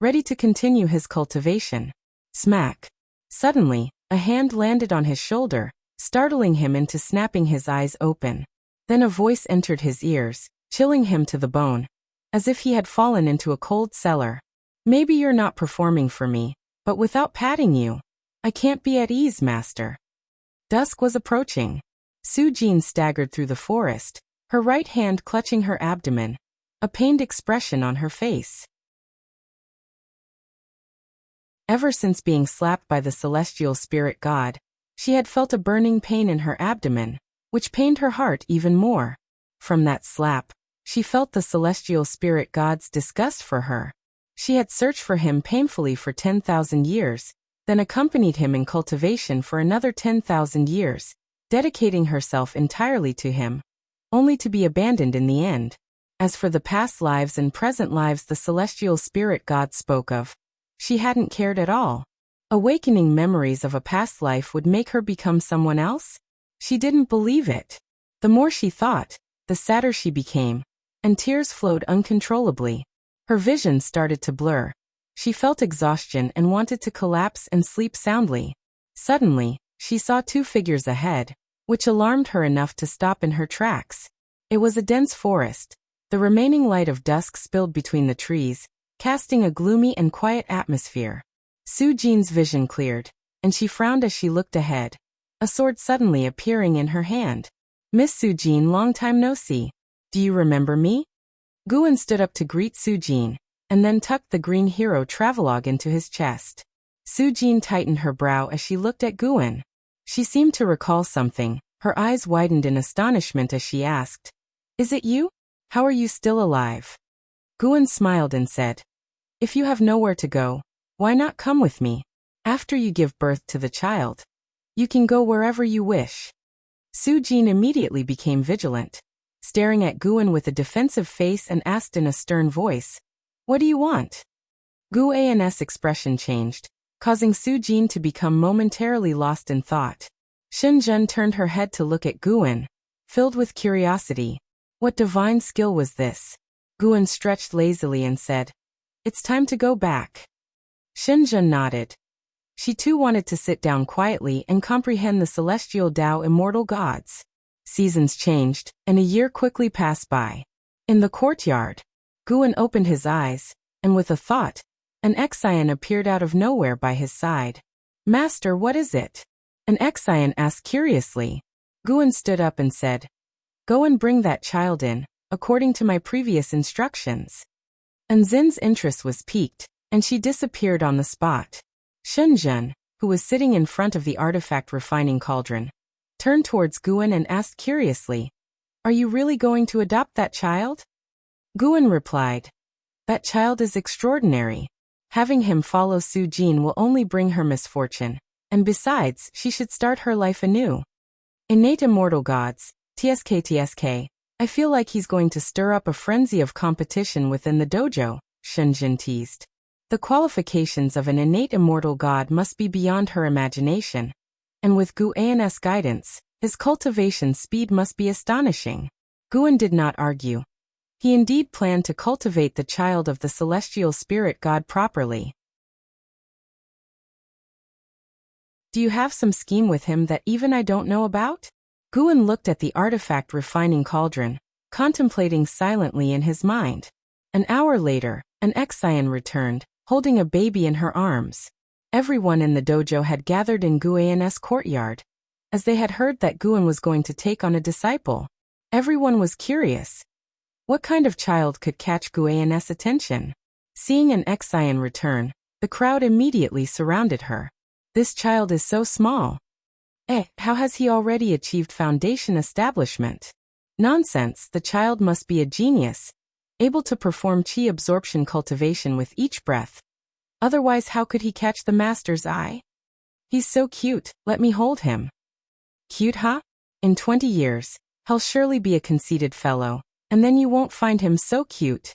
ready to continue his cultivation. Smack. Suddenly, a hand landed on his shoulder, startling him into snapping his eyes open. Then a voice entered his ears, chilling him to the bone, as if he had fallen into a cold cellar. Maybe you're not performing for me, but without patting you, I can't be at ease, master. Dusk was approaching. Su Jin staggered through the forest, her right hand clutching her abdomen, a pained expression on her face. Ever since being slapped by the celestial spirit god, she had felt a burning pain in her abdomen, which pained her heart even more. From that slap, she felt the celestial spirit god's disgust for her. She had searched for him painfully for 10,000 years, then accompanied him in cultivation for another 10,000 years, dedicating herself entirely to him, only to be abandoned in the end. As for the past lives and present lives the celestial spirit god spoke of, she hadn't cared at all. Awakening memories of a past life would make her become someone else? She didn't believe it. The more she thought, the sadder she became, and tears flowed uncontrollably. Her vision started to blur. She felt exhaustion and wanted to collapse and sleep soundly. Suddenly, she saw 2 figures ahead, which alarmed her enough to stop in her tracks. It was a dense forest. The remaining light of dusk spilled between the trees, casting a gloomy and quiet atmosphere. Su Jin's vision cleared, and she frowned as she looked ahead, a sword suddenly appearing in her hand. Miss Su Jin, long time no see. Do you remember me? Guan stood up to greet Su Jin, and then tucked the green hero travelogue into his chest. Su Jin tightened her brow as she looked at Guan. She seemed to recall something. Her eyes widened in astonishment as she asked, "Is it you? How are you still alive?" Guan smiled and said, "If you have nowhere to go, why not come with me? After you give birth to the child, you can go wherever you wish." Su Jin immediately became vigilant, staring at Guan with a defensive face and asked in a stern voice, "What do you want?" Guan's expression changed, causing Su Jin to become momentarily lost in thought. Shenzhen turned her head to look at Guan, filled with curiosity. What divine skill was this? Guan stretched lazily and said, "It's time to go back." Shenzhen nodded. She too wanted to sit down quietly and comprehend the celestial Tao immortal gods. Seasons changed, and a year quickly passed by. In the courtyard, Guan opened his eyes, and with a thought, an Exian appeared out of nowhere by his side. "Master, what is it?" An Exian asked curiously. Guan stood up and said, "Go and bring that child in, according to my previous instructions." Anzin's interest was piqued, and she disappeared on the spot. Shenzhen, who was sitting in front of the artifact refining cauldron, turned towards Guan and asked curiously, "Are you really going to adopt that child?" Guan replied, "That child is extraordinary. Having him follow Su Jin will only bring her misfortune, and besides, she should start her life anew." Innate immortal gods, TSK. I feel like he's going to stir up a frenzy of competition within the dojo, Shenzhen teased. The qualifications of an innate immortal god must be beyond her imagination, and with Guan's guidance, his cultivation speed must be astonishing. Guan did not argue. He indeed planned to cultivate the child of the celestial spirit god properly. Do you have some scheme with him that even I don't know about? Guan looked at the artifact refining cauldron, contemplating silently in his mind. An hour later, an Exian returned, holding a baby in her arms. Everyone in the dojo had gathered in Guan's courtyard, as they had heard that Guan was going to take on a disciple. Everyone was curious. What kind of child could catch Guan's attention? Seeing an Exian return, The crowd immediately surrounded her. This child is so small. How has he already achieved foundation establishment? Nonsense, the child must be a genius, able to perform chi absorption cultivation with each breath. Otherwise, how could he catch the master's eye? He's so cute, let me hold him. Cute, huh? In 20 years, he'll surely be a conceited fellow, and then you won't find him so cute.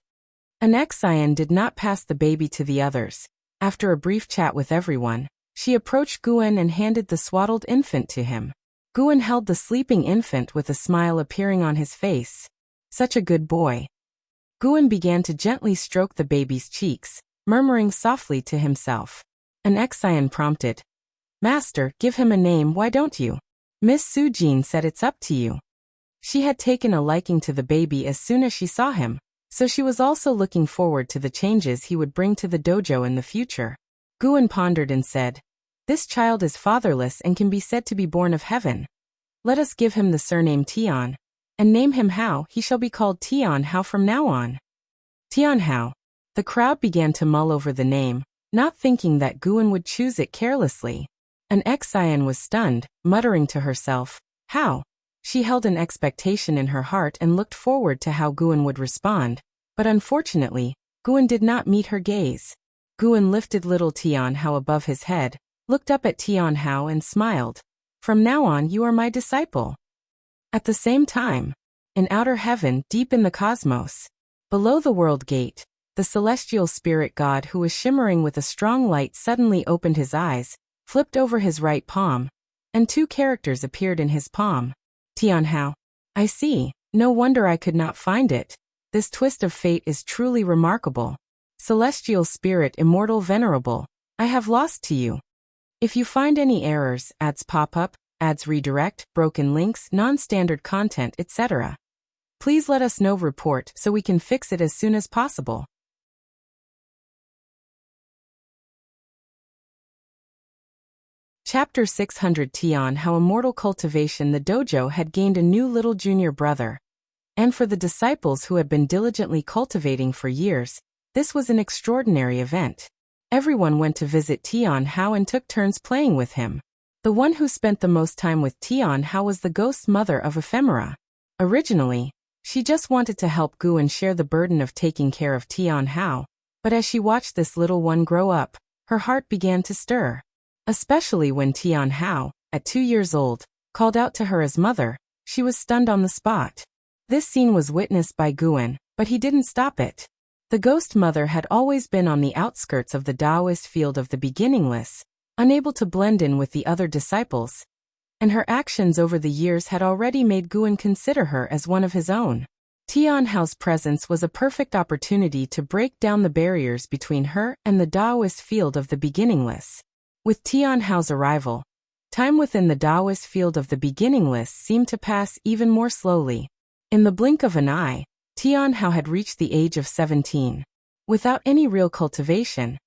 An Xian did not pass the baby to the others. After a brief chat with everyone, she approached Guan and handed the swaddled infant to him. Guan held the sleeping infant with a smile appearing on his face. Such a good boy. Guan began to gently stroke the baby's cheeks, murmuring softly to himself. An Xian prompted. Master, give him a name, why don't you? Miss Sujin said it's up to you. She had taken a liking to the baby as soon as she saw him, so she was also looking forward to the changes he would bring to the dojo in the future. Guan pondered and said, this child is fatherless and can be said to be born of heaven. Let us give him the surname Tian, and name him Hao. He shall be called Tian Hao from now on. Tian Hao. The crowd began to mull over the name, not thinking that Guan would choose it carelessly. An Xian was stunned, muttering to herself, how? She held an expectation in her heart and looked forward to how Guan would respond, but unfortunately, Guan did not meet her gaze. Guan lifted little Tian Hao above his head, looked up at Tian Hao and smiled. From now on you are my disciple. At the same time, in outer heaven, deep in the cosmos, below the world gate, the celestial spirit god who was shimmering with a strong light suddenly opened his eyes, flipped over his right palm, and two characters appeared in his palm. Tian Hao. I see, no wonder I could not find it. This twist of fate is truly remarkable. Celestial spirit, immortal, venerable, I have lost to you. If you find any errors, ads pop up, ads redirect, broken links, non-standard content, etc., please let us know. Report so we can fix it as soon as possible. Chapter 600 Tian Hao Immortal Cultivation. The dojo had gained a new little junior brother. And for the disciples who had been diligently cultivating for years, this was an extraordinary event. Everyone went to visit Tian Hao and took turns playing with him. The one who spent the most time with Tian Hao was the ghost mother of Ephemera. Originally, she just wanted to help Guan share the burden of taking care of Tian Hao, but as she watched this little one grow up, her heart began to stir. Especially when Tian Hao, at 2 years old, called out to her as mother, she was stunned on the spot. This scene was witnessed by Guan, but he didn't stop it. The ghost mother had always been on the outskirts of the Taoist field of the beginningless, unable to blend in with the other disciples, and her actions over the years had already made Guan consider her as one of his own. Tian Hao's presence was a perfect opportunity to break down the barriers between her and the Taoist field of the beginningless. With Tian Hao's arrival, time within the Taoist field of the beginningless seemed to pass even more slowly. In the blink of an eye, Tian Hao had reached the age of 17. Without any real cultivation,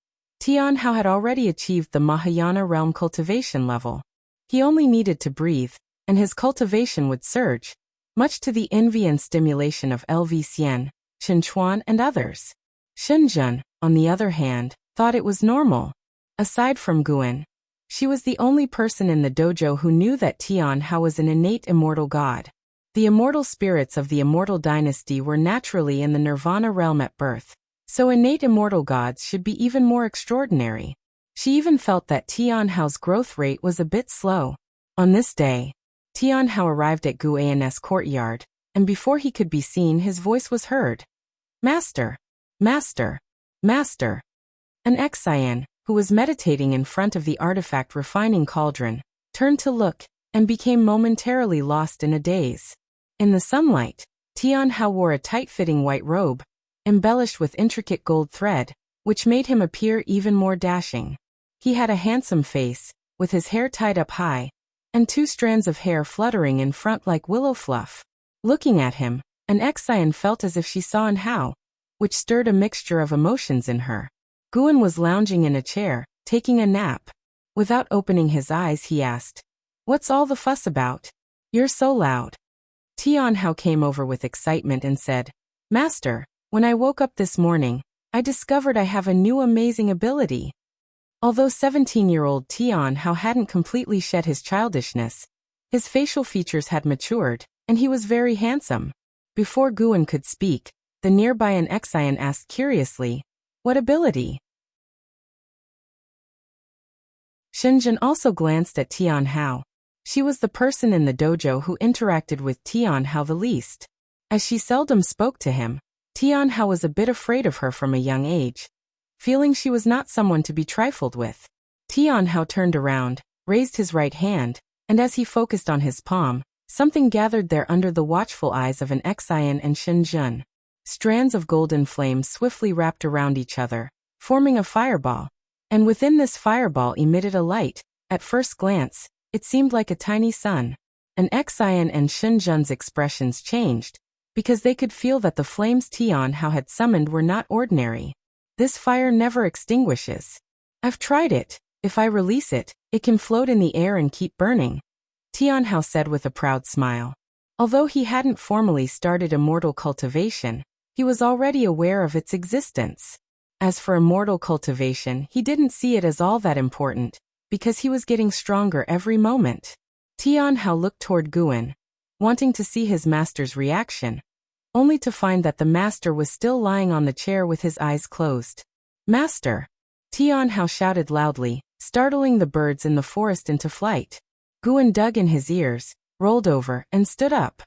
Tian Hao had already achieved the Mahayana realm cultivation level. He only needed to breathe, and his cultivation would surge, much to the envy and stimulation of LV Xian, Chen Chuan, and others. Shenzhen, on the other hand, thought it was normal. Aside from Guan, she was the only person in the dojo who knew that Tian Hao was an innate immortal god. The immortal spirits of the immortal dynasty were naturally in the nirvana realm at birth, so innate immortal gods should be even more extraordinary. She even felt that Tian Hao's growth rate was a bit slow. On this day, Tian Hao arrived at Guan's courtyard, and before he could be seen, his voice was heard. Master! Master! Master! An Xian, who was meditating in front of the artifact refining cauldron, turned to look, and became momentarily lost in a daze. In the sunlight, Tian Hao wore a tight-fitting white robe, embellished with intricate gold thread, which made him appear even more dashing. He had a handsome face, with his hair tied up high, and 2 strands of hair fluttering in front like willow fluff. Looking at him, an Xian felt as if she saw an Hao, which stirred a mixture of emotions in her. Guan was lounging in a chair, taking a nap. Without opening his eyes, he asked, "What's all the fuss about? You're so loud." Tian Hao came over with excitement and said, "Master, when I woke up this morning, I discovered I have a new amazing ability. Although 17-year-old Tian Hao hadn't completely shed his childishness, his facial features had matured, and he was very handsome. Before Guan could speak, the nearby Xian asked curiously, "What ability?" Shenzhen also glanced at Tian Hao. She was the person in the dojo who interacted with Tian Hao the least. As she seldom spoke to him, Tian Hao was a bit afraid of her from a young age, feeling she was not someone to be trifled with. Tian Hao turned around, raised his right hand, and as he focused on his palm, something gathered there under the watchful eyes of Xian and Shenzhen. Strands of golden flame swiftly wrapped around each other, forming a fireball. And within this fireball emitted a light. At first glance, it seemed like a tiny sun. Xian and Shenzhen's expressions changed, because they could feel that the flames Tian Hao had summoned were not ordinary. This fire never extinguishes. I've tried it. If I release it, it can float in the air and keep burning, Tian Hao said with a proud smile. Although he hadn't formally started immortal cultivation, he was already aware of its existence. As for immortal cultivation, he didn't see it as all that important, because he was getting stronger every moment. Tian Hao looked toward Guan, wanting to see his master's reaction, only to find that the master was still lying on the chair with his eyes closed. "Master!" Tian Hao shouted loudly, startling the birds in the forest into flight. Guan dug in his ears, rolled over, and stood up.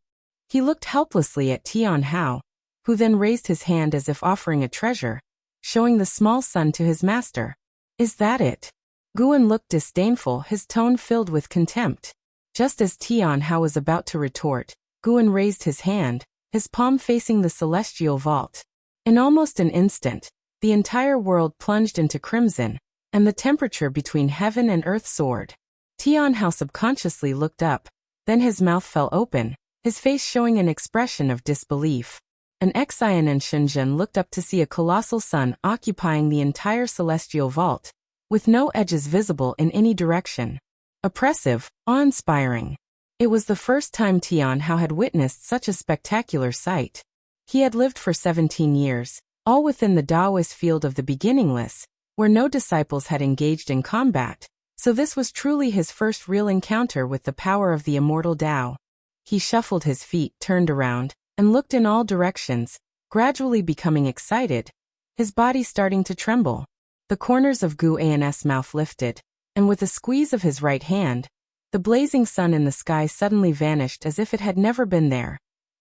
He looked helplessly at Tian Hao, who then raised his hand as if offering a treasure, showing the small sun to his master. "Is that it?" Guan looked disdainful, his tone filled with contempt. Just as Tian Hao was about to retort, Guan raised his hand, his palm facing the celestial vault. In almost an instant, the entire world plunged into crimson, and the temperature between heaven and earth soared. Tian Hao subconsciously looked up, then his mouth fell open, his face showing an expression of disbelief. Xian and Shenzhen looked up to see a colossal sun occupying the entire celestial vault, with no edges visible in any direction. Oppressive, awe-inspiring. It was the first time Tian Hao had witnessed such a spectacular sight. He had lived for 17 years, all within the Taoist field of the beginningless, where no disciples had engaged in combat, so this was truly his first real encounter with the power of the immortal Tao. He shuffled his feet, turned around, and looked in all directions, gradually becoming excited, his body starting to tremble. The corners of Guan's mouth lifted, and with a squeeze of his right hand, the blazing sun in the sky suddenly vanished as if it had never been there.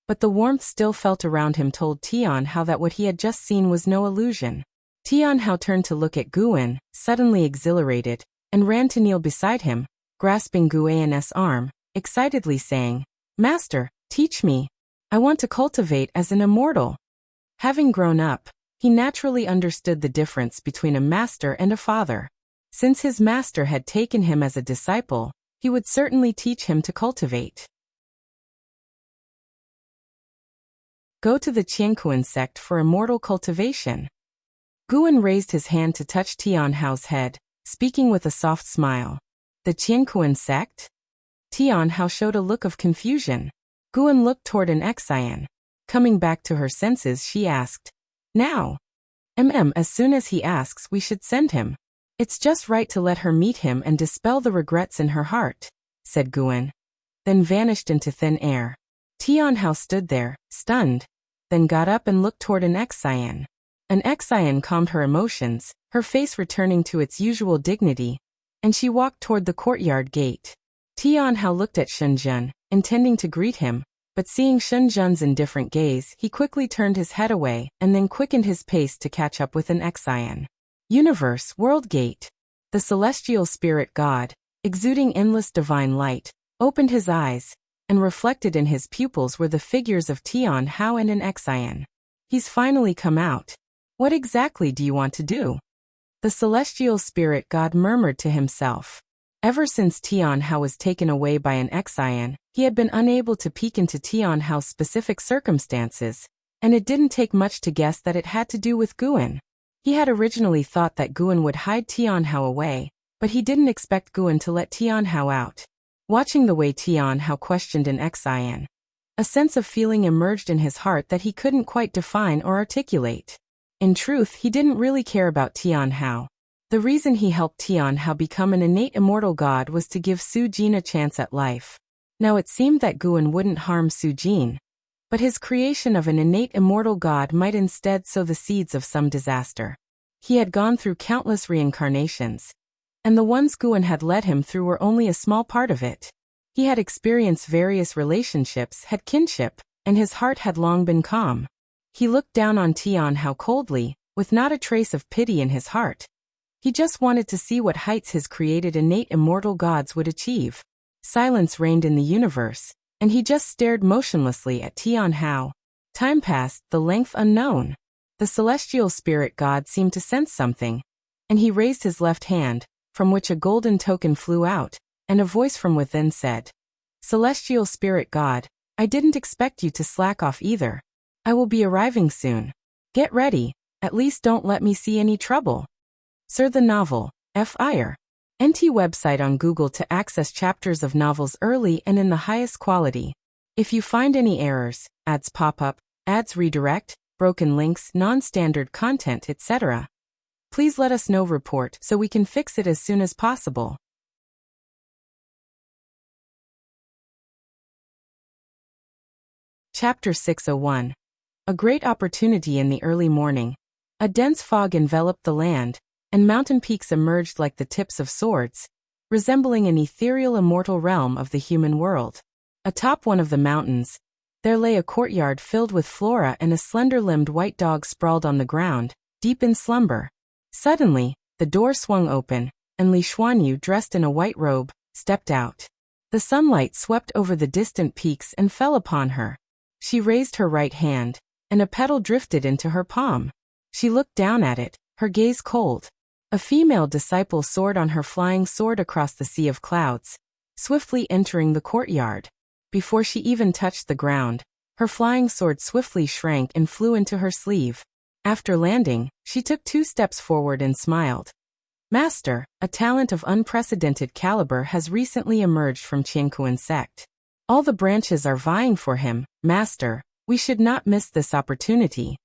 But the warmth still felt around him told Tian Hao that what he had just seen was no illusion. Tian Hao turned to look at Guan, suddenly exhilarated, and ran to kneel beside him, grasping Guan's arm, excitedly saying, "Master, teach me. I want to cultivate as an immortal." Having grown up, he naturally understood the difference between a master and a father. Since his master had taken him as a disciple, he would certainly teach him to cultivate. Go to the Qiankuan sect for immortal cultivation. Guan raised his hand to touch Tian Hao's head, speaking with a soft smile. The Qiankuan sect? Tian Hao showed a look of confusion. Guan looked toward Xian. Coming back to her senses, she asked, "Now?" As soon as he asks, we should send him. It's just right to let her meet him and dispel the regrets in her heart," said Guan, then vanished into thin air. Tian Hao stood there, stunned, then got up and looked toward Xian. Xian calmed her emotions, her face returning to its usual dignity, and she walked toward the courtyard gate. Tian Hao looked at Shenzhen, intending to greet him, but seeing Shenzhen's indifferent gaze, he quickly turned his head away and then quickened his pace to catch up with Xian. Universe, World Gate. The celestial spirit god, exuding endless divine light, opened his eyes, and reflected in his pupils were the figures of Tian Hao and Xian. "He's finally come out. What exactly do you want to do?" The celestial spirit god murmured to himself. Ever since Tian Hao was taken away by Xian, he had been unable to peek into Tian Hao's specific circumstances, and it didn't take much to guess that it had to do with Guan. He had originally thought that Guan would hide Tian Hao away, but he didn't expect Guan to let Tian Hao out. Watching the way Tian Hao questioned Xian, a sense of feeling emerged in his heart that he couldn't quite define or articulate. In truth, he didn't really care about Tian Hao. The reason he helped Tian Hao become an innate immortal god was to give Su Jin a chance at life. Now it seemed that Guan wouldn't harm Su Jin, but his creation of an innate immortal god might instead sow the seeds of some disaster. He had gone through countless reincarnations, and the ones Guan had led him through were only a small part of it. He had experienced various relationships, had kinship, and his heart had long been calm. He looked down on Tian Hao coldly, with not a trace of pity in his heart. He just wanted to see what heights his created innate immortal gods would achieve. Silence reigned in the universe, and he just stared motionlessly at Tian Hao. Time passed, the length unknown. The celestial spirit god seemed to sense something, and he raised his left hand, from which a golden token flew out, and a voice from within said, "Celestial spirit god, I didn't expect you to slack off either. I will be arriving soon. Get ready, at least don't let me see any trouble." Sir, the novel, Fr. NT website on Google to access chapters of novels early and in the highest quality. If you find any errors, ads pop up, ads redirect, broken links, non-standard content, etc., please let us know. Report so we can fix it as soon as possible. Chapter 601. A great opportunity. In the early morning, a dense fog enveloped the land, and mountain peaks emerged like the tips of swords, resembling an ethereal immortal realm of the human world. Atop one of the mountains, there lay a courtyard filled with flora, and a slender-limbed white dog sprawled on the ground, deep in slumber. Suddenly, the door swung open, and Li Xuanyu, dressed in a white robe, stepped out. The sunlight swept over the distant peaks and fell upon her. She raised her right hand, and a petal drifted into her palm. She looked down at it, her gaze cold. A female disciple soared on her flying sword across the sea of clouds, swiftly entering the courtyard. Before she even touched the ground, her flying sword swiftly shrank and flew into her sleeve. After landing, she took 2 steps forward and smiled. "Master, a talent of unprecedented caliber has recently emerged from Qiankuan sect. All the branches are vying for him, Master. We should not miss this opportunity."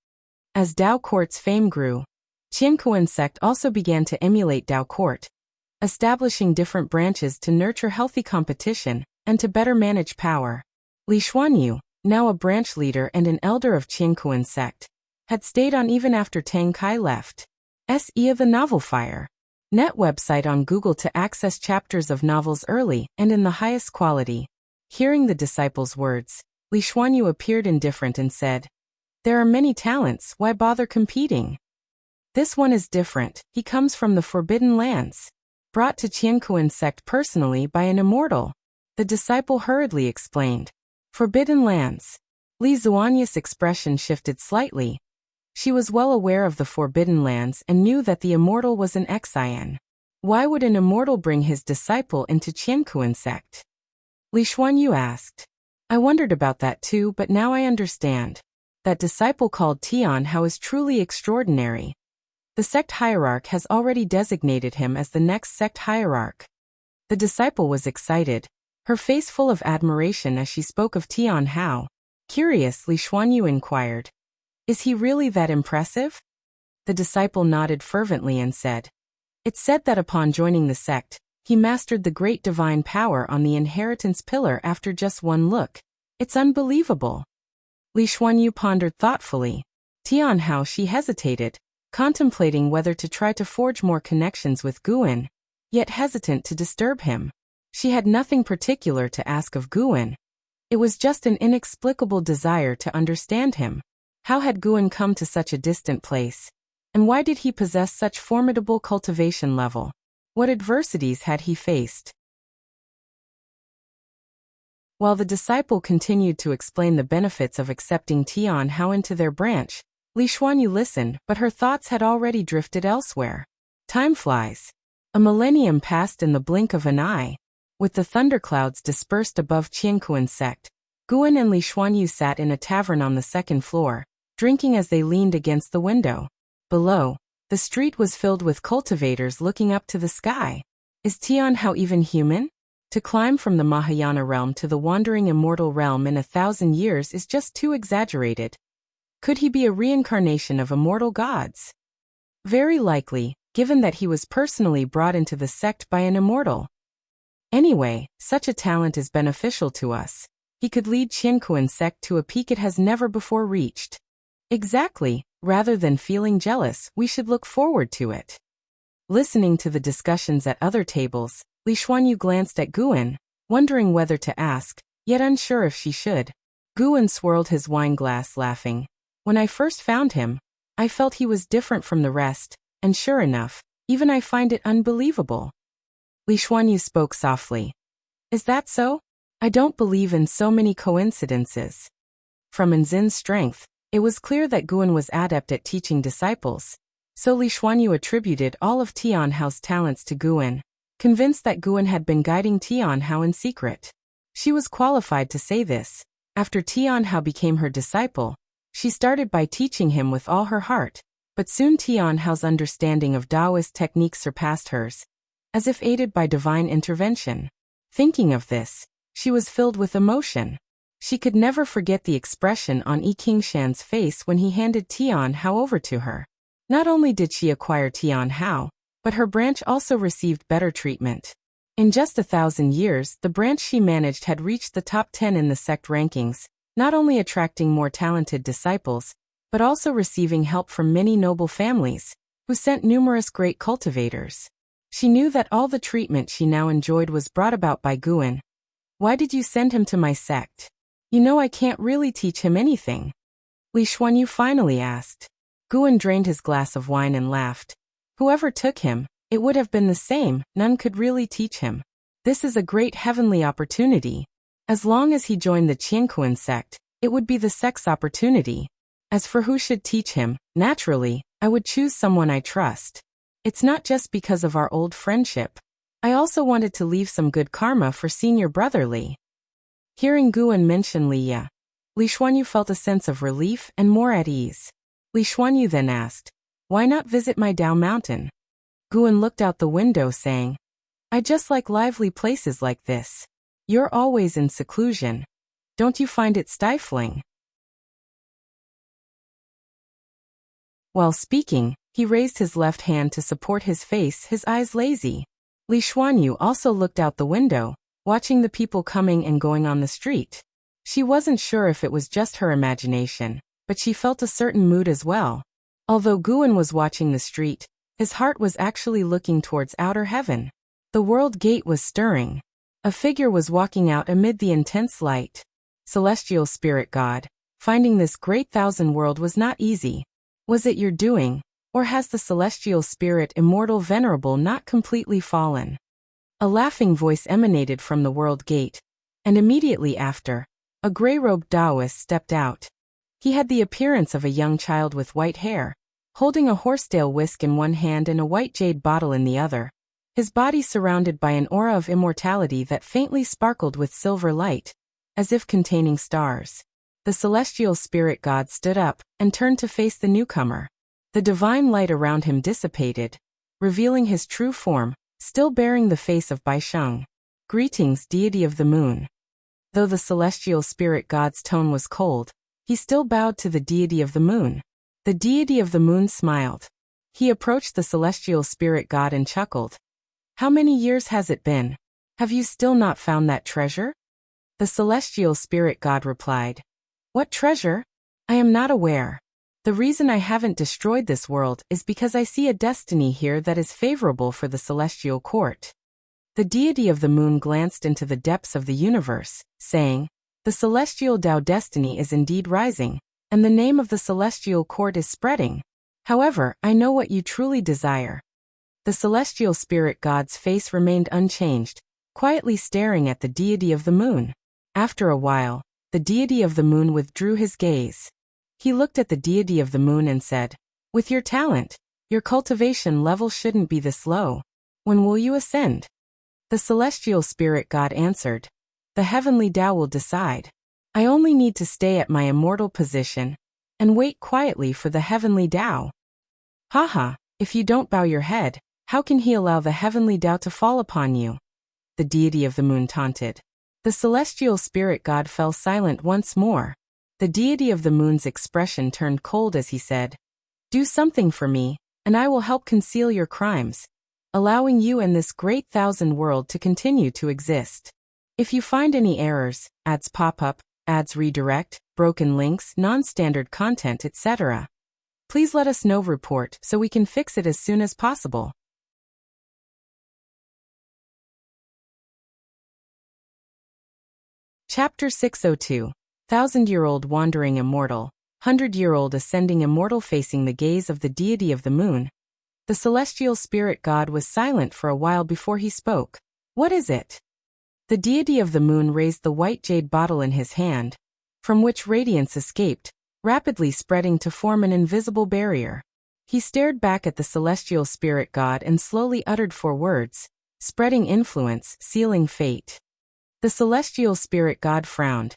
As Dao Court's fame grew, Qiankuan sect also began to emulate Dao Court, establishing different branches to nurture healthy competition and to better manage power. Li Xuanyu, now a branch leader and an elder of Qiankuan sect, had stayed on even after Tang Kai left. SE of the Novel Fire. Net website on Google to access chapters of novels early and in the highest quality. Hearing the disciple's words, Li Xuanyu appeared indifferent and said, "There are many talents, why bother competing? This one is different, he comes from the Forbidden Lands. Brought to Qiankuan sect personally by an immortal." The disciple hurriedly explained. Forbidden Lands. Li Xuanyu's expression shifted slightly. She was well aware of the Forbidden Lands and knew that the immortal was an Xian. Why would an immortal bring his disciple into Qiankuan sect? Li Xuanyu asked. "I wondered about that too, but now I understand. That disciple called Tian Hao is truly extraordinary. The sect hierarch has already designated him as the next sect hierarch." The disciple was excited, her face full of admiration as she spoke of Tian Hao. Curious, Li Xuanyu inquired, "Is he really that impressive?" The disciple nodded fervently and said, "It's said that upon joining the sect, he mastered the great divine power on the inheritance pillar after just one look. It's unbelievable." Li Xuanyu pondered thoughtfully. Tian Hao, she hesitated, contemplating whether to try to forge more connections with Guan, yet hesitant to disturb him. She had nothing particular to ask of Guan. It was just an inexplicable desire to understand him. How had Guan come to such a distant place? And why did he possess such formidable cultivation level? What adversities had he faced? While the disciple continued to explain the benefits of accepting Tian Hao into their branch, Li Xuanyu listened, but her thoughts had already drifted elsewhere. Time flies. A millennium passed in the blink of an eye. With the thunderclouds dispersed above Qiankuan sect, Guan and Li Xuanyu sat in a tavern on the 2nd floor, drinking as they leaned against the window. Below, the street was filled with cultivators looking up to the sky. Is Tian Hao even human? To climb from the Mahayana realm to the wandering immortal realm in 1,000 years is just too exaggerated. Could he be a reincarnation of immortal gods? Very likely, given that he was personally brought into the sect by an immortal. Anyway, such a talent is beneficial to us. He could lead Qianquan sect to a peak it has never before reached. Exactly, rather than feeling jealous, we should look forward to it. Listening to the discussions at other tables, Li Xuanyu glanced at Guan, wondering whether to ask, yet unsure if she should. Guan swirled his wine glass, laughing. When I first found him, I felt he was different from the rest, and sure enough, even I find it unbelievable. Li Xuanyu spoke softly. Is that so? I don't believe in so many coincidences. From Enzin's strength, it was clear that Guan was adept at teaching disciples, so Li Xuanyu attributed all of Tianhao's talents to Guan, convinced that Guan had been guiding Tianhao in secret. She was qualified to say this. After Tianhao became her disciple, she started by teaching him with all her heart, but soon Tianhao's understanding of Taoist techniques surpassed hers, as if aided by divine intervention. Thinking of this, she was filled with emotion. She could never forget the expression on Yi Qingshan's face when he handed Tianhao over to her. Not only did she acquire Tianhao, but her branch also received better treatment. In just 1,000 years, the branch she managed had reached the top 10 in the sect rankings, not only attracting more talented disciples, but also receiving help from many noble families, who sent numerous great cultivators. She knew that all the treatment she now enjoyed was brought about by Guan. Why did you send him to my sect? You know I can't really teach him anything. Li Xuanyu finally asked. Guan drained his glass of wine and laughed. Whoever took him, it would have been the same, none could really teach him. This is a great heavenly opportunity. As long as he joined the Qianquan sect, it would be the sect's opportunity. As for who should teach him, naturally, I would choose someone I trust. It's not just because of our old friendship. I also wanted to leave some good karma for senior brother Li. Hearing Guan mention Li Ya, Li Xuanyu felt a sense of relief and more at ease. Li Xuanyu then asked, why not visit my Dao mountain? Guan looked out the window saying, I just like lively places like this. You're always in seclusion. Don't you find it stifling? While speaking, he raised his left hand to support his face, his eyes lazy. Li Xuanyu also looked out the window, watching the people coming and going on the street. She wasn't sure if it was just her imagination, but she felt a certain mood as well. Although Guan was watching the street, his heart was actually looking towards outer heaven. The world gate was stirring. A figure was walking out amid the intense light. Celestial Spirit God, finding this great thousand world was not easy. Was it your doing? Or has the celestial spirit immortal venerable not completely fallen? A laughing voice emanated from the world gate, and immediately after, a gray-robed Taoist stepped out. He had the appearance of a young child with white hair, holding a horsetail whisk in one hand and a white jade bottle in the other, his body surrounded by an aura of immortality that faintly sparkled with silver light, as if containing stars. The celestial spirit god stood up and turned to face the newcomer. The divine light around him dissipated, revealing his true form, still bearing the face of Baisheng. Greetings, deity of the moon. Though the celestial spirit god's tone was cold, he still bowed to the deity of the moon. The deity of the moon smiled. He approached the celestial spirit god and chuckled. How many years has it been? Have you still not found that treasure? The celestial spirit god replied. What treasure? I am not aware. The reason I haven't destroyed this world is because I see a destiny here that is favorable for the celestial court. The deity of the moon glanced into the depths of the universe, saying, the celestial Tao destiny is indeed rising, and the name of the celestial court is spreading. However, I know what you truly desire. The celestial spirit god's face remained unchanged, quietly staring at the deity of the moon. After a while, the deity of the moon withdrew his gaze. He looked at the deity of the moon and said, with your talent, your cultivation level shouldn't be this low. When will you ascend? The celestial spirit god answered, the heavenly Tao will decide. I only need to stay at my immortal position and wait quietly for the heavenly Tao. Haha, if you don't bow your head, how can he allow the heavenly Tao to fall upon you? The deity of the moon taunted. The celestial spirit god fell silent once more. The deity of the moon's expression turned cold as he said, do something for me, and I will help conceal your crimes, allowing you and this great thousand world to continue to exist. If you find any errors, ads pop up, ads redirect, broken links, non-standard content, etc., please let us know report so we can fix it as soon as possible. Chapter 602. Thousand-year-old wandering immortal, 100-year-old ascending immortal facing the gaze of the deity of the moon. The celestial spirit god was silent for a while before he spoke. What is it? The deity of the moon raised the white jade bottle in his hand, from which radiance escaped, rapidly spreading to form an invisible barrier. He stared back at the celestial spirit god and slowly uttered 4 words, spreading influence, sealing fate. The celestial spirit god frowned,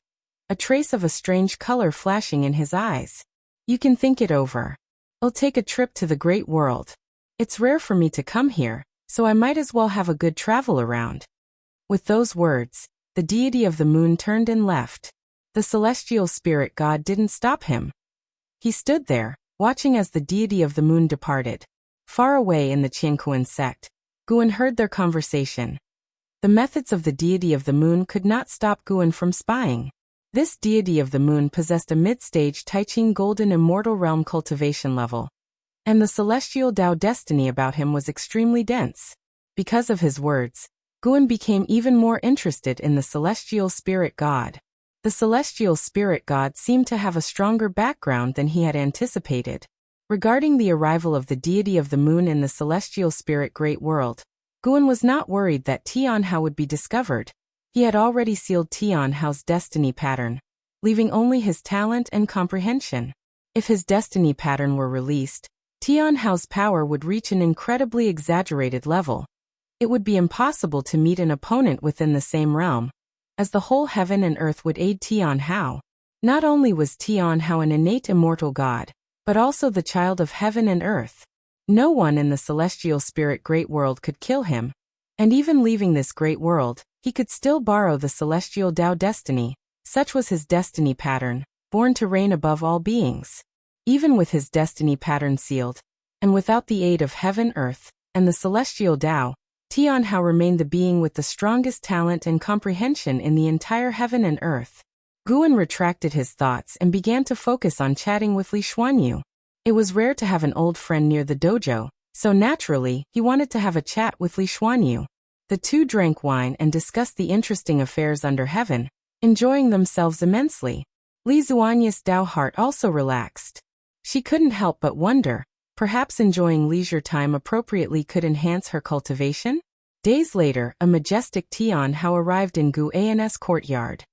a trace of a strange color flashing in his eyes. You can think it over. I'll take a trip to the great world. It's rare for me to come here, so I might as well have a good travel around. With those words, the deity of the moon turned and left. The celestial spirit god didn't stop him. He stood there, watching as the deity of the moon departed. Far away in the Qianquan sect, Guan heard their conversation. The methods of the deity of the moon could not stop Guan from spying. This deity of the moon possessed a mid-stage Taiqing golden immortal realm cultivation level, and the celestial Tao destiny about him was extremely dense. Because of his words, Guan became even more interested in the celestial spirit god. The celestial spirit god seemed to have a stronger background than he had anticipated. Regarding the arrival of the deity of the moon in the celestial spirit great world, Guan was not worried that Tianhao would be discovered. He had already sealed Tianhao's destiny pattern, leaving only his talent and comprehension. If his destiny pattern were released, Tianhao's power would reach an incredibly exaggerated level. It would be impossible to meet an opponent within the same realm, as the whole heaven and earth would aid Tianhao. Not only was Tianhao an innate immortal god, but also the child of heaven and earth. No one in the celestial spirit great world could kill him, and even leaving this great world, he could still borrow the celestial Tao destiny. Such was his destiny pattern, born to reign above all beings. Even with his destiny pattern sealed, and without the aid of heaven, earth, and the celestial Tao, Tianhao remained the being with the strongest talent and comprehension in the entire heaven and earth. Guan retracted his thoughts and began to focus on chatting with Li Xuanyu. It was rare to have an old friend near the dojo, so naturally, he wanted to have a chat with Li Xuanyu. The two drank wine and discussed the interesting affairs under heaven, enjoying themselves immensely. Li Xuanyu's Tao heart also relaxed. She couldn't help but wonder, perhaps enjoying leisure time appropriately could enhance her cultivation? Days later, a majestic Tianhao arrived in Gu An's courtyard.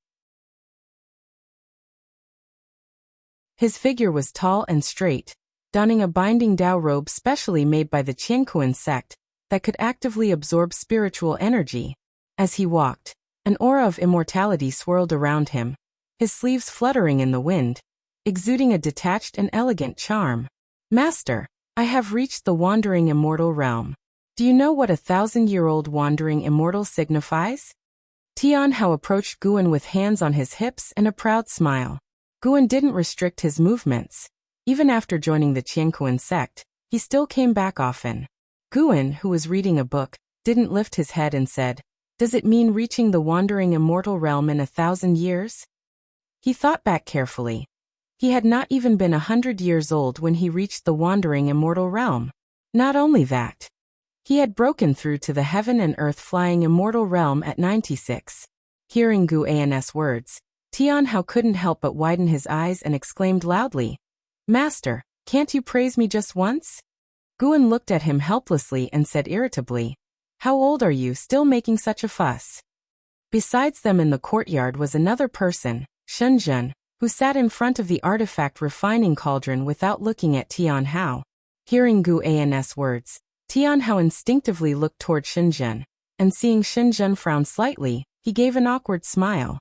His figure was tall and straight, donning a binding Tao robe specially made by the Qianquan sect that could actively absorb spiritual energy. As he walked, an aura of immortality swirled around him, his sleeves fluttering in the wind, exuding a detached and elegant charm. Master, I have reached the wandering immortal realm. Do you know what a 1,000-year-old wandering immortal signifies? Tianhao approached Guan with hands on his hips and a proud smile. Guan didn't restrict his movements. Even after joining the Qianquan sect, he still came back often. Guan, who was reading a book, didn't lift his head and said, "Does it mean reaching the wandering immortal realm in 1,000 years?" He thought back carefully. He had not even been 100 years old when he reached the wandering immortal realm. Not only that, he had broken through to the heaven and earth flying immortal realm at 96. Hearing Gu An's words, Tianhao couldn't help but widen his eyes and exclaimed loudly, "Master, can't you praise me just once?" Guan looked at him helplessly and said irritably, "How old are you still making such a fuss?" Besides them in the courtyard was another person, Shenzhen, who sat in front of the artifact refining cauldron without looking at Tianhao. Hearing Gu An's words, Tianhao instinctively looked toward Shenzhen, and seeing Shenzhen frown slightly, he gave an awkward smile.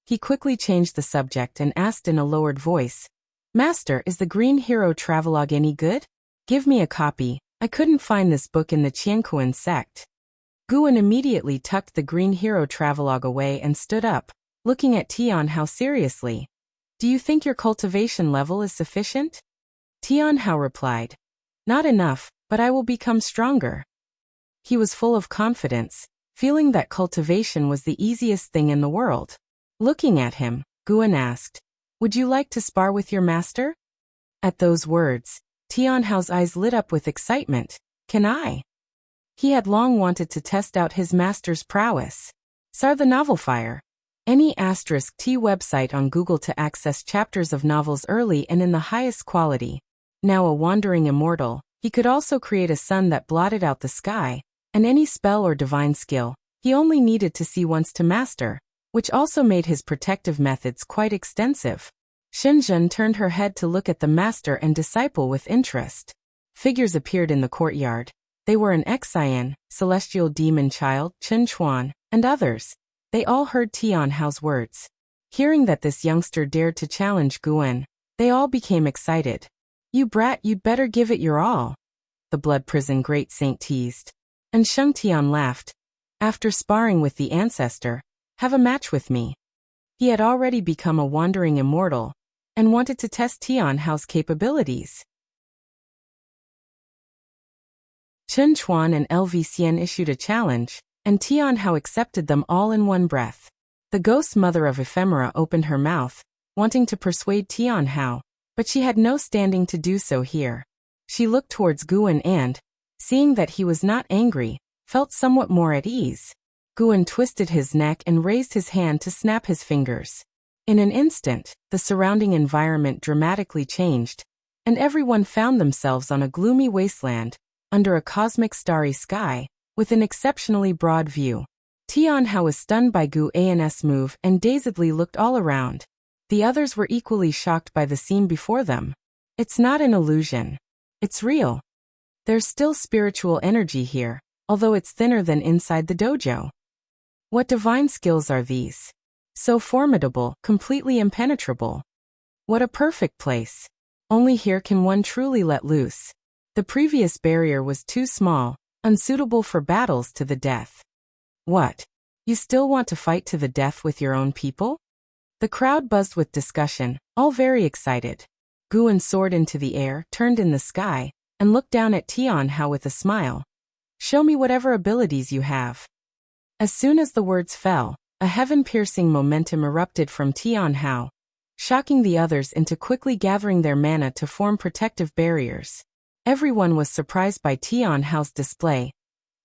He quickly changed the subject and asked in a lowered voice, "Master, is the Green Hero Travelogue any good? Give me a copy. I couldn't find this book in the Qianquan sect." Guan immediately tucked the Green Hero Travelogue away and stood up, looking at Tianhao seriously. "Do you think your cultivation level is sufficient?" Tianhao replied, Not enough, but I will become stronger. He was full of confidence, feeling that cultivation was the easiest thing in the world. Looking at him, Guan asked, "Would you like to spar with your master?" At those words, Tianhao's eyes lit up with excitement. Can I? He had long wanted to test out his master's prowess. Sar the Novel Fire. Any *T website on Google to access chapters of novels early and in the highest quality. Now a wandering immortal, he could also create a sun that blotted out the sky, and any spell or divine skill, he only needed to see once to master, which also made his protective methods quite extensive. Shenzhen turned her head to look at the master and disciple with interest. Figures appeared in the courtyard. They were an Xian, celestial demon child, Chen Chuan, and others. They all heard Tianhao's words. Hearing that this youngster dared to challenge Guan, they all became excited. "You brat, you'd better give it your all," the blood prison great saint teased. And Sheng Tian laughed. "After sparring with the ancestor, have a match with me." He had already become a wandering immortal, and wanted to test Tianhao's capabilities. Chen Chuan and LV Xian issued a challenge, and Tianhao accepted them all in one breath. The ghost mother of ephemera opened her mouth, wanting to persuade Tianhao, but she had no standing to do so here. She looked towards Guan and, seeing that he was not angry, felt somewhat more at ease. Guan twisted his neck and raised his hand to snap his fingers. In an instant, the surrounding environment dramatically changed, and everyone found themselves on a gloomy wasteland, under a cosmic starry sky, with an exceptionally broad view. Tianhao was stunned by Gu An's move and dazedly looked all around. The others were equally shocked by the scene before them. It's not an illusion. It's real. There's still spiritual energy here, although it's thinner than inside the dojo. What divine skills are these? So formidable, completely impenetrable. What a perfect place. Only here can one truly let loose. The previous barrier was too small, unsuitable for battles to the death. What? You still want to fight to the death with your own people? The crowd buzzed with discussion, all very excited. Guan soared into the air, turned in the sky, and looked down at Tianhao with a smile. "Show me whatever abilities you have." As soon as the words fell, a heaven-piercing momentum erupted from Tianhao, shocking the others into quickly gathering their mana to form protective barriers. Everyone was surprised by Tianhao's display.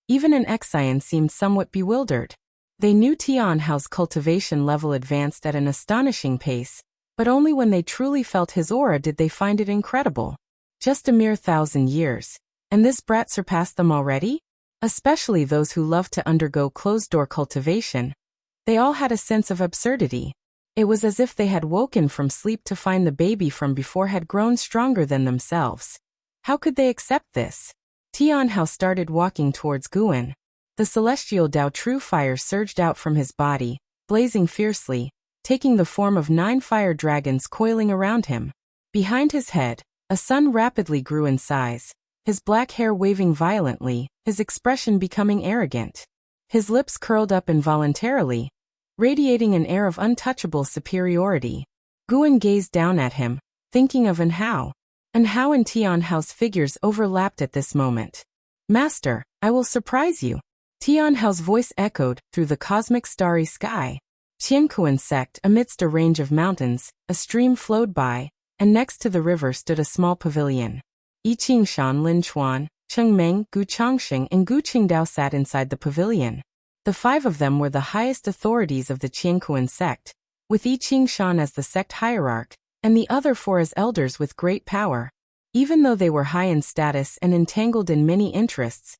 Even an Xian seemed somewhat bewildered. They knew Tianhao's cultivation level advanced at an astonishing pace, but only when they truly felt his aura did they find it incredible. Just a mere 1,000 years, and this brat surpassed them already? Especially those who loved to undergo closed-door cultivation. They all had a sense of absurdity. It was as if they had woken from sleep to find the baby from before had grown stronger than themselves. How could they accept this? Tianhao started walking towards Guan. The celestial Dao True Fire surged out from his body, blazing fiercely, taking the form of 9 fire dragons coiling around him. Behind his head, a sun rapidly grew in size, his black hair waving violently, his expression becoming arrogant. His lips curled up involuntarily, radiating an air of untouchable superiority. Guan gazed down at him, thinking of Hao and Tianhao's figures overlapped at this moment. "Master, I will surprise you." Tianhao's voice echoed through the cosmic starry sky. Qiankuan sect amidst a range of mountains, a stream flowed by, and next to the river stood a small pavilion. Yi Qingshan, Lin Chuan, Cheng Meng, Gu Changxing, and Gu Qingdao sat inside the pavilion. The 5 of them were the highest authorities of the Qiankuan sect, with Yi Qingshan as the sect hierarch, and the other 4 as elders with great power. Even though they were high in status and entangled in many interests,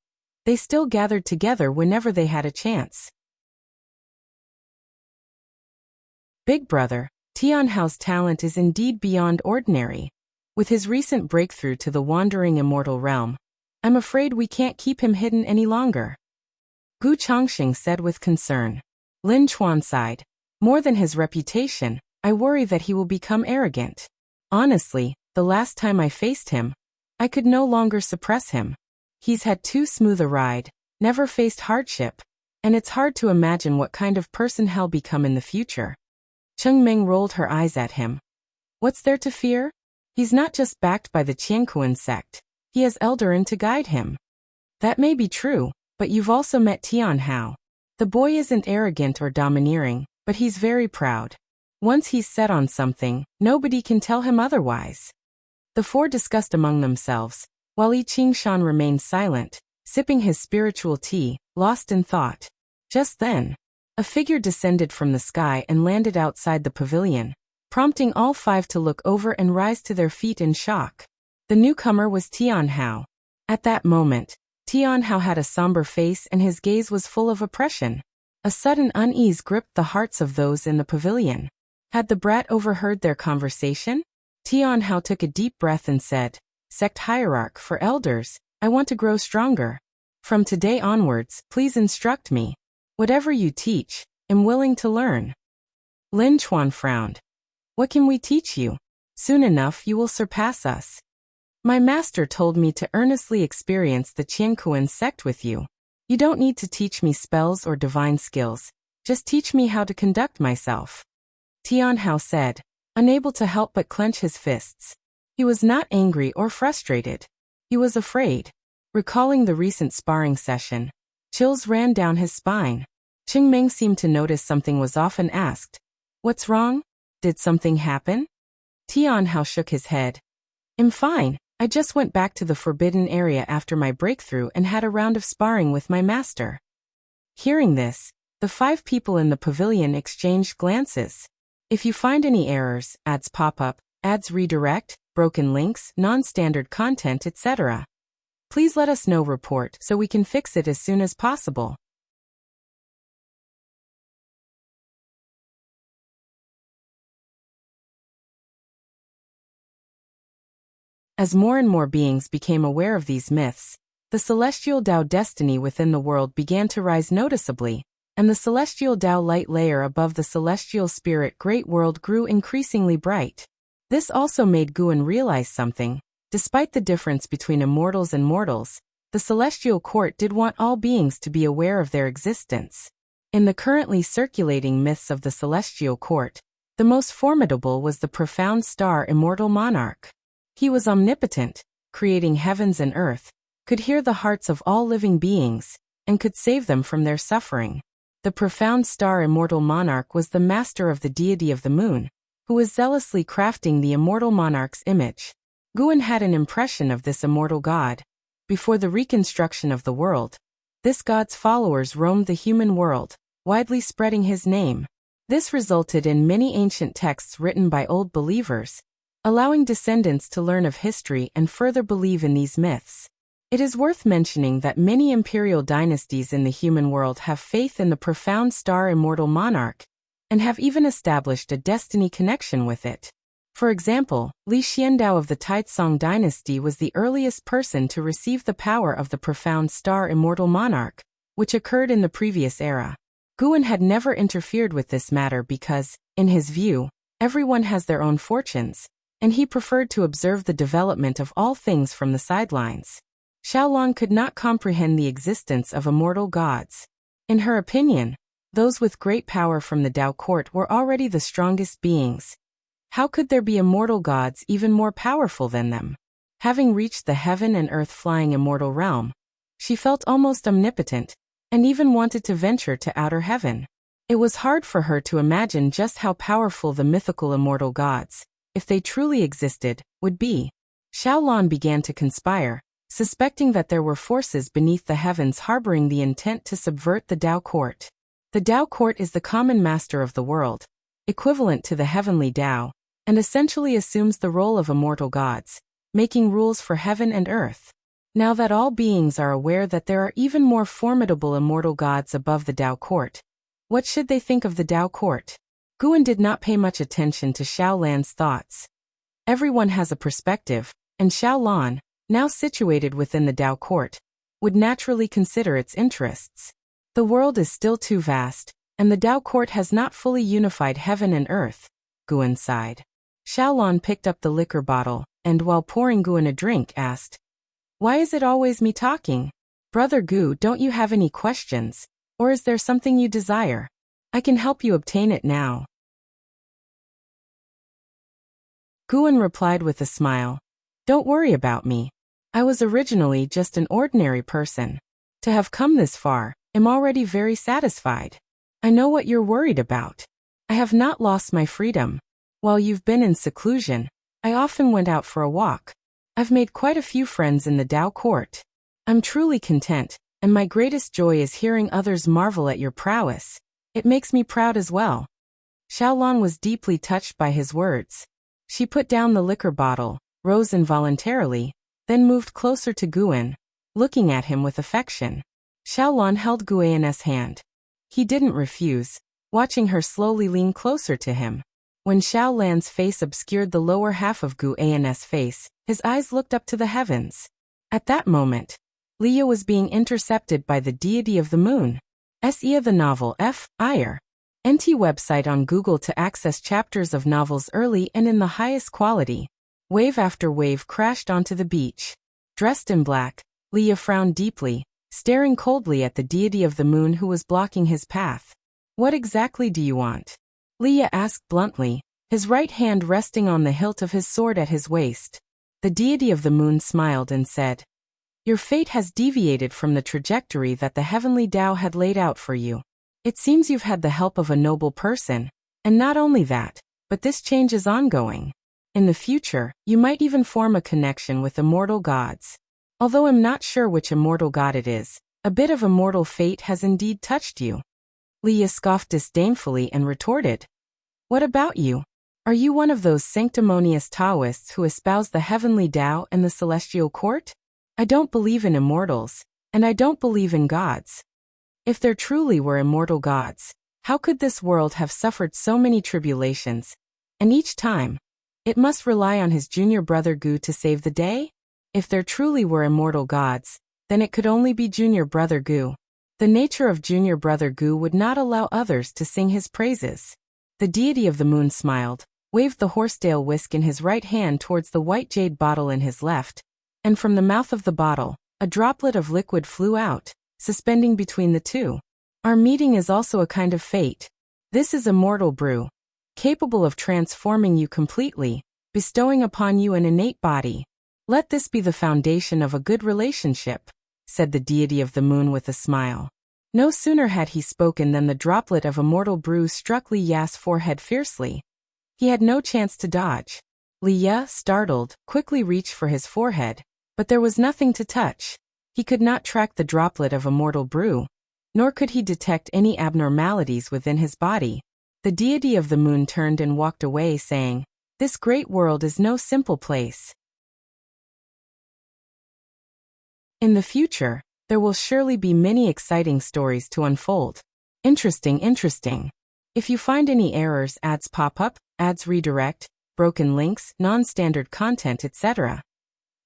they still gathered together whenever they had a chance. Big brother, Tianhao's talent is indeed beyond ordinary. With his recent breakthrough to the wandering immortal realm, I'm afraid we can't keep him hidden any longer. Gu Changxing said with concern. Lin Chuan sighed. More than his reputation, I worry that he will become arrogant. Honestly, the last time I faced him, I could no longer suppress him. He's had too smooth a ride, never faced hardship, and it's hard to imagine what kind of person he'll become in the future. Cheng Meng rolled her eyes at him. What's there to fear? He's not just backed by the Qiankuan sect. He has Eldarin to guide him. That may be true, but you've also met Tian Hao. The boy isn't arrogant or domineering, but he's very proud. Once he's set on something, nobody can tell him otherwise. The four discussed among themselves, while Yi Qingshan remained silent, sipping his spiritual tea, lost in thought. Just then, a figure descended from the sky and landed outside the pavilion, prompting all five to look over and rise to their feet in shock. The newcomer was Tian Hao. At that moment, Tian Hao had a somber face and his gaze was full of oppression. A sudden unease gripped the hearts of those in the pavilion. Had the brat overheard their conversation? Tian Hao took a deep breath and said, "Sect hierarch for elders, I want to grow stronger. From today onwards, please instruct me. Whatever you teach, I'm willing to learn." Lin Chuan frowned. "What can we teach you? Soon enough you will surpass us. My master told me to earnestly experience the Qiankuan sect with you. You don't need to teach me spells or divine skills, just teach me how to conduct myself." Tian Hao said, unable to help but clench his fists. He was not angry or frustrated. He was afraid. Recalling the recent sparring session, chills ran down his spine. Qing Meng seemed to notice something was off and asked, "What's wrong? Did something happen?" Tian Hao shook his head. "I'm fine. I just went back to the forbidden area after my breakthrough and had a round of sparring with my master." Hearing this, the five people in the pavilion exchanged glances. If you find any errors, ads pop up, ads redirect, broken links, non-standard content, etc., please let us know. Report so we can fix it as soon as possible. As more and more beings became aware of these myths, the celestial Tao destiny within the world began to rise noticeably, and the celestial Tao light layer above the celestial spirit great world grew increasingly bright. This also made Guan realize something. Despite the difference between immortals and mortals, the celestial court did want all beings to be aware of their existence. In the currently circulating myths of the celestial court, the most formidable was the profound star immortal monarch. He was omnipotent, creating heavens and earth, could hear the hearts of all living beings, and could save them from their suffering. The profound star immortal monarch was the master of the deity of the moon, who was zealously crafting the immortal monarch's image. Guan had an impression of this immortal god. Before the reconstruction of the world, this god's followers roamed the human world, widely spreading his name. This resulted in many ancient texts written by old believers, allowing descendants to learn of history and further believe in these myths. It is worth mentioning that many imperial dynasties in the human world have faith in the profound star immortal monarch, and have even established a destiny connection with it. For example, Li Xiandao of the Taizong dynasty was the earliest person to receive the power of the profound star immortal monarch, which occurred in the previous era. Guan had never interfered with this matter because, in his view, everyone has their own fortunes, and he preferred to observe the development of all things from the sidelines. Xiaolong could not comprehend the existence of immortal gods. In her opinion, those with great power from the Tao court were already the strongest beings. How could there be immortal gods even more powerful than them? Having reached the heaven and earth flying immortal realm, she felt almost omnipotent, and even wanted to venture to outer heaven. It was hard for her to imagine just how powerful the mythical immortal gods, if they truly existed, would be. Xiaolong began to conspire, suspecting that there were forces beneath the heavens harboring the intent to subvert the Tao court. The Tao court is the common master of the world, equivalent to the heavenly Tao, and essentially assumes the role of immortal gods, making rules for heaven and earth. Now that all beings are aware that there are even more formidable immortal gods above the Tao court, what should they think of the Tao court? Guan did not pay much attention to Xiaolan's thoughts. Everyone has a perspective, and Xiaolan, now situated within the Tao court, would naturally consider its interests. The world is still too vast, and the Tao court has not fully unified heaven and earth, Guan sighed. Xiaolan picked up the liquor bottle, and while pouring Guan a drink asked, "Why is it always me talking? Brother Gu, don't you have any questions, or is there something you desire? I can help you obtain it now." Guan replied with a smile, "Don't worry about me. I was originally just an ordinary person. To have come this far, I'm already very satisfied. I know what you're worried about. I have not lost my freedom. While you've been in seclusion, I often went out for a walk. I've made quite a few friends in the Dao court. I'm truly content, and my greatest joy is hearing others marvel at your prowess. It makes me proud as well. Xiaolan was deeply touched by his words. She put down the liquor bottle, rose involuntarily, then moved closer to Guan, looking at him with affection. Xiaolan held Guan's hand. He didn't refuse, watching her slowly lean closer to him. When Xiaolan's face obscured the lower half of Guan's face, his eyes looked up to the heavens. At that moment, Leah was being intercepted by the deity of the moon. Se the novel F. Iyer. NT website on Google to access chapters of novels early and in the highest quality. Wave after wave crashed onto the beach. Dressed in black, Leah frowned deeply, staring coldly at the deity of the moon who was blocking his path. What exactly do you want? Leah asked bluntly, his right hand resting on the hilt of his sword at his waist. The deity of the moon smiled and said, Your fate has deviated from the trajectory that the heavenly Tao had laid out for you. It seems you've had the help of a noble person, and not only that, but this change is ongoing. In the future, you might even form a connection with immortal gods. Although I'm not sure which immortal god it is, a bit of immortal fate has indeed touched you. Leah scoffed disdainfully and retorted, What about you? Are you one of those sanctimonious Taoists who espouse the heavenly Tao and the celestial court? I don't believe in immortals, and I don't believe in gods. If there truly were immortal gods, how could this world have suffered so many tribulations? And each time, it must rely on his junior brother Gu to save the day? If there truly were immortal gods, then it could only be junior brother Gu. The nature of junior brother Gu would not allow others to sing his praises. The deity of the moon smiled, waved the horsetail whisk in his right hand towards the white jade bottle in his left, and from the mouth of the bottle, a droplet of liquid flew out, suspending between the two. Our meeting is also a kind of fate. This is immortal brew, capable of transforming you completely, bestowing upon you an innate body. Let this be the foundation of a good relationship, said the deity of the moon with a smile. No sooner had he spoken than the droplet of immortal brew struck Li Ya's forehead fiercely. He had no chance to dodge. Li Ya, startled, quickly reached for his forehead, but there was nothing to touch. He could not track the droplet of immortal brew, nor could he detect any abnormalities within his body. The deity of the moon turned and walked away, saying, This great world is no simple place. In the future, there will surely be many exciting stories to unfold. Interesting. If you find any errors, ads pop up, ads redirect, broken links, non-standard content, etc.,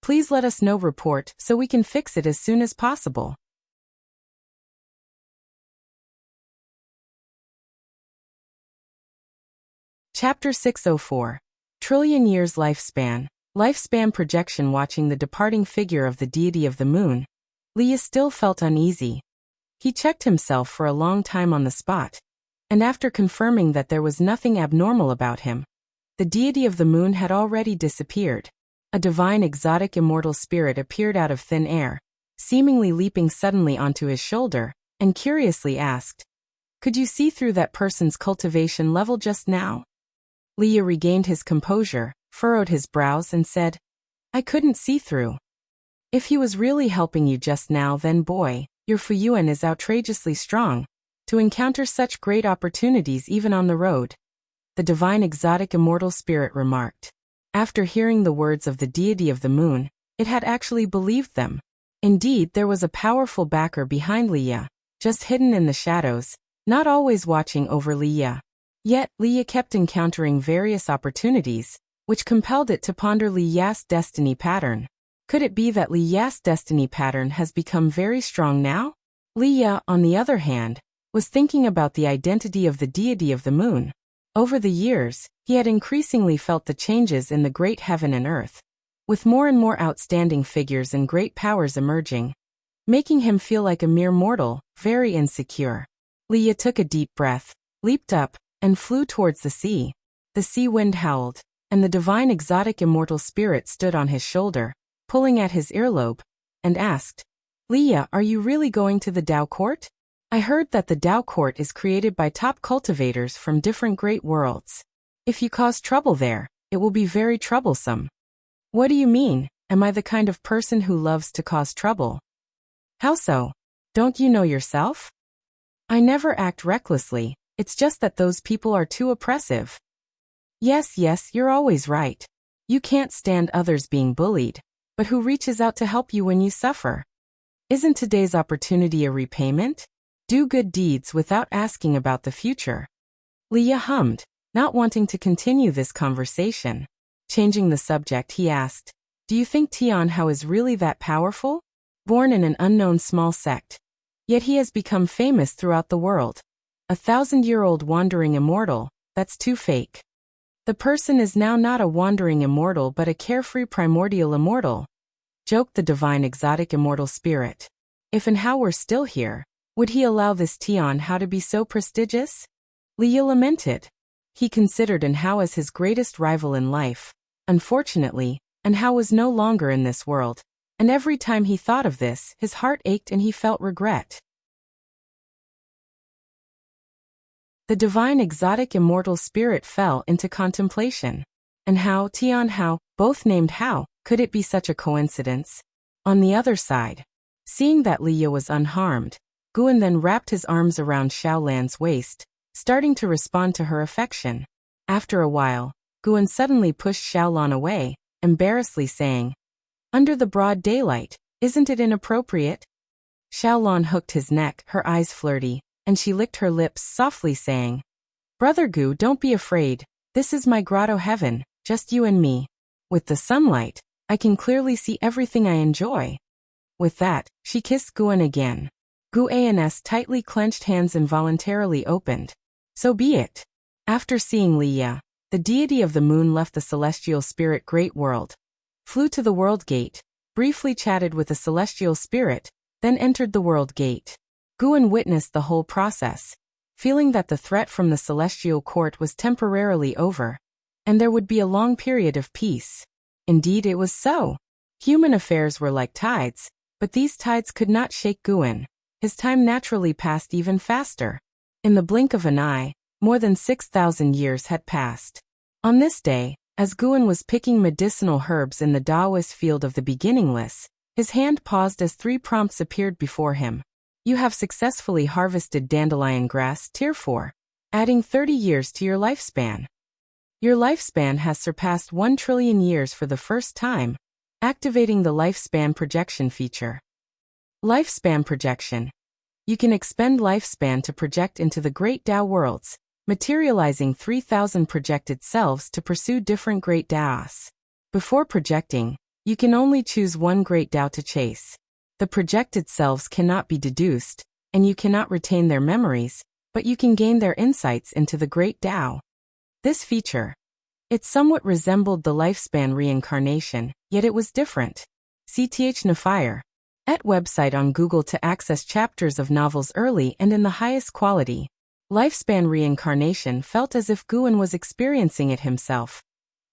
please let us know. Report so we can fix it as soon as possible. Chapter 604. Trillion Years Lifespan. Lifespan projection. Watching the departing figure of the deity of the moon, Leah still felt uneasy. He checked himself for a long time on the spot, and after confirming that there was nothing abnormal about him, the deity of the moon had already disappeared. A divine exotic immortal spirit appeared out of thin air, seemingly leaping suddenly onto his shoulder, and curiously asked, Could you see through that person's cultivation level just now? Leah regained his composure, furrowed his brows and said, I couldn't see through. If he was really helping you just now, then boy, your Fuyuan is outrageously strong, to encounter such great opportunities even on the road, the divine exotic immortal spirit remarked. After hearing the words of the deity of the moon, it had actually believed them. Indeed, there was a powerful backer behind Leah, just hidden in the shadows, not always watching over Leah. Yet, Leah kept encountering various opportunities, which compelled it to ponder Leah's destiny pattern. Could it be that Leah's destiny pattern has become very strong now? Leah, on the other hand, was thinking about the identity of the deity of the moon. Over the years, he had increasingly felt the changes in the great heaven and earth, with more and more outstanding figures and great powers emerging, making him feel like a mere mortal, very insecure. Leah took a deep breath, leaped up, and flew towards the sea. The sea wind howled, and the divine exotic immortal spirit stood on his shoulder, pulling at his earlobe, and asked, Leah, are you really going to the Tao Court? I heard that the Tao Court is created by top cultivators from different great worlds. If you cause trouble there, it will be very troublesome. What do you mean? Am I the kind of person who loves to cause trouble? How so? Don't you know yourself? I never act recklessly, it's just that those people are too oppressive. Yes, you're always right. You can't stand others being bullied, but who reaches out to help you when you suffer? Isn't today's opportunity a repayment? Do good deeds without asking about the future. Leah hummed, not wanting to continue this conversation. Changing the subject, he asked, do you think Tianhao is really that powerful? Born in an unknown small sect, yet he has become famous throughout the world. 1,000-year-old wandering immortal, that's too fake. The person is now not a wandering immortal but a carefree primordial immortal, joked the divine exotic immortal spirit. If and how were still here, would he allow this Tianhao to be so prestigious? Leah lamented. He considered Anhao as his greatest rival in life. Unfortunately, Anhao was no longer in this world, and every time he thought of this, his heart ached and he felt regret. The divine exotic immortal spirit fell into contemplation. Anhao, Tianhao, both named Hao, could it be such a coincidence? On the other side, seeing that Leah was unharmed, Guan then wrapped his arms around Xiaolan's waist, starting to respond to her affection. After a while, Guan suddenly pushed Xiaolan away, embarrassedly saying, under the broad daylight, isn't it inappropriate? Xiaolan hooked his neck, her eyes flirty, and she licked her lips softly saying, Brother Gu, don't be afraid, this is my grotto heaven, just you and me. With the sunlight, I can clearly see everything I enjoy. With that, she kissed Guan again. Guan's tightly clenched hands involuntarily opened. So be it. After seeing Leah, the deity of the moon left the celestial spirit great world, flew to the world gate, briefly chatted with the celestial spirit, then entered the world gate. Guan witnessed the whole process, feeling that the threat from the celestial court was temporarily over, and there would be a long period of peace. Indeed, it was so. Human affairs were like tides, but these tides could not shake Guan. His time naturally passed even faster. In the blink of an eye, more than 6,000 years had passed. On this day, as Guan was picking medicinal herbs in the Taoist field of the beginningless, his hand paused as 3 prompts appeared before him. You have successfully harvested dandelion grass Tier 4, adding 30 years to your lifespan. Your lifespan has surpassed 1 trillion years for the first time, activating the lifespan projection feature. Lifespan projection. You can expend lifespan to project into the great Tao worlds, materializing 3,000 projected selves to pursue different great Taos. Before projecting, you can only choose one great Tao to chase. The projected selves cannot be deduced, and you cannot retain their memories, but you can gain their insights into the great Tao. This feature, it somewhat resembled the lifespan reincarnation, yet it was different. CTH Nafire. Et website on Google to access chapters of novels early and in the highest quality. Lifespan reincarnation felt as if Guan was experiencing it himself,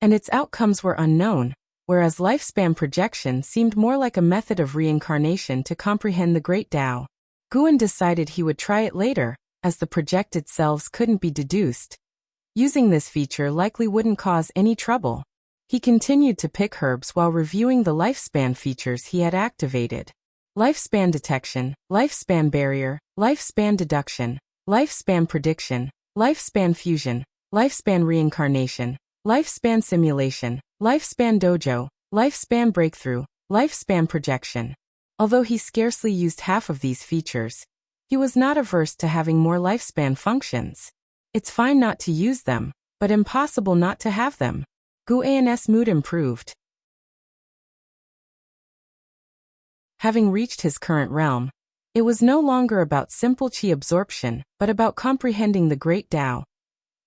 and its outcomes were unknown, whereas lifespan projection seemed more like a method of reincarnation to comprehend the great Tao. Guan decided he would try it later, as the projected selves couldn't be deduced. Using this feature likely wouldn't cause any trouble. He continued to pick herbs while reviewing the lifespan features he had activated. Lifespan detection, lifespan barrier, lifespan deduction, lifespan prediction, lifespan fusion, lifespan reincarnation, lifespan simulation, lifespan dojo, lifespan breakthrough, lifespan projection. Although he scarcely used half of these features, he was not averse to having more lifespan functions. It's fine not to use them, but impossible not to have them. Guan's mood improved. Having reached his current realm, it was no longer about simple qi absorption, but about comprehending the great Tao.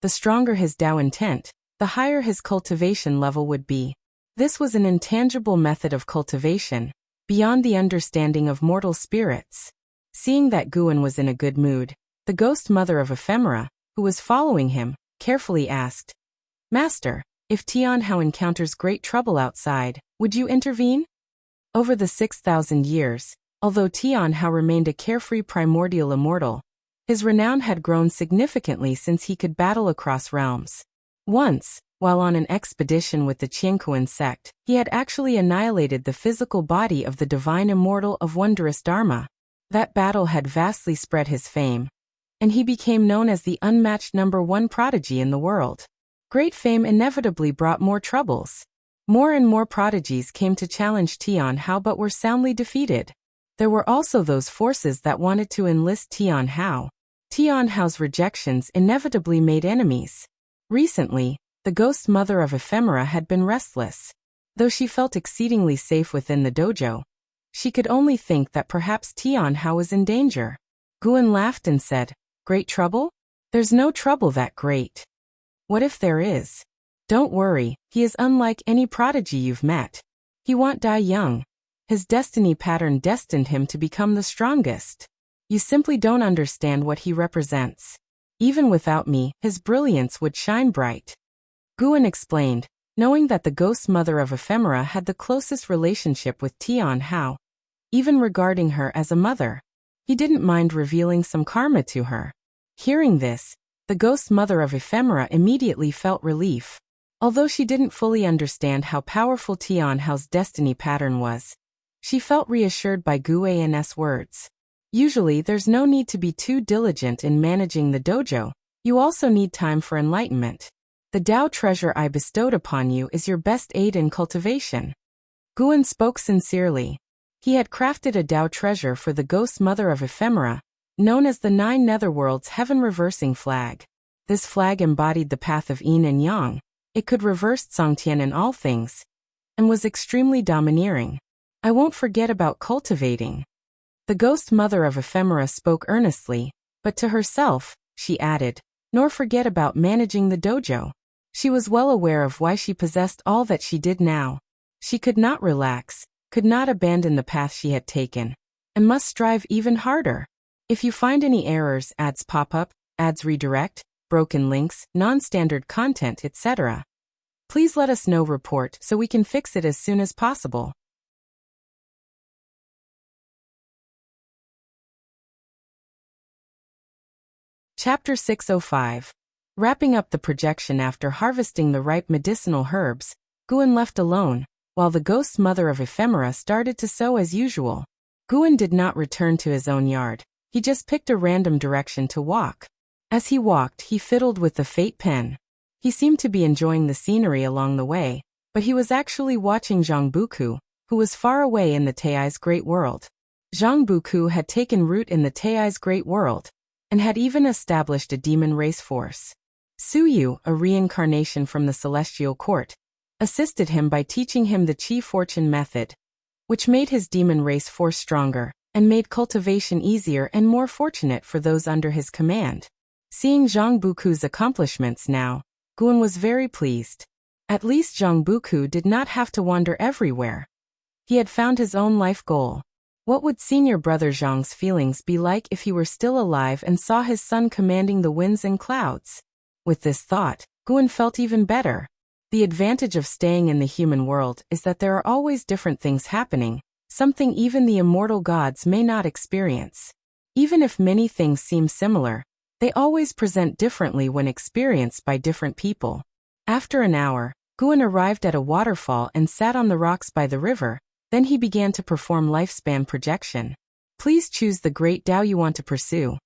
The stronger his Tao intent, the higher his cultivation level would be. This was an intangible method of cultivation, beyond the understanding of mortal spirits. Seeing that Guan was in a good mood, the ghost mother of ephemera, who was following him, carefully asked, Master, if Tianhao encounters great trouble outside, would you intervene? Over the 6,000 years, although Tian Hao remained a carefree primordial immortal, his renown had grown significantly since he could battle across realms. Once, while on an expedition with the Qiankuan sect, he had actually annihilated the physical body of the divine immortal of wondrous Dharma. That battle had vastly spread his fame, and he became known as the unmatched #1 prodigy in the world. Great fame inevitably brought more troubles. More and more prodigies came to challenge Tian Hao but were soundly defeated. There were also those forces that wanted to enlist Tian Hao. Tian Hao's rejections inevitably made enemies. Recently, the ghost mother of ephemera had been restless. Though she felt exceedingly safe within the dojo, she could only think that perhaps Tian Hao was in danger. Guan laughed and said, "Great trouble? There's no trouble that great. What if there is? Don't worry, he is unlike any prodigy you've met. He won't die young. His destiny pattern destined him to become the strongest. You simply don't understand what he represents. Even without me, his brilliance would shine bright." Guan explained, knowing that the ghost mother of ephemera had the closest relationship with Tian Hao, even regarding her as a mother. He didn't mind revealing some karma to her. Hearing this, the ghost mother of ephemera immediately felt relief. Although she didn't fully understand how powerful Tian Hao's destiny pattern was, she felt reassured by Guan's words. Usually there's no need to be too diligent in managing the dojo. You also need time for enlightenment. The Dao treasure I bestowed upon you is your best aid in cultivation. Guan spoke sincerely. He had crafted a Dao treasure for the ghost mother of ephemera, known as the 9 Netherworlds heaven-reversing flag. This flag embodied the path of yin and yang. It could reverse Songtian in all things, and was extremely domineering. I won't forget about cultivating. The ghost mother of ephemera spoke earnestly, but to herself, she added, nor forget about managing the dojo. She was well aware of why she possessed all that she did now. She could not relax, could not abandon the path she had taken, and must strive even harder. If you find any errors, ads pop up, ads redirect, broken links, non-standard content, etc., please let us know. Report so we can fix it as soon as possible. Chapter 605. Wrapping up the projection. After harvesting the ripe medicinal herbs, Guan left alone, while the ghost mother of ephemera started to sow as usual. Guan did not return to his own yard. He just picked a random direction to walk. As he walked, he fiddled with the fate pen. He seemed to be enjoying the scenery along the way, but he was actually watching Zhang Buku, who was far away in the Tai's great world. Zhang Buku had taken root in the Tai's great world, and had even established a demon race force. Suyu, a reincarnation from the celestial court, assisted him by teaching him the Qi fortune method, which made his demon race force stronger, and made cultivation easier and more fortunate for those under his command. Seeing Zhang Buku's accomplishments now, Guan was very pleased. At least Zhang Buku did not have to wander everywhere. He had found his own life goal. What would senior brother Zhang's feelings be like if he were still alive and saw his son commanding the winds and clouds? With this thought, Guan felt even better. The advantage of staying in the human world is that there are always different things happening, something even the immortal gods may not experience. Even if many things seem similar, they always present differently when experienced by different people. After an hour, Guan arrived at a waterfall and sat on the rocks by the river. Then he began to perform lifespan projection. Please choose the great Tao you want to pursue.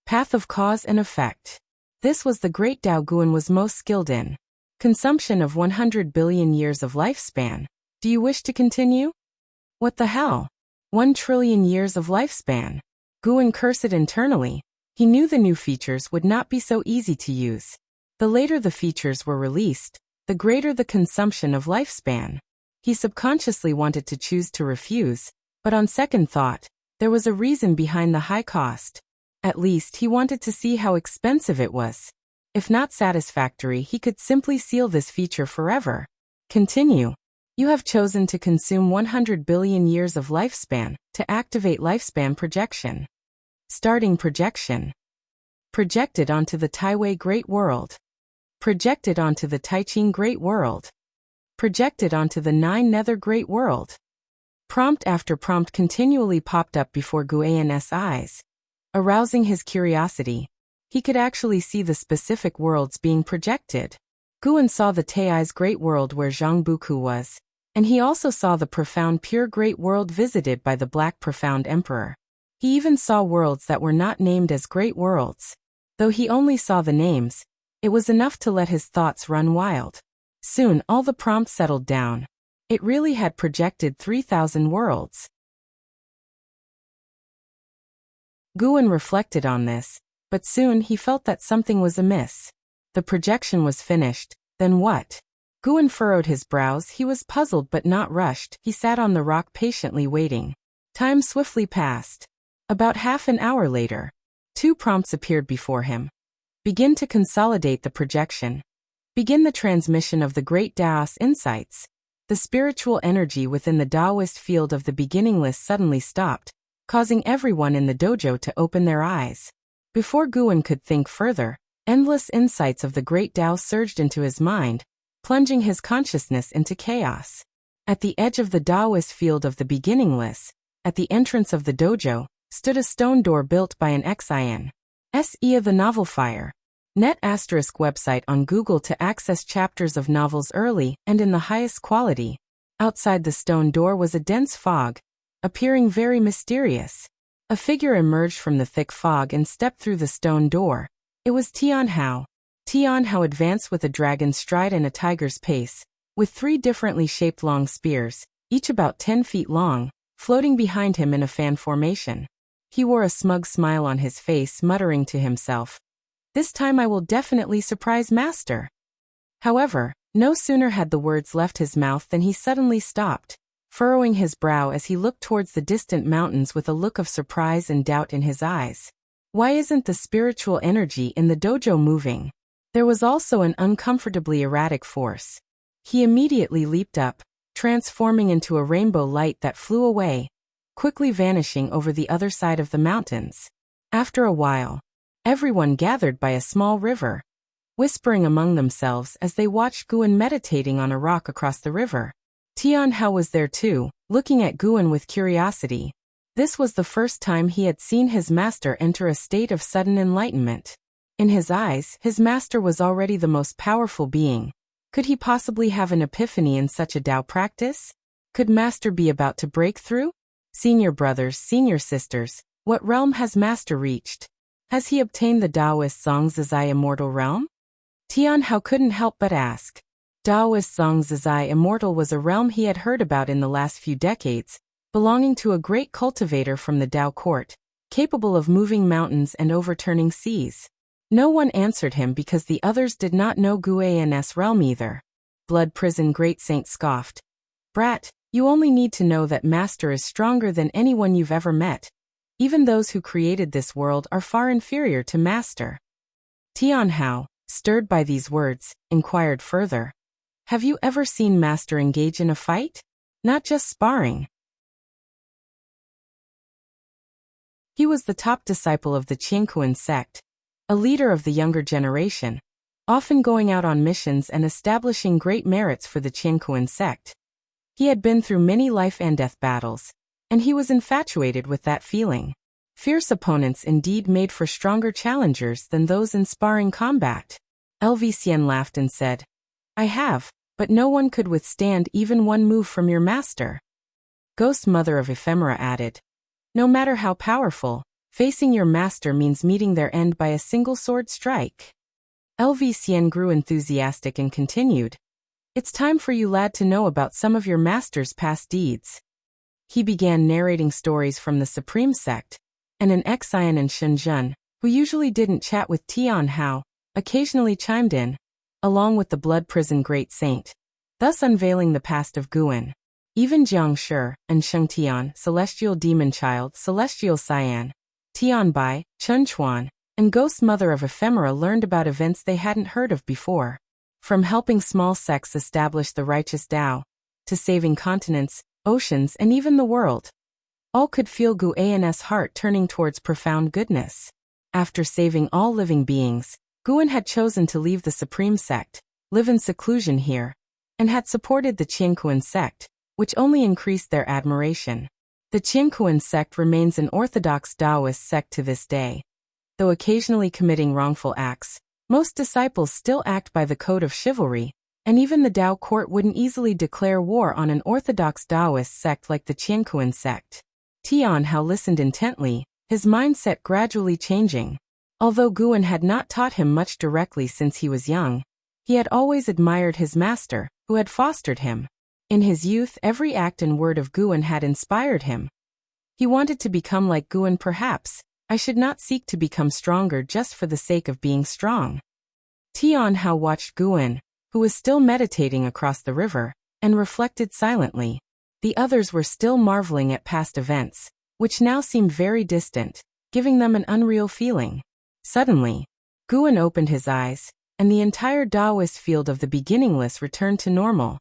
Path of cause and effect. This was the great Tao Guan was most skilled in. Consumption of 100 billion years of lifespan. Do you wish to continue? What the hell? 1 trillion years of lifespan. Guan cursed internally. He knew the new features would not be so easy to use. The later the features were released, the greater the consumption of lifespan. He subconsciously wanted to choose to refuse, but on second thought, there was a reason behind the high cost. At least he wanted to see how expensive it was. If not satisfactory, he could simply seal this feature forever. Continue. You have chosen to consume 100 billion years of lifespan to activate lifespan projection. Starting projection. Projected onto the Taiwei Great World. Projected onto the Taiching Great World. Projected onto the 9 Nether Great World. Prompt after prompt continually popped up before Guan's eyes, arousing his curiosity. He could actually see the specific worlds being projected. Guan saw the Tai's great world where Zhangbuku was, and he also saw the profound pure great world visited by the Black Profound Emperor. He even saw worlds that were not named as great worlds. Though he only saw the names, it was enough to let his thoughts run wild. Soon all the prompts settled down. It really had projected 3,000 worlds. Guan reflected on this, but soon he felt that something was amiss. The projection was finished, then what? Guan furrowed his brows. He was puzzled but not rushed. He sat on the rock patiently waiting. Time swiftly passed. About half an hour later, 2 prompts appeared before him. Begin to consolidate the projection. Begin the transmission of the great Taoist insights. The spiritual energy within the Taoist field of the beginningless suddenly stopped, causing everyone in the dojo to open their eyes. Before Guan could think further, endless insights of the great Tao surged into his mind, plunging his consciousness into chaos. At the edge of the Taoist field of the beginningless, at the entrance of the dojo, stood a stone door built by an Xian. Se of the Novel Fire. Net ** website on Google to access chapters of novels early and in the highest quality. Outside the stone door was a dense fog, appearing very mysterious. A figure emerged from the thick fog and stepped through the stone door. It was Tian Hao. Tian Hao advanced with a dragon's stride and a tiger's pace, with 3 differently shaped long spears, each about 10 feet long, floating behind him in a fan formation. He wore a smug smile on his face, muttering to himself, "This time I will definitely surprise Master." However, no sooner had the words left his mouth than he suddenly stopped, furrowing his brow as he looked towards the distant mountains with a look of surprise and doubt in his eyes. Why isn't the spiritual energy in the dojo moving? There was also an uncomfortably erratic force. He immediately leaped up, transforming into a rainbow light that flew away, quickly vanishing over the other side of the mountains. After a while, everyone gathered by a small river, whispering among themselves as they watched Guan meditating on a rock across the river. Tian Hao was there too, looking at Guan with curiosity. This was the first time he had seen his master enter a state of sudden enlightenment. In his eyes, his master was already the most powerful being. Could he possibly have an epiphany in such a Tao practice? Could master be about to break through? Senior brothers, senior sisters, what realm has master reached? Has he obtained the Taoist Zhangzizai Immortal realm? Tian Hao couldn't help but ask. Taoist Zhangzizai Immortal was a realm he had heard about in the last few decades, belonging to a great cultivator from the Tao court, capable of moving mountains and overturning seas. No one answered him because the others did not know Guan's realm either. Blood Prison Great Saint scoffed. "Brat, you only need to know that Master is stronger than anyone you've ever met. Even those who created this world are far inferior to Master." Tian Hao, stirred by these words, inquired further. "Have you ever seen Master engage in a fight? Not just sparring." He was the top disciple of the Qiankuan sect, a leader of the younger generation, often going out on missions and establishing great merits for the Qiankuan sect. He had been through many life and death battles, and he was infatuated with that feeling. Fierce opponents indeed made for stronger challengers than those in sparring combat. Lvcien laughed and said, "I have, but no one could withstand even one move from your master." Ghost Mother of Ephemera added, "No matter how powerful, facing your master means meeting their end by a single sword strike." Lvcien grew enthusiastic and continued, "It's time for you lad to know about some of your master's past deeds." He began narrating stories from the Supreme Sect, and an Xian and Shenzhen, who usually didn't chat with Tian Hao, occasionally chimed in, along with the Blood Prison Great Saint, thus unveiling the past of Guan. Even Jiang Shi and Sheng Tian, Celestial Demon Child, Celestial Cyan, Tian Bai, Chun Chuan, and Ghost Mother of Ephemera learned about events they hadn't heard of before. From helping small sects establish the righteous Tao, to saving continents, oceans, and even the world. All could feel Guan's heart turning towards profound goodness. After saving all living beings, Guan had chosen to leave the Supreme Sect, live in seclusion here, and had supported the Qiankuan sect, which only increased their admiration. The Qingkuan sect remains an orthodox Taoist sect to this day. Though occasionally committing wrongful acts, most disciples still act by the code of chivalry, and even the Tao court wouldn't easily declare war on an orthodox Taoist sect like the Qingkuan sect. Tianhao listened intently, his mindset gradually changing. Although Guan had not taught him much directly since he was young, he had always admired his master, who had fostered him. In his youth, every act and word of Guan had inspired him. He wanted to become like Guan. Perhaps I should not seek to become stronger just for the sake of being strong. Tianhao watched Guan, who was still meditating across the river, and reflected silently. The others were still marveling at past events, which now seemed very distant, giving them an unreal feeling. Suddenly, Guan opened his eyes, and the entire Taoist field of the beginningless returned to normal.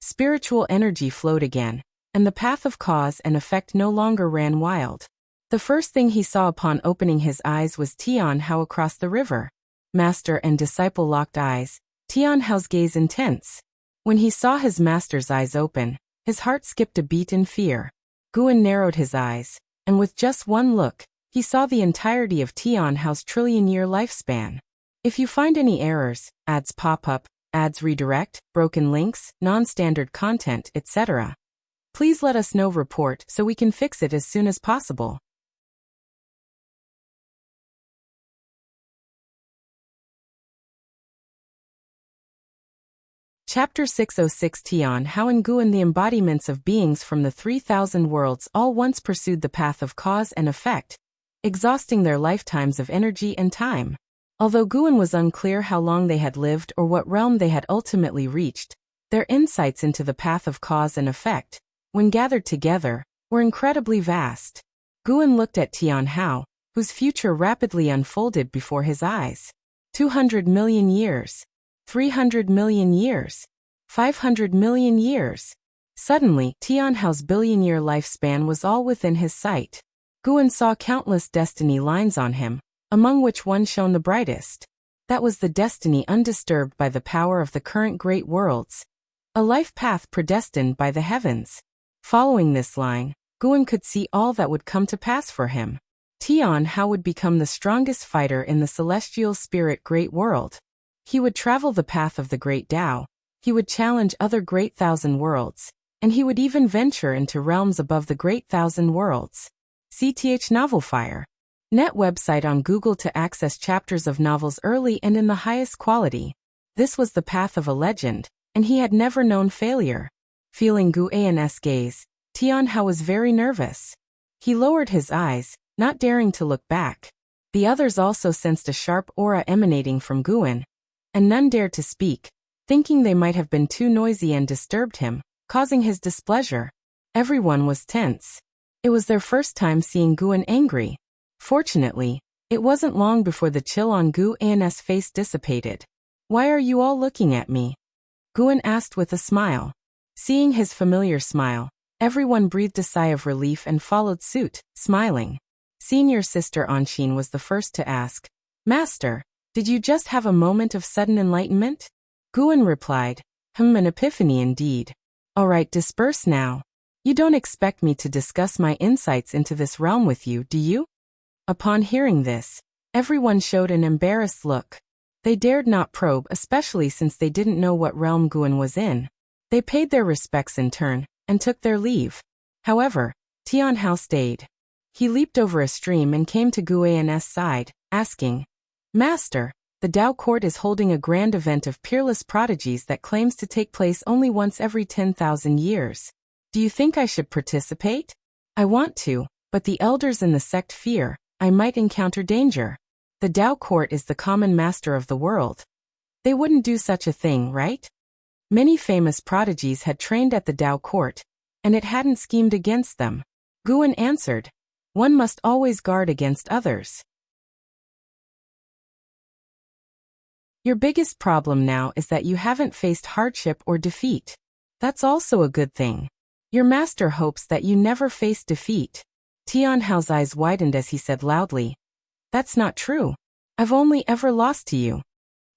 Spiritual energy flowed again, and the path of cause and effect no longer ran wild. The first thing he saw upon opening his eyes was Tianhao across the river. Master and disciple locked eyes, Tianhao's gaze intense. When he saw his master's eyes open, his heart skipped a beat in fear. Guan narrowed his eyes, and with just one look, he saw the entirety of Tianhao's trillion-year lifespan. If you find any errors, ads pop up, ads redirect, broken links, non-standard content, etc., please let us know. Report so we can fix it as soon as possible. Chapter 606 Tianhao and Guan, the embodiments of beings from the 3,000 worlds, all once pursued the path of cause and effect, exhausting their lifetimes of energy and time. Although Guan was unclear how long they had lived or what realm they had ultimately reached, their insights into the path of cause and effect, when gathered together, were incredibly vast. Guan looked at Tianhao, whose future rapidly unfolded before his eyes. 200 million years. 300 million years. 500 million years. Suddenly, Tianhao's billion-year lifespan was all within his sight. Guan saw countless destiny lines on him, among which one shone the brightest. That was the destiny undisturbed by the power of the current great worlds. A life path predestined by the heavens. Following this line, Guan could see all that would come to pass for him. Tianhao would become the strongest fighter in the celestial spirit great world. He would travel the path of the great Tao. He would challenge other great thousand worlds, and he would even venture into realms above the great thousand worlds. CTH Novelfire. Net website on Google to access chapters of novels early and in the highest quality. This was the path of a legend, and he had never known failure. Feeling Guan's gaze, Tianhao was very nervous. He lowered his eyes, not daring to look back. The others also sensed a sharp aura emanating from Guan, and none dared to speak, thinking they might have been too noisy and disturbed him, causing his displeasure. Everyone was tense. It was their first time seeing Guan angry. Fortunately, it wasn't long before the chill on Guan's face dissipated. "Why are you all looking at me?" Guan asked with a smile. Seeing his familiar smile, everyone breathed a sigh of relief and followed suit, smiling. Senior sister Anshin was the first to ask, "Master, did you just have a moment of sudden enlightenment?" Guan replied, an epiphany indeed. All right, disperse now. You don't expect me to discuss my insights into this realm with you, do you?" Upon hearing this, everyone showed an embarrassed look. They dared not probe, especially since they didn't know what realm Guan was in. They paid their respects in turn, and took their leave. However, Tianhao stayed. He leaped over a stream and came to Guan's side, asking, "Master, the Tao court is holding a grand event of peerless prodigies that claims to take place only once every 10,000 years. Do you think I should participate? I want to, but the elders in the sect fear I might encounter danger. The Tao court is the common master of the world. They wouldn't do such a thing, right?" Many famous prodigies had trained at the Tao court, and it hadn't schemed against them. Guan answered, "One must always guard against others. Your biggest problem now is that you haven't faced hardship or defeat. That's also a good thing. Your master hopes that you never face defeat." Tianhao's eyes widened as he said loudly, "That's not true. I've only ever lost to you."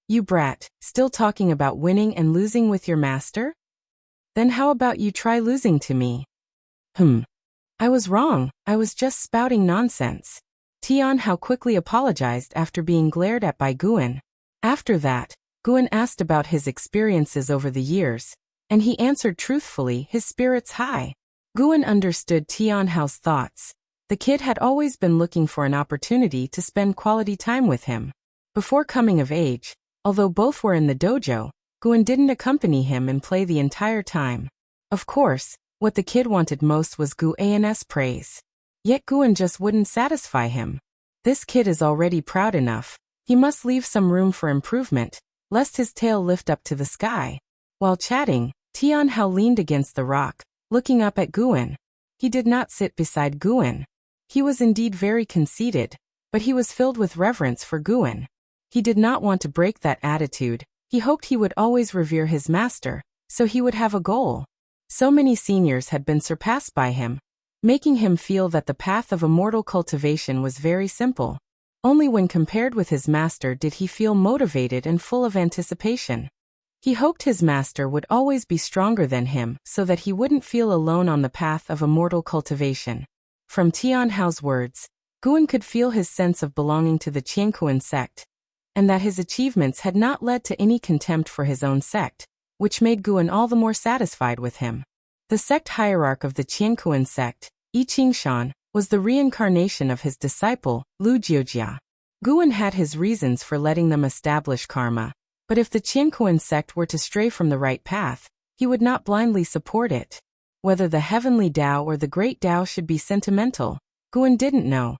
"You brat, still talking about winning and losing with your master?" Then how about you try losing to me? I was wrong, I was just spouting nonsense. Tianhao quickly apologized after being glared at by Guan. After that, Guan asked about his experiences over the years, and he answered truthfully, his spirits high. Guan understood Tianhao's thoughts. The kid had always been looking for an opportunity to spend quality time with him. Before coming of age, although both were in the dojo, Guan didn't accompany him and play the entire time. Of course, what the kid wanted most was Guan's praise. Yet Guan just wouldn't satisfy him. This kid is already proud enough. He must leave some room for improvement, lest his tail lift up to the sky. While chatting, Tianhao leaned against the rock, looking up at Guan. He did not sit beside Guan. He was indeed very conceited, but he was filled with reverence for Guan. He did not want to break that attitude. He hoped he would always revere his master, so he would have a goal. So many seniors had been surpassed by him, making him feel that the path of immortal cultivation was very simple. Only when compared with his master did he feel motivated and full of anticipation. He hoped his master would always be stronger than him so that he wouldn't feel alone on the path of immortal cultivation. From Tianhao's words, Guan could feel his sense of belonging to the Qianquan sect, and that his achievements had not led to any contempt for his own sect, which made Guan all the more satisfied with him. The sect hierarch of the Qianquan sect, Yi Qingshan, was the reincarnation of his disciple, Lu Jiujia. Guan had his reasons for letting them establish karma, but if the Qianquan sect were to stray from the right path, he would not blindly support it. Whether the heavenly Tao or the great Tao should be sentimental, Guan didn't know.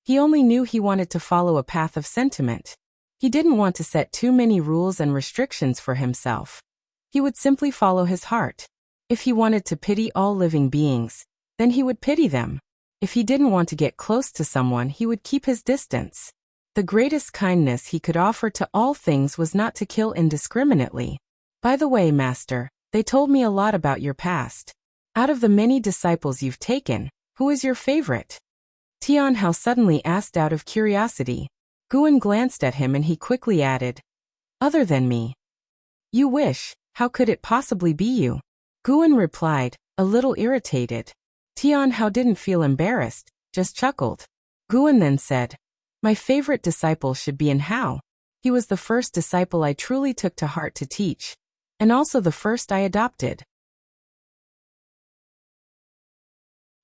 He only knew he wanted to follow a path of sentiment. He didn't want to set too many rules and restrictions for himself. He would simply follow his heart. If he wanted to pity all living beings, then he would pity them. If he didn't want to get close to someone, he would keep his distance. The greatest kindness he could offer to all things was not to kill indiscriminately. By the way, Master, they told me a lot about your past. Out of the many disciples you've taken, who is your favorite? Tianhao suddenly asked out of curiosity. Guan glanced at him and he quickly added, "Other than me." "You wish, how could it possibly be you?" Guan replied, a little irritated. Tianhao didn't feel embarrassed, just chuckled. Guan then said, "My favorite disciple should be Hao. He was the first disciple I truly took to heart to teach, and also the first I adopted.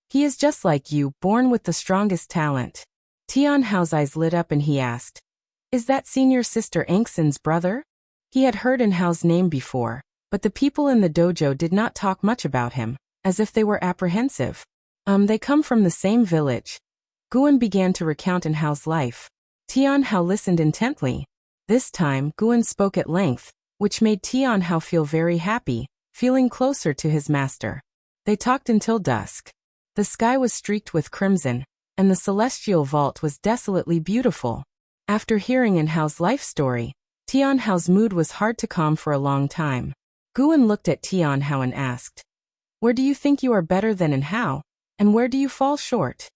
He is just like you, born with the strongest talent." Tianhao's eyes lit up and he asked, "Is that senior sister Angxin's brother?" He had heard Hao's name before, but the people in the dojo did not talk much about him, as if they were apprehensive. They come from the same village." Guan began to recount Hao's life. Tianhao listened intently. This time, Guan spoke at length, which made Tianhao feel very happy, feeling closer to his master. They talked until dusk. The sky was streaked with crimson, and the celestial vault was desolately beautiful. After hearing Hao's life story, Tianhao's mood was hard to calm for a long time. Guan looked at Tianhao and asked, "Where do you think you are better than Hao, and where do you fall short?"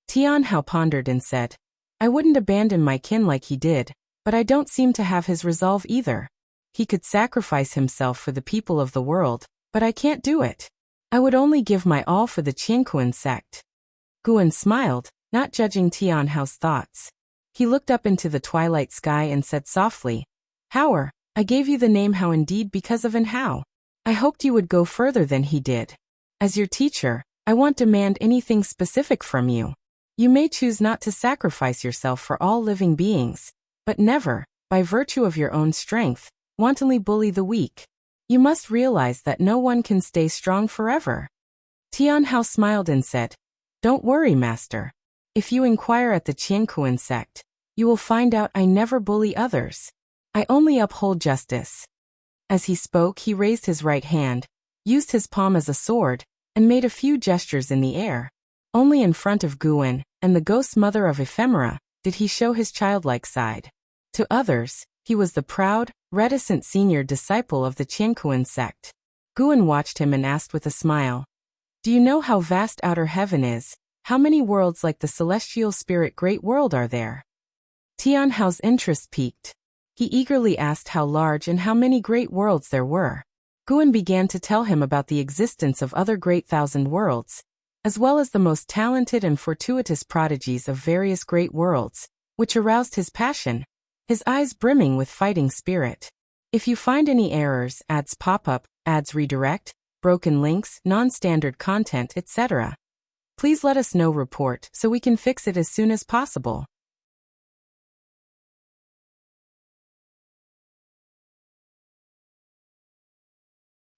Tianhao pondered and said, "I wouldn't abandon my kin like he did, but I don't seem to have his resolve either. He could sacrifice himself for the people of the world, but I can't do it. I would only give my all for the Qianquan sect." Guan smiled, not judging Tianhao's thoughts. He looked up into the twilight sky and said softly, "Hao, I gave you the name Hao indeed because of Hao. I hoped you would go further than he did. As your teacher, I won't demand anything specific from you. You may choose not to sacrifice yourself for all living beings, but never, by virtue of your own strength, wantonly bully the weak. You must realize that no one can stay strong forever." Tianhao smiled and said, "Don't worry, Master. If you inquire at the Qianquan sect, you will find out I never bully others. I only uphold justice." As he spoke, he raised his right hand, used his palm as a sword, and made a few gestures in the air. Only in front of Guan, and the ghost mother of ephemera, did he show his childlike side. To others, he was the proud, reticent senior disciple of the Qianquan sect. Guan watched him and asked with a smile, "Do you know how vast outer heaven is? How many worlds like the celestial spirit great world are there?" Tianhao's interest piqued. He eagerly asked how large and how many great worlds there were. Guan began to tell him about the existence of other great thousand worlds, as well as the most talented and fortuitous prodigies of various great worlds, which aroused his passion, his eyes brimming with fighting spirit. If you find any errors, ads pop up, ads redirect, broken links, non-standard content, etc., please let us know. Report so we can fix it as soon as possible.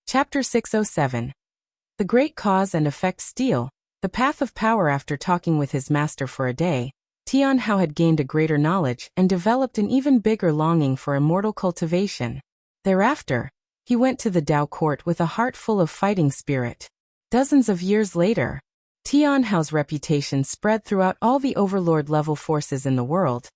Chapter 607. The Great Cause and Effect Steel, the Path of Power. After talking with his master for a day, Tian Hao had gained a greater knowledge and developed an even bigger longing for immortal cultivation. Thereafter, he went to the Dao court with a heart full of fighting spirit. Dozens of years later, Tian Hao's reputation spread throughout all the overlord-level forces in the world,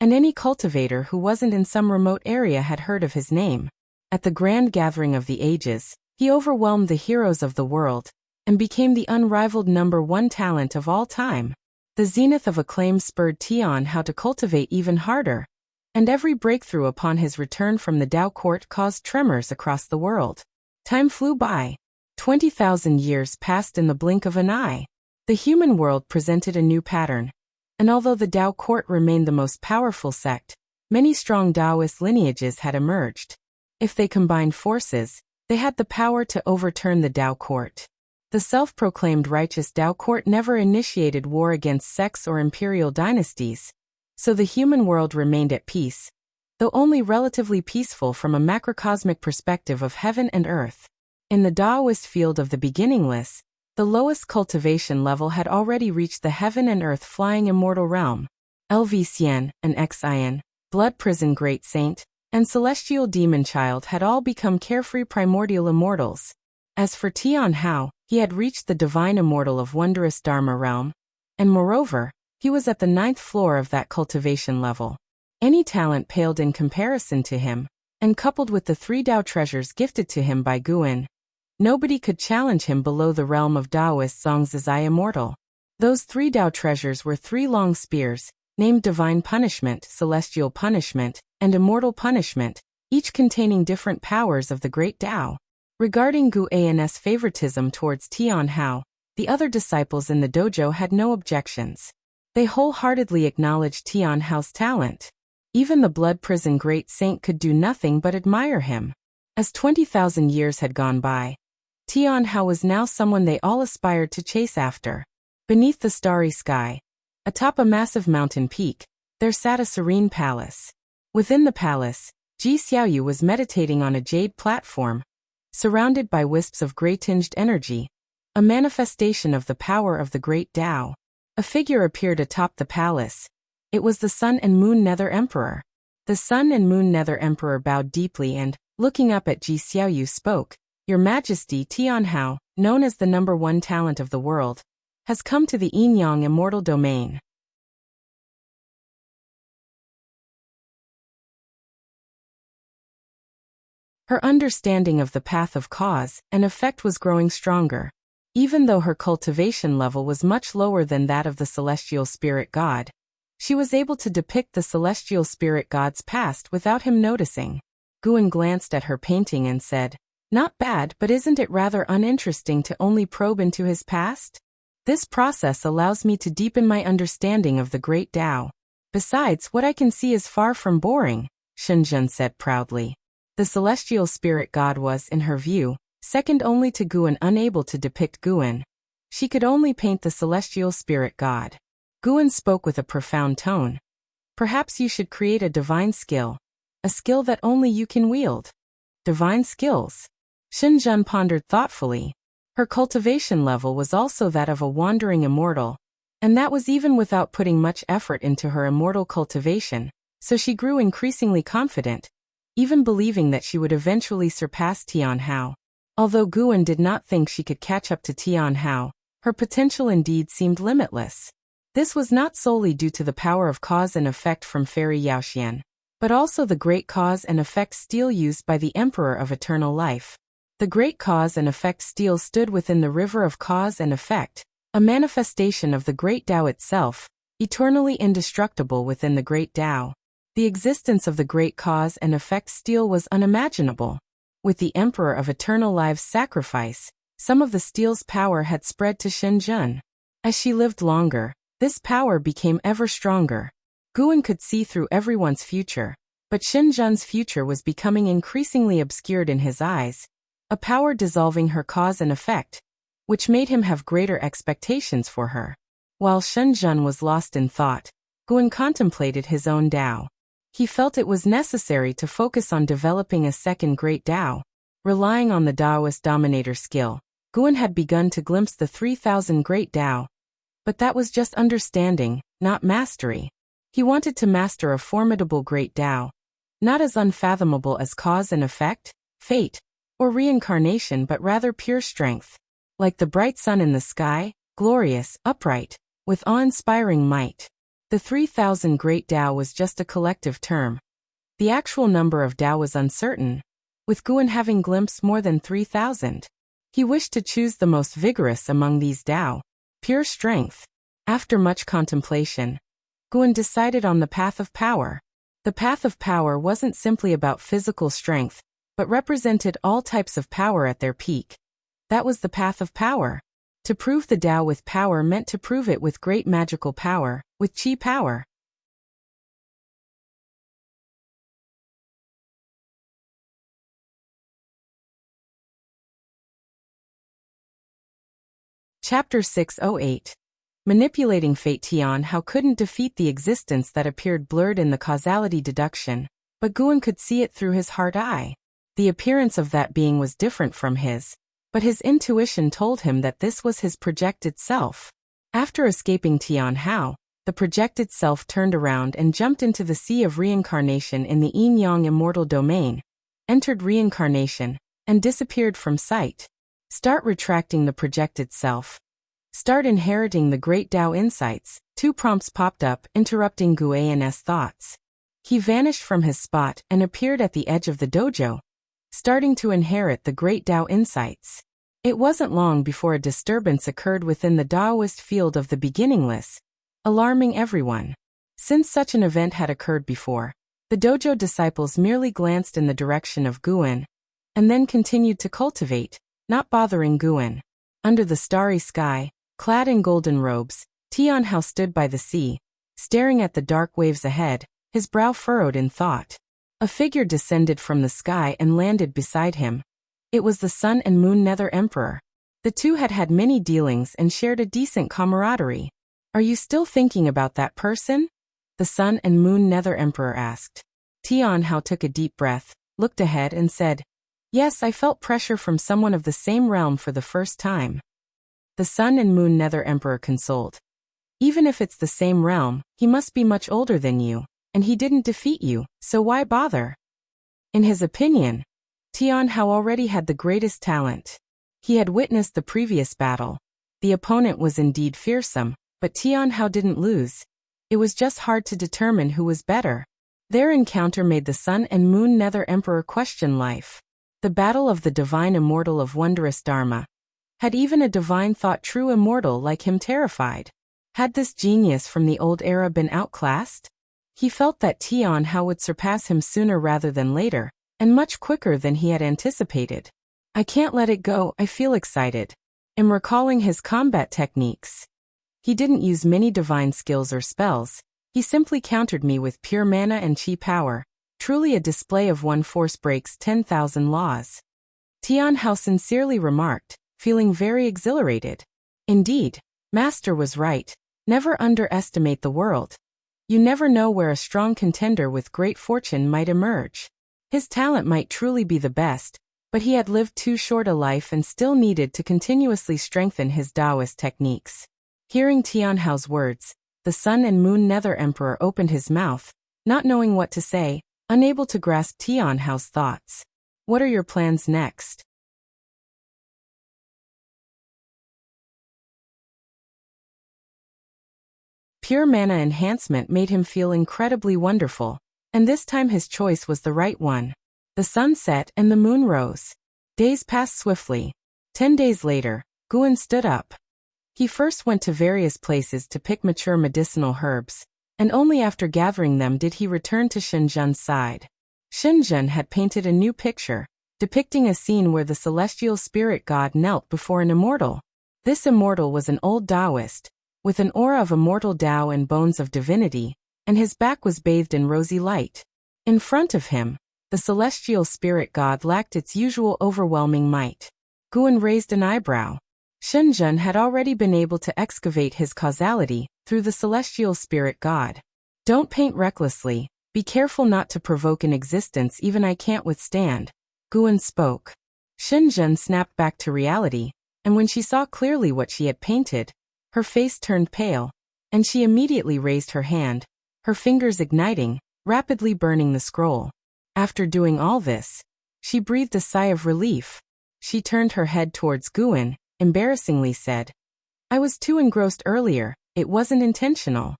and any cultivator who wasn't in some remote area had heard of his name. At the grand gathering of the ages, he overwhelmed the heroes of the world and became the unrivaled #1 talent of all time. The zenith of acclaim spurred Tian Hao to cultivate even harder, and every breakthrough upon his return from the Dao court caused tremors across the world. Time flew by. 20,000 years passed in the blink of an eye. The human world presented a new pattern, and although the Dao court remained the most powerful sect, many strong Daoist lineages had emerged. If they combined forces, they had the power to overturn the Dao court. The self-proclaimed righteous Dao court never initiated war against sects or imperial dynasties, so the human world remained at peace, though only relatively peaceful from a macrocosmic perspective of heaven and earth. In the Daoist field of the beginningless, the lowest cultivation level had already reached the heaven and earth flying immortal realm. LV Xian, an Xian, blood prison great saint, and celestial demon child had all become carefree primordial immortals. As for Tian Hao, he had reached the divine immortal of wondrous Dharma realm, and moreover, he was at the 9th floor of that cultivation level. Any talent paled in comparison to him, and coupled with the 3 Dao treasures gifted to him by Guan, nobody could challenge him below the realm of Daoist Zongzai immortal. Those 3 Dao treasures were 3 long spears, named Divine Punishment, Celestial Punishment, and Immortal Punishment, each containing different powers of the Great Dao. Regarding Gu An's favoritism towards Tian Hao, the other disciples in the dojo had no objections. They wholeheartedly acknowledged Tian Hao's talent. Even the blood prison great saint could do nothing but admire him. As 20,000 years had gone by, Tian Hao was now someone they all aspired to chase after. Beneath the starry sky, atop a massive mountain peak, there sat a serene palace. Within the palace, Ji Xiaoyu was meditating on a jade platform, surrounded by wisps of gray-tinged energy, a manifestation of the power of the great Dao. A figure appeared atop the palace. It was the Sun and Moon Nether Emperor. The Sun and Moon Nether Emperor bowed deeply and, looking up at Ji Xiaoyu, spoke, "Your Majesty, Tian Hao, known as the #1 talent of the world, has come to the Yin-Yang immortal domain." Her understanding of the path of cause and effect was growing stronger. Even though her cultivation level was much lower than that of the celestial spirit god, she was able to depict the celestial spirit god's past without him noticing. Guan glanced at her painting and said, "Not bad, but isn't it rather uninteresting to only probe into his past? This process allows me to deepen my understanding of the great Dao. Besides, what I can see is far from boring," Shenzhen said proudly. The celestial spirit god was, in her view, second only to Guan, unable to depict Guan. She could only paint the celestial spirit god. Guan spoke with a profound tone. "Perhaps you should create a divine skill. A skill that only you can wield." Divine skills? Shenzhen pondered thoughtfully. Her cultivation level was also that of a wandering immortal, and that was even without putting much effort into her immortal cultivation, so she grew increasingly confident, even believing that she would eventually surpass Tian Hao. Although Guan did not think she could catch up to Tian Hao, her potential indeed seemed limitless. This was not solely due to the power of cause and effect from Fairy Yaoxian, but also the great cause and effect steel used by the Emperor of Eternal Life. The great cause and effect steel stood within the river of cause and effect, a manifestation of the great Dao itself, eternally indestructible within the great Dao. The existence of the great cause and effect steel was unimaginable. With the Emperor of Eternal Lives' sacrifice, some of the steel's power had spread to Shenzhen. As she lived longer, this power became ever stronger. Guan could see through everyone's future, but Shenzhen's future was becoming increasingly obscured in his eyes, a power dissolving her cause and effect, which made him have greater expectations for her. While Shenzhen was lost in thought, Guan contemplated his own Tao. He felt it was necessary to focus on developing a second great Tao. Relying on the Taoist dominator skill, Guan had begun to glimpse the 3,000 great Tao. But that was just understanding, not mastery. He wanted to master a formidable great Tao, not as unfathomable as cause and effect, fate, or reincarnation, but rather pure strength. Like the bright sun in the sky, glorious, upright, with awe-inspiring might. The 3,000 great Tao was just a collective term. The actual number of Tao was uncertain, with Guan having glimpsed more than 3,000. He wished to choose the most vigorous among these Tao, pure strength. After much contemplation, Guan decided on the path of power. The path of power wasn't simply about physical strength, but represented all types of power at their peak. That was the path of power. To prove the Tao with power meant to prove it with great magical power, with Qi power. Chapter 608. Manipulating Fate. Tian Hao couldn't defeat the existence that appeared blurred in the causality deduction, but Guan could see it through his heart eye. The appearance of that being was different from his, but his intuition told him that this was his projected self. After escaping Tian Hao, the projected self turned around and jumped into the sea of reincarnation in the yin-yang immortal domain, entered reincarnation, and disappeared from sight. Start retracting the projected self. Start inheriting the great Tao insights. 2 prompts popped up, interrupting Guan's thoughts. He vanished from his spot and appeared at the edge of the dojo, starting to inherit the great Tao insights. It wasn't long before a disturbance occurred within the Taoist field of the beginningless, alarming everyone. Since such an event had occurred before, the dojo disciples merely glanced in the direction of Guan, and then continued to cultivate, not bothering Guan. Under the starry sky, clad in golden robes, Tian Hao stood by the sea, staring at the dark waves ahead, his brow furrowed in thought. A figure descended from the sky and landed beside him. It was the Sun and Moon Nether Emperor. The two had had many dealings and shared a decent camaraderie. "Are you still thinking about that person?" the Sun and Moon Nether Emperor asked. Tian Hao took a deep breath, looked ahead and said, "Yes, I felt pressure from someone of the same realm for the first time." The Sun and Moon Nether Emperor consoled. "Even if it's the same realm, he must be much older than you, and he didn't defeat you, so why bother?" In his opinion, Tian Hao already had the greatest talent. He had witnessed the previous battle. The opponent was indeed fearsome, but Tian Hao didn't lose. It was just hard to determine who was better. Their encounter made the Sun and Moon Nether Emperor question life. The battle of the divine immortal of wondrous Dharma. Had even a divine thought true immortal like him terrified? Had this genius from the old era been outclassed? He felt that Tian Hao would surpass him sooner rather than later, and much quicker than he had anticipated. "I can't let it go, I feel excited." In recalling his combat techniques, he didn't use many divine skills or spells. He simply countered me with pure mana and Qi power. Truly a display of one force breaks 10,000 laws. Tian Hao sincerely remarked, feeling very exhilarated. Indeed, Master was right. Never underestimate the world. You never know where a strong contender with great fortune might emerge. His talent might truly be the best, but he had lived too short a life and still needed to continuously strengthen his Taoist techniques. Hearing Tian Hao's words, the Sun and Moon Nether Emperor opened his mouth, not knowing what to say, unable to grasp Tian Hao's thoughts. "What are your plans next?" Pure mana enhancement made him feel incredibly wonderful, and this time his choice was the right one. The sun set and the moon rose. Days passed swiftly. 10 days later, Guan stood up. He first went to various places to pick mature medicinal herbs, and only after gathering them did he return to Shenzhen's side. Shenzhen had painted a new picture, depicting a scene where the celestial spirit god knelt before an immortal. This immortal was an old Taoist, with an aura of immortal Tao and bones of divinity, and his back was bathed in rosy light. In front of him, the celestial spirit god lacked its usual overwhelming might. Guan raised an eyebrow. Shenzhen had already been able to excavate his causality through the celestial spirit god. Don't paint recklessly, be careful not to provoke an existence even I can't withstand, Guan spoke. Shenzhen snapped back to reality, and when she saw clearly what she had painted, her face turned pale, and she immediately raised her hand, her fingers igniting, rapidly burning the scroll. After doing all this, she breathed a sigh of relief. She turned her head towards Guan, embarrassingly said, "I was too engrossed earlier, it wasn't intentional."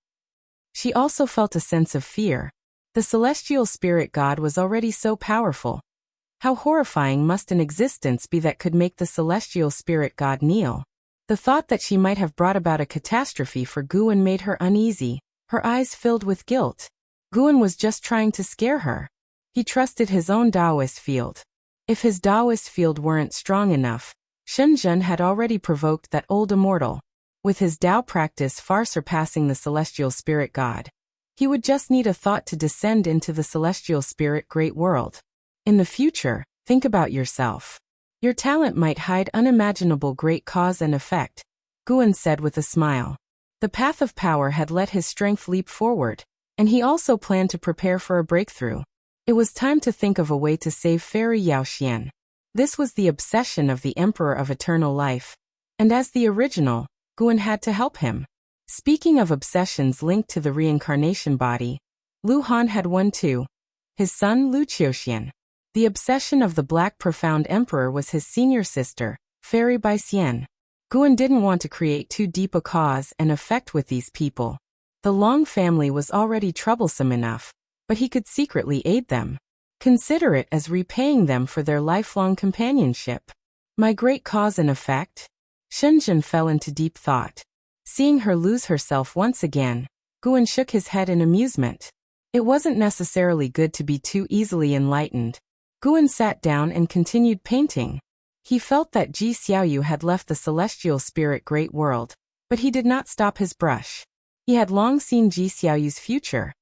She also felt a sense of fear. The celestial spirit god was already so powerful. How horrifying must an existence be that could make the celestial spirit god kneel? The thought that she might have brought about a catastrophe for Guan made her uneasy, her eyes filled with guilt. Guan was just trying to scare her. He trusted his own Taoist field. If his Taoist field weren't strong enough, Shenzhen had already provoked that old immortal. With his Tao practice far surpassing the celestial spirit god, he would just need a thought to descend into the celestial spirit great world. In the future, think about yourself. Your talent might hide unimaginable great cause and effect, Guan said with a smile. The path of power had let his strength leap forward, and he also planned to prepare for a breakthrough. It was time to think of a way to save Fairy Yaoxian. This was the obsession of the Emperor of Eternal Life, and as the original, Guan had to help him. Speaking of obsessions linked to the reincarnation body, Lu Han had one too. His son Lu Qiuxian. The obsession of the Black Profound Emperor was his senior sister, Fairy Baixian. Guan didn't want to create too deep a cause and effect with these people. The Long family was already troublesome enough, but he could secretly aid them. Consider it as repaying them for their lifelong companionship. My great cause and effect? Shenzhen fell into deep thought. Seeing her lose herself once again, Guan shook his head in amusement. It wasn't necessarily good to be too easily enlightened. Guan sat down and continued painting. He felt that Ji Xiaoyu had left the celestial spirit great world, but he did not stop his brush. He had long seen Ji Xiaoyu's future.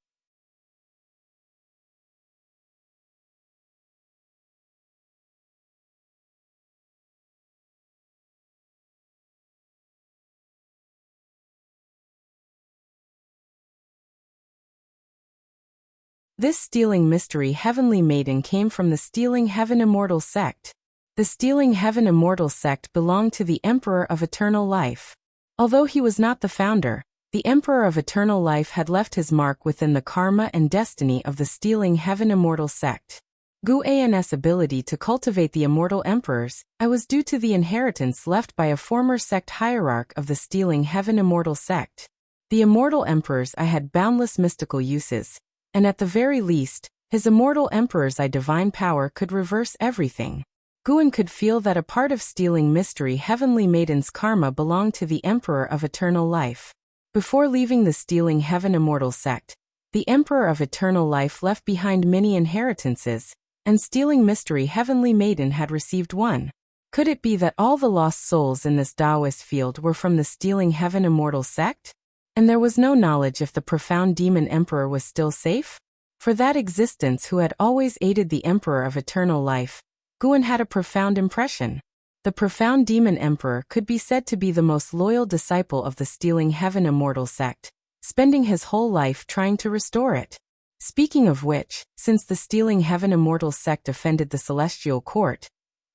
This stealing mystery heavenly maiden came from the Stealing Heaven Immortal sect. The Stealing Heaven Immortal sect belonged to the Emperor of Eternal Life. Although he was not the founder, the Emperor of Eternal Life had left his mark within the karma and destiny of the Stealing Heaven Immortal sect. Gu An's ability to cultivate the immortal emperors was due to the inheritance left by a former sect hierarch of the Stealing Heaven Immortal sect. The immortal emperors had boundless mystical uses, and at the very least, his immortal emperor's divine power could reverse everything. Guan could feel that a part of Stealing Mystery Heavenly Maiden's karma belonged to the Emperor of Eternal Life. Before leaving the Stealing Heaven Immortal sect, the Emperor of Eternal Life left behind many inheritances, and Stealing Mystery Heavenly Maiden had received one. Could it be that all the lost souls in this Taoist field were from the Stealing Heaven Immortal sect? And there was no knowledge if the Profound Demon Emperor was still safe? For that existence who had always aided the Emperor of Eternal Life, Guan had a profound impression. The Profound Demon Emperor could be said to be the most loyal disciple of the Stealing Heaven Immortal sect, spending his whole life trying to restore it. Speaking of which, since the Stealing Heaven Immortal sect offended the Celestial Court,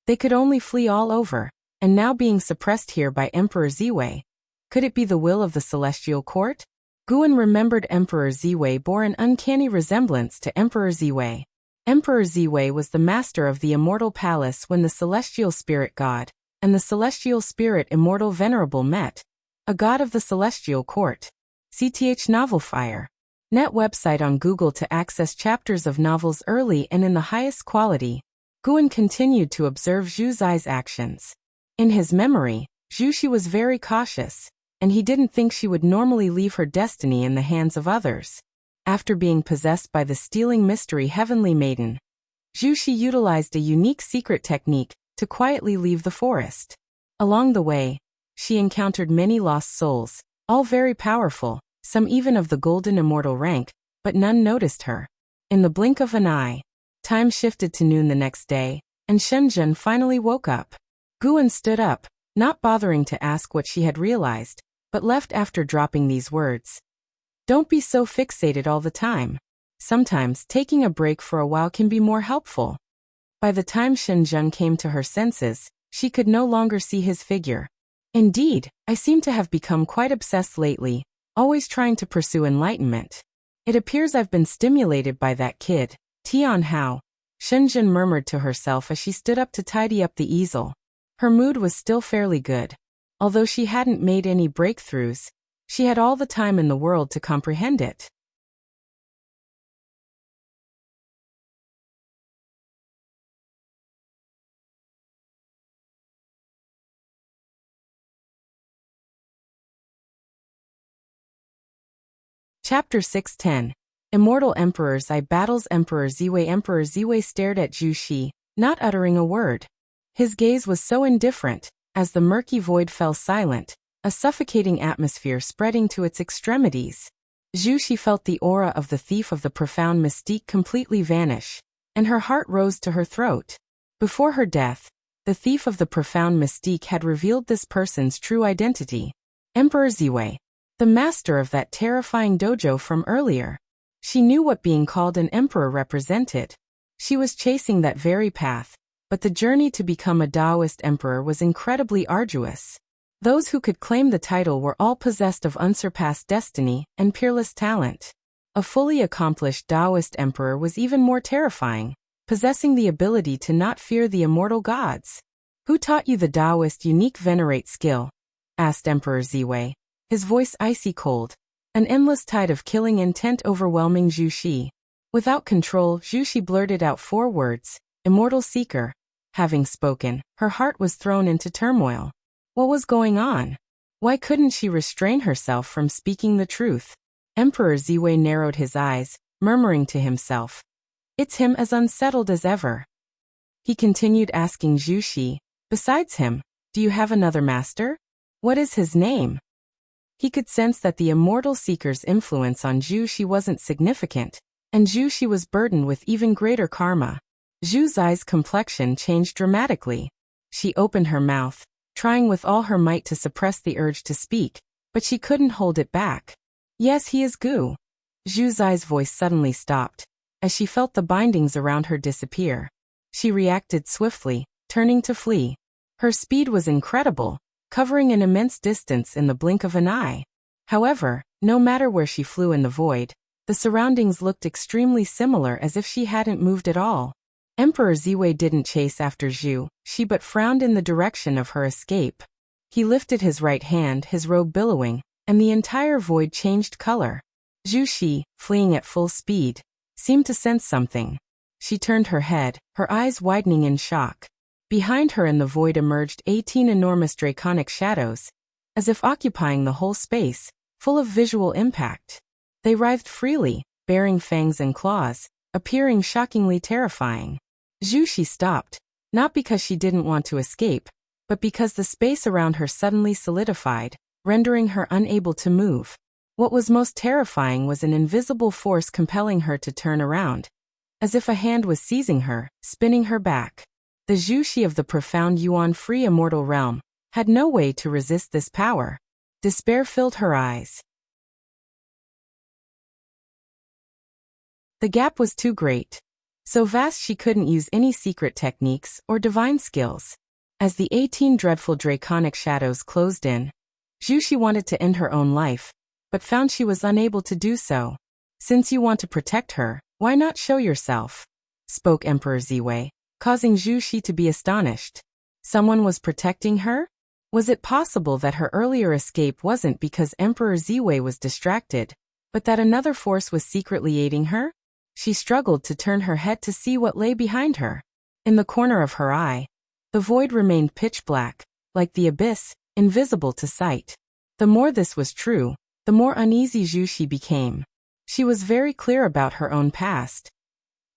they could only flee all over, and now being suppressed here by Emperor Ziwei. Could it be the will of the Celestial Court? Guan remembered Emperor Ziwei bore an uncanny resemblance to Emperor Ziwei. Emperor Ziwei was the master of the Immortal Palace when the Celestial Spirit God and the Celestial Spirit Immortal Venerable met, a god of the Celestial Court. CTH Novel Fire. Net website on Google to access chapters of novels early and in the highest quality. Guan continued to observe Zhu Zai's actions. In his memory, Zhu Shi was very cautious, and he didn't think she would normally leave her destiny in the hands of others. After being possessed by the Stealing Mystery Heavenly Maiden, Zhu Xi utilized a unique secret technique to quietly leave the forest. Along the way, she encountered many lost souls, all very powerful, some even of the golden immortal rank, but none noticed her. In the blink of an eye, time shifted to noon the next day, and Shenzhen finally woke up. Guan stood up, not bothering to ask what she had realized, but left after dropping these words. Don't be so fixated all the time. Sometimes taking a break for a while can be more helpful. By the time Shenzhen came to her senses, she could no longer see his figure. Indeed, I seem to have become quite obsessed lately, always trying to pursue enlightenment. It appears I've been stimulated by that kid, Tian Hao. Shenzhen murmured to herself as she stood up to tidy up the easel. Her mood was still fairly good. Although she hadn't made any breakthroughs, she had all the time in the world to comprehend it. Chapter 610. Immortal Emperors I battles Emperor Ziwei stared at Zhu Xi, not uttering a word. His gaze was so indifferent, as the murky void fell silent, a suffocating atmosphere spreading to its extremities. Zhu Xi felt the aura of the thief of the profound mystique completely vanish, and her heart rose to her throat. Before her death, the thief of the profound mystique had revealed this person's true identity. Emperor Ziwei, the master of that terrifying dojo from earlier. She knew what being called an emperor represented. She was chasing that very path, but the journey to become a Taoist emperor was incredibly arduous. Those who could claim the title were all possessed of unsurpassed destiny and peerless talent. A fully accomplished Taoist emperor was even more terrifying, possessing the ability to not fear the immortal gods. Who taught you the Taoist unique venerate skill? Asked Emperor Ziwei, his voice icy cold. An endless tide of killing intent overwhelming Zhu Xi. Without control, Zhu Xi blurted out 4 words, Immortal Seeker. Having spoken, her heart was thrown into turmoil. What was going on? Why couldn't she restrain herself from speaking the truth? Emperor Ziwei narrowed his eyes, murmuring to himself. It's him as unsettled as ever. He continued asking Zhu Xi, besides him, do you have another master? What is his name? He could sense that the immortal seeker's influence on Zhu Xi wasn't significant, and Zhu Xi was burdened with even greater karma. Zhu's eyes' complexion changed dramatically. She opened her mouth, trying with all her might to suppress the urge to speak, but she couldn't hold it back. Yes, he is Gu. Zhu's eyes' voice suddenly stopped, as she felt the bindings around her disappear. She reacted swiftly, turning to flee. Her speed was incredible, covering an immense distance in the blink of an eye. However, no matter where she flew in the void, the surroundings looked extremely similar as if she hadn't moved at all. Emperor Ziwei didn't chase after Zhu Xi but frowned in the direction of her escape. He lifted his right hand, his robe billowing, and the entire void changed color. Zhu Xi, fleeing at full speed, seemed to sense something. She turned her head, her eyes widening in shock. Behind her in the void emerged 18 enormous draconic shadows, as if occupying the whole space, full of visual impact. They writhed freely, bearing fangs and claws, appearing shockingly terrifying. Zhu Xi stopped, not because she didn't want to escape, but because the space around her suddenly solidified, rendering her unable to move. What was most terrifying was an invisible force compelling her to turn around, as if a hand was seizing her, spinning her back. The Zhu Xi of the profound Yuan-free immortal realm had no way to resist this power. Despair filled her eyes. The gap was too great. So vast she couldn't use any secret techniques or divine skills. As the 18 dreadful draconic shadows closed in, Zhu Xi wanted to end her own life, but found she was unable to do so. Since you want to protect her, why not show yourself? Spoke Emperor Ziwei, causing Zhu Xi to be astonished. Someone was protecting her? Was it possible that her earlier escape wasn't because Emperor Ziwei was distracted, but that another force was secretly aiding her? She struggled to turn her head to see what lay behind her. In the corner of her eye, the void remained pitch black, like the abyss, invisible to sight. The more this was true, the more uneasy Zhu Xi became. She was very clear about her own past.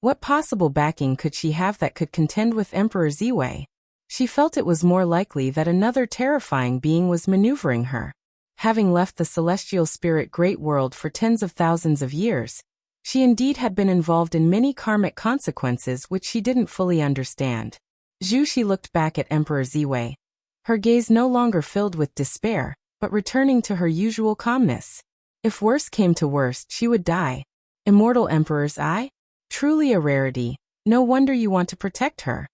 What possible backing could she have that could contend with Emperor Ziwei? She felt it was more likely that another terrifying being was maneuvering her. Having left the celestial spirit great world for tens of thousands of years, she indeed had been involved in many karmic consequences which she didn't fully understand. Zhu Shi looked back at Emperor Ziwei, her gaze no longer filled with despair, but returning to her usual calmness. If worse came to worst, she would die. Immortal Emperor's eye? Truly a rarity. No wonder you want to protect her.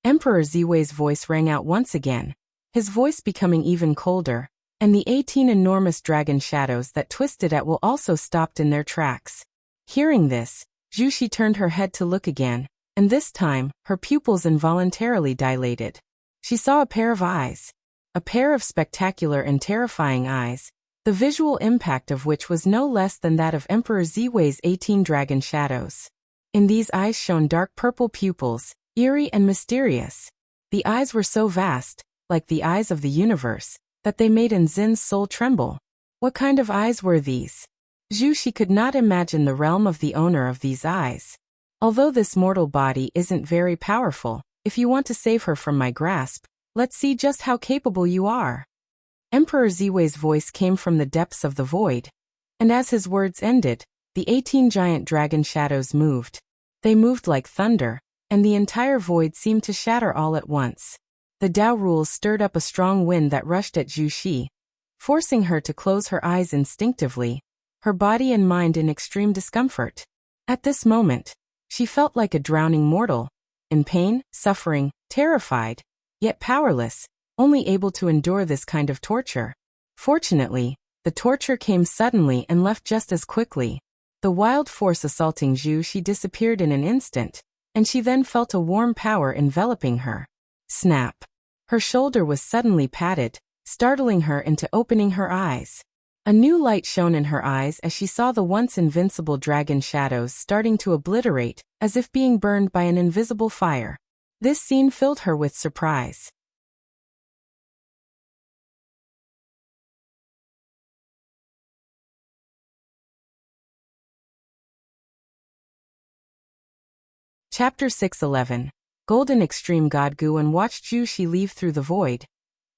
Emperor Ziwei's voice rang out once again, his voice becoming even colder, and the 18 enormous dragon shadows that twisted at will also stopped in their tracks. Hearing this, Zhu Shi turned her head to look again, and this time, her pupils involuntarily dilated. She saw a pair of eyes. A pair of spectacular and terrifying eyes, the visual impact of which was no less than that of Emperor Ziwei's 18 dragon shadows. In these eyes shone dark purple pupils, eerie and mysterious. The eyes were so vast, like the eyes of the universe, that they made Nzin's soul tremble. What kind of eyes were these? Zhu Shi could not imagine the realm of the owner of these eyes. Although this mortal body isn't very powerful, if you want to save her from my grasp, let's see just how capable you are. Emperor Ziwei's voice came from the depths of the void, and as his words ended, the 18 giant dragon shadows moved. They moved like thunder, and the entire void seemed to shatter all at once. The Tao rules stirred up a strong wind that rushed at Zhu Shi, forcing her to close her eyes instinctively, her body and mind in extreme discomfort. At this moment, she felt like a drowning mortal, in pain, suffering, terrified, yet powerless, only able to endure this kind of torture. Fortunately, the torture came suddenly and left just as quickly. The wild force assaulting Zhu Shi disappeared in an instant, and she then felt a warm power enveloping her. Snap! Her shoulder was suddenly patted, startling her into opening her eyes. A new light shone in her eyes as she saw the once invincible dragon shadows starting to obliterate, as if being burned by an invisible fire. This scene filled her with surprise. Chapter 6:11. Golden Extreme God Guan watched Zhu Shi leave through the void,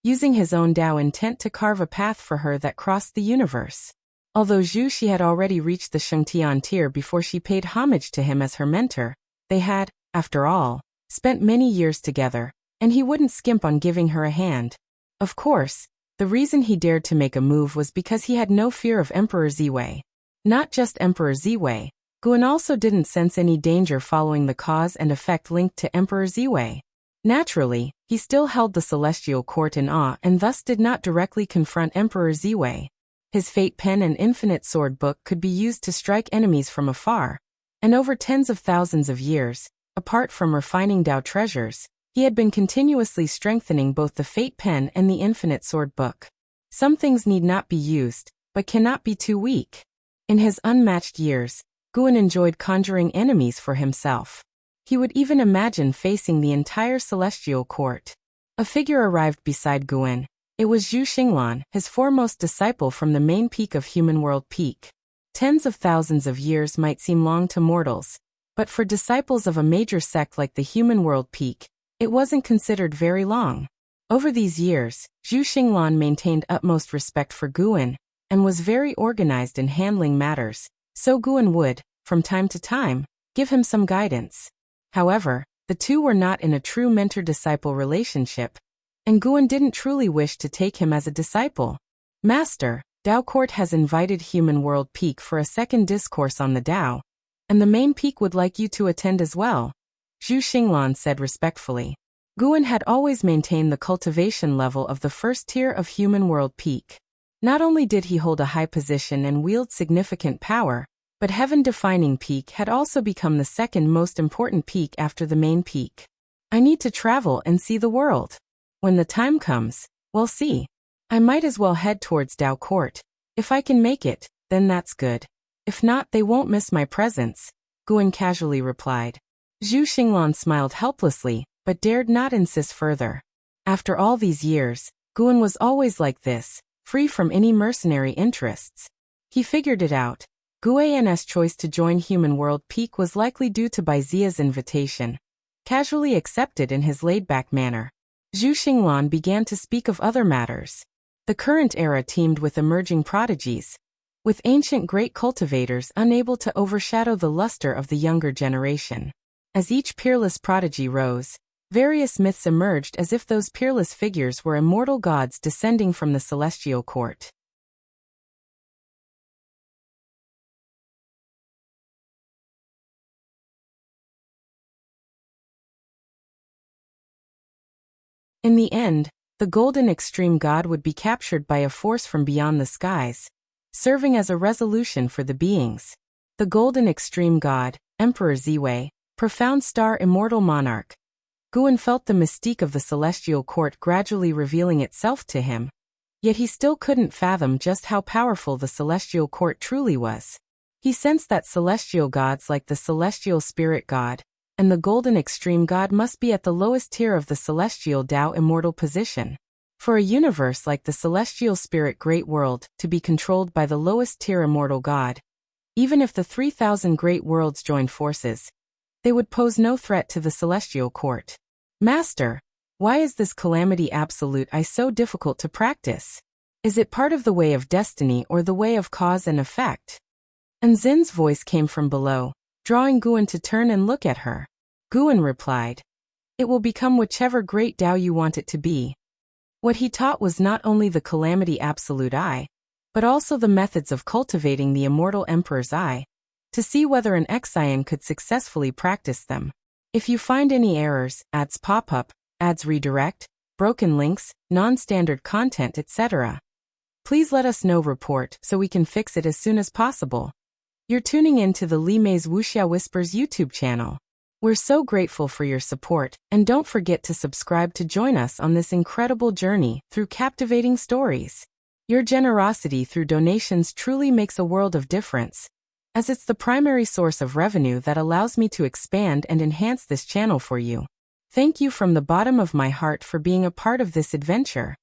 using his own Tao intent to carve a path for her that crossed the universe. Although Zhu Shi had already reached the Shengtian tier before she paid homage to him as her mentor, they had, after all, spent many years together, and he wouldn't skimp on giving her a hand. Of course, the reason he dared to make a move was because he had no fear of Emperor Ziwei. Not just Emperor Ziwei, Guan also didn't sense any danger following the cause and effect linked to Emperor Ziwei. Naturally, he still held the celestial court in awe and thus did not directly confront Emperor Ziwei. His fate pen and infinite sword book could be used to strike enemies from afar, and over tens of thousands of years, apart from refining Tao treasures, he had been continuously strengthening both the fate pen and the infinite sword book. Some things need not be used, but cannot be too weak. In his unmatched years, Guan enjoyed conjuring enemies for himself. He would even imagine facing the entire celestial court. A figure arrived beside Guan. It was Zhu Xinglan, his foremost disciple from the main peak of Human World Peak. Tens of thousands of years might seem long to mortals, but for disciples of a major sect like the Human World Peak, it wasn't considered very long. Over these years, Zhu Xinglan maintained utmost respect for Guan, and was very organized in handling matters, so Guan would, from time to time, give him some guidance. However, the two were not in a true mentor-disciple relationship, and Guan didn't truly wish to take him as a disciple. Master, Tao Court has invited Human World Peak for a second discourse on the Tao, and the main peak would like you to attend as well, Zhu Xinglan said respectfully. Guan had always maintained the cultivation level of the first tier of Human World Peak. Not only did he hold a high position and wield significant power, but heaven-defining peak had also become the second most important peak after the main peak. I need to travel and see the world. When the time comes, we'll see. I might as well head towards Tao Court. If I can make it, then that's good. If not, they won't miss my presence, Guan casually replied. Zhu Xinglan smiled helplessly, but dared not insist further. After all these years, Guan was always like this, free from any mercenary interests. He figured it out. Guan's choice to join Human World Peak was likely due to Baizia's invitation, casually accepted in his laid-back manner. Zhu Xinglan began to speak of other matters. The current era teemed with emerging prodigies, with ancient great cultivators unable to overshadow the luster of the younger generation. As each peerless prodigy rose, various myths emerged as if those peerless figures were immortal gods descending from the celestial court. In the end, the golden extreme god would be captured by a force from beyond the skies, serving as a resolution for the beings. The golden extreme god, Emperor Ziwei, profound star immortal monarch. Guan felt the mystique of the celestial court gradually revealing itself to him, yet he still couldn't fathom just how powerful the celestial court truly was. He sensed that celestial gods like the celestial spirit god and the golden extreme god must be at the lowest tier of the celestial Tao immortal position. For a universe like the celestial spirit great world to be controlled by the lowest tier immortal god, even if the 3,000 great worlds joined forces, they would pose no threat to the celestial court. Master, why is this calamity absolute so difficult to practice? Is it part of the way of destiny or the way of cause and effect? And Zin's voice came from below, drawing Guan to turn and look at her. Guan replied, "It will become whichever great Tao you want it to be." What he taught was not only the calamity absolute eye, but also the methods of cultivating the immortal emperor's eye, to see whether an Xian could successfully practice them. If you find any errors, ads pop up, ads redirect, broken links, non-standard content, etc., please let us know report so we can fix it as soon as possible. You're tuning in to the Li Mei's Wuxia Whispers YouTube channel. We're so grateful for your support, and don't forget to subscribe to join us on this incredible journey through captivating stories. Your generosity through donations truly makes a world of difference, as it's the primary source of revenue that allows me to expand and enhance this channel for you. Thank you from the bottom of my heart for being a part of this adventure.